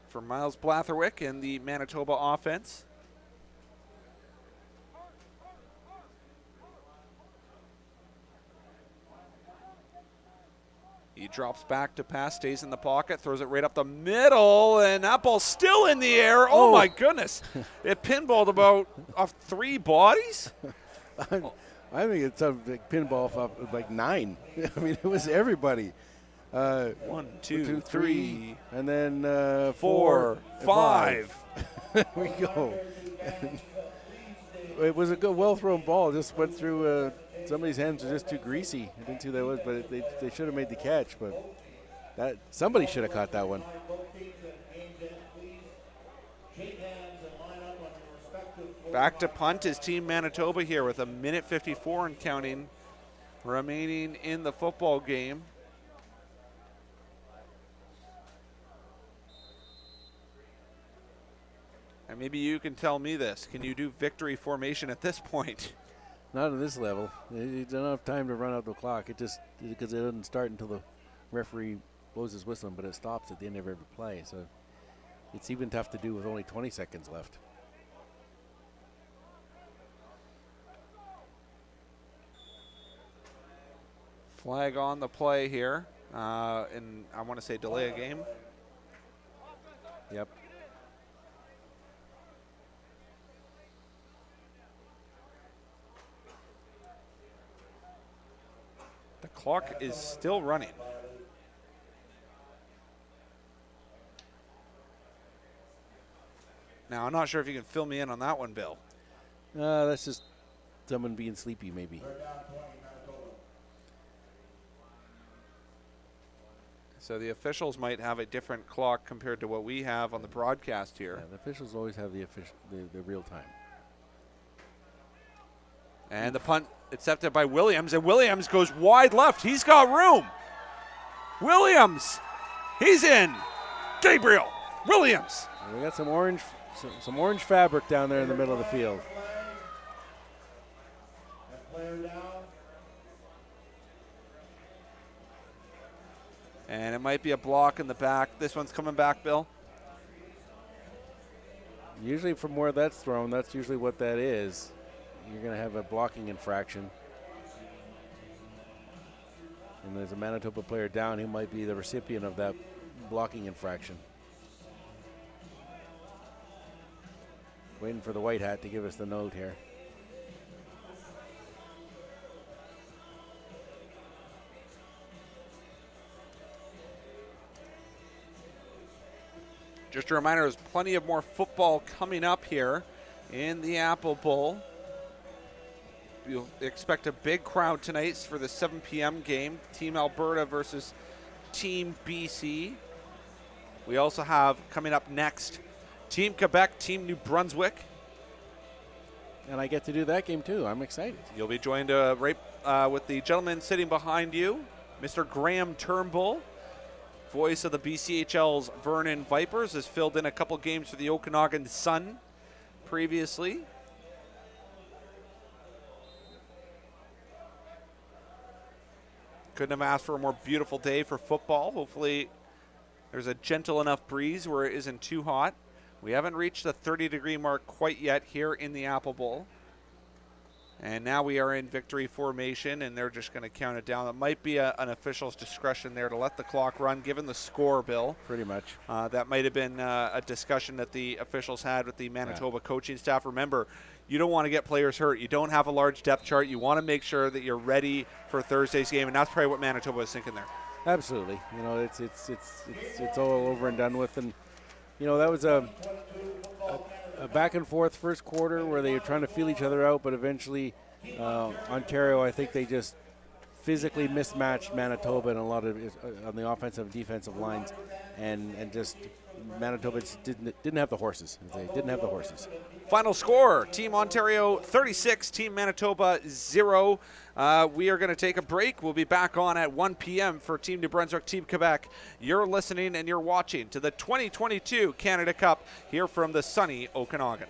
for Miles Blatherwick and the Manitoba offense. He drops back to pass, stays in the pocket, throws it right up the middle, and that ball's still in the air. Oh my goodness. It pinballed about off 3 bodies. I think it's a pinball off like 9. I mean, it was everybody. 1, 2, 3, and then 4, 5. There we go. It was a good, well-thrown ball. Just went through somebody's hands. Were just too greasy. I didn't see who that was, but they should have made the catch. But somebody should have caught that one. Back to punt is Team Manitoba here with 1:54 and counting remaining in the football game. And maybe you can tell me this. Can you do victory formation at this point? Not at this level. You don't have time to run out the clock. Because it doesn't start until the referee blows his whistle, but it stops at the end of every play. So it's even tough to do with only 20 seconds left. Flag on the play here. And I want to say delay a game. Yep. The clock is still running. Now, I'm not sure if you can fill me in on that one, Bill. That's just someone being sleepy maybe. So the officials might have a different clock compared to what we have on the broadcast here. Yeah, the officials always have the real time. And the punt accepted by Williams, and Williams goes wide left. He's got room. Williams, he's in. Gabriel Williams. And we got some orange fabric down there in the middle of the field. And it might be a block in the back. This one's coming back, Bill. Usually from where that's thrown, that's usually what that is. You're going to have a blocking infraction. And there's a Manitoba player down. He might be the recipient of that blocking infraction. Waiting for the white hat to give us the note here. Just a reminder, there's plenty of more football coming up here in the Apple Bowl. You'll expect a big crowd tonight for the 7 p.m. game, Team Alberta versus Team BC. We also have coming up next, Team Quebec, Team New Brunswick. And I get to do that game too. I'm excited. You'll be joined with the gentleman sitting behind you, Mr. Graham Turnbull. Voice of the BCHL's Vernon Vipers, has filled in a couple games for the Okanagan Sun previously. Couldn't have asked for a more beautiful day for football. Hopefully there's a gentle enough breeze where it isn't too hot. We haven't reached the 30-degree mark quite yet here in the Apple Bowl. And now we are in victory formation, and they're just going to count it down. It might be an official's discretion there to let the clock run, given the score, Bill. Pretty much. That might have been a discussion that the officials had with the Manitoba coaching staff. Remember, you don't want to get players hurt. You don't have a large depth chart. You want to make sure that you're ready for Thursday's game, and that's probably what Manitoba is thinking there. Absolutely. You know, it's all over and done with, and you know that was a back and forth first quarter where they were trying to feel each other out, but eventually Ontario, I think they just physically mismatched Manitoba in a lot of on the offensive and defensive lines, and just Manitoba just didn't have the horses. They didn't have the horses. Final score, Team Ontario 36, Team Manitoba 0. We are going to take a break. We'll be back on at 1 p.m. for Team New Brunswick, Team Quebec. You're listening and you're watching to the 2022 Canada Cup here from the sunny Okanagan.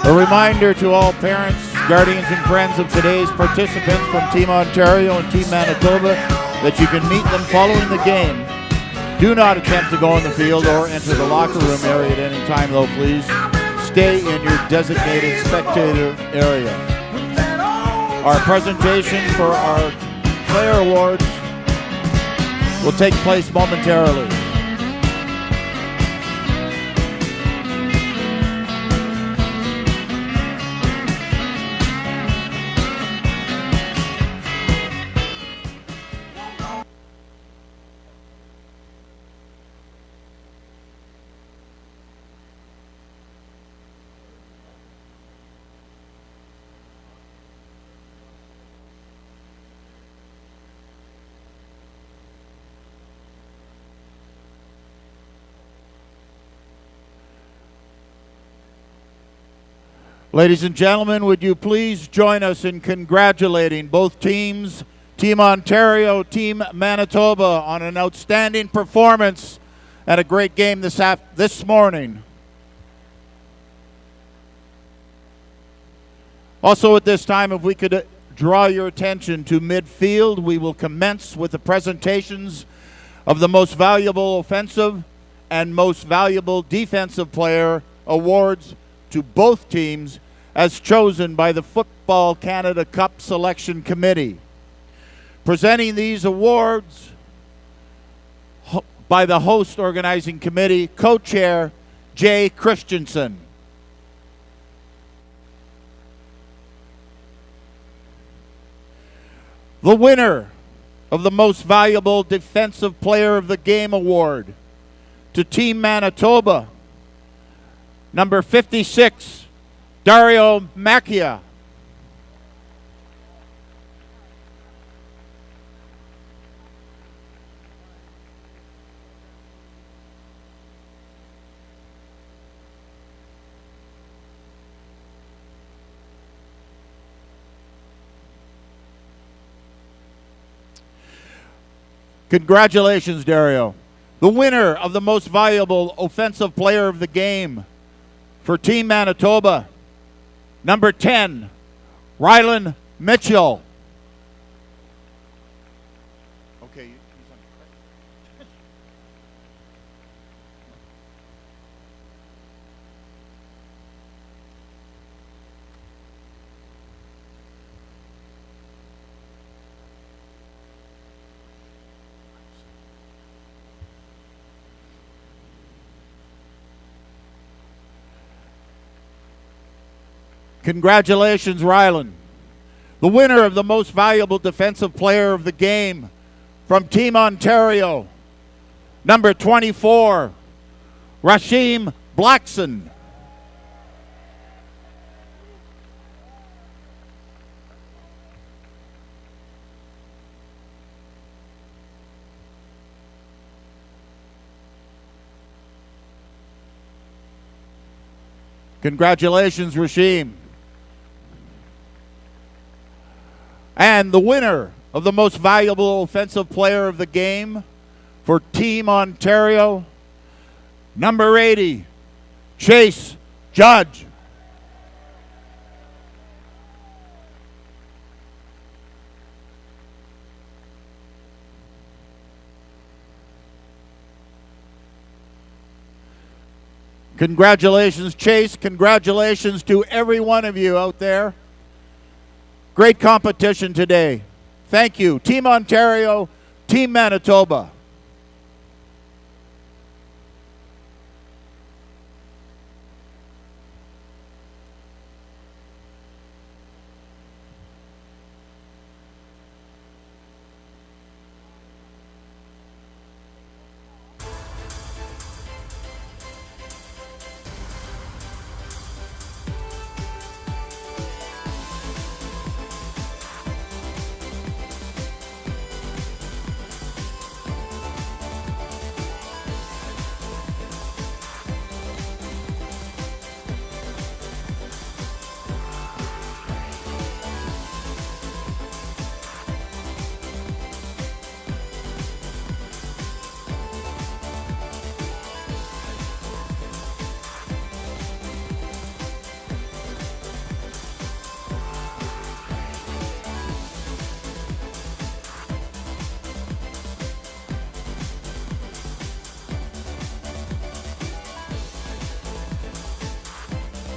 A reminder to all parents, guardians, and friends of today's participants from Team Ontario and Team Manitoba that you can meet them following the game. Do not attempt to go on the field or enter the locker room area at any time, though, please. Stay in your designated spectator area. Our presentation for our player awards will take place momentarily. Ladies and gentlemen, would you please join us in congratulating both teams, Team Ontario, Team Manitoba, on an outstanding performance and a great game this morning. Also at this time, if we could draw your attention to midfield, we will commence with the presentations of the most valuable offensive and most valuable defensive player awards to both teams as chosen by the Football Canada Cup Selection Committee. Presenting these awards by the host organizing committee, co-chair Jay Christensen. The winner of the Most Valuable Defensive Player of the Game award to Team Manitoba, number 56, Dario Macchia. Congratulations, Dario. The winner of the Most Valuable Offensive Player of the Game for Team Manitoba, number 10, Rylan Mitchell. Okay. Congratulations, Rylan. The winner of the Most Valuable Defensive Player of the Game from Team Ontario, number 24, Rasheem Blackson. Congratulations, Rasheem. And the winner of the Most Valuable Offensive Player of the Game for Team Ontario, number 80, Chase Judge. Congratulations, Chase. Congratulations to every one of you out there. Great competition today. Thank you. Team Ontario, Team Manitoba.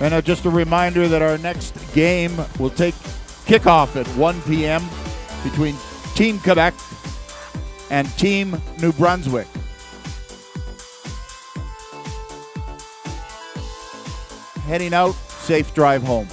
And just a reminder that our next game will take kickoff at 1 p.m. between Team Quebec and Team New Brunswick. Heading out, safe drive home.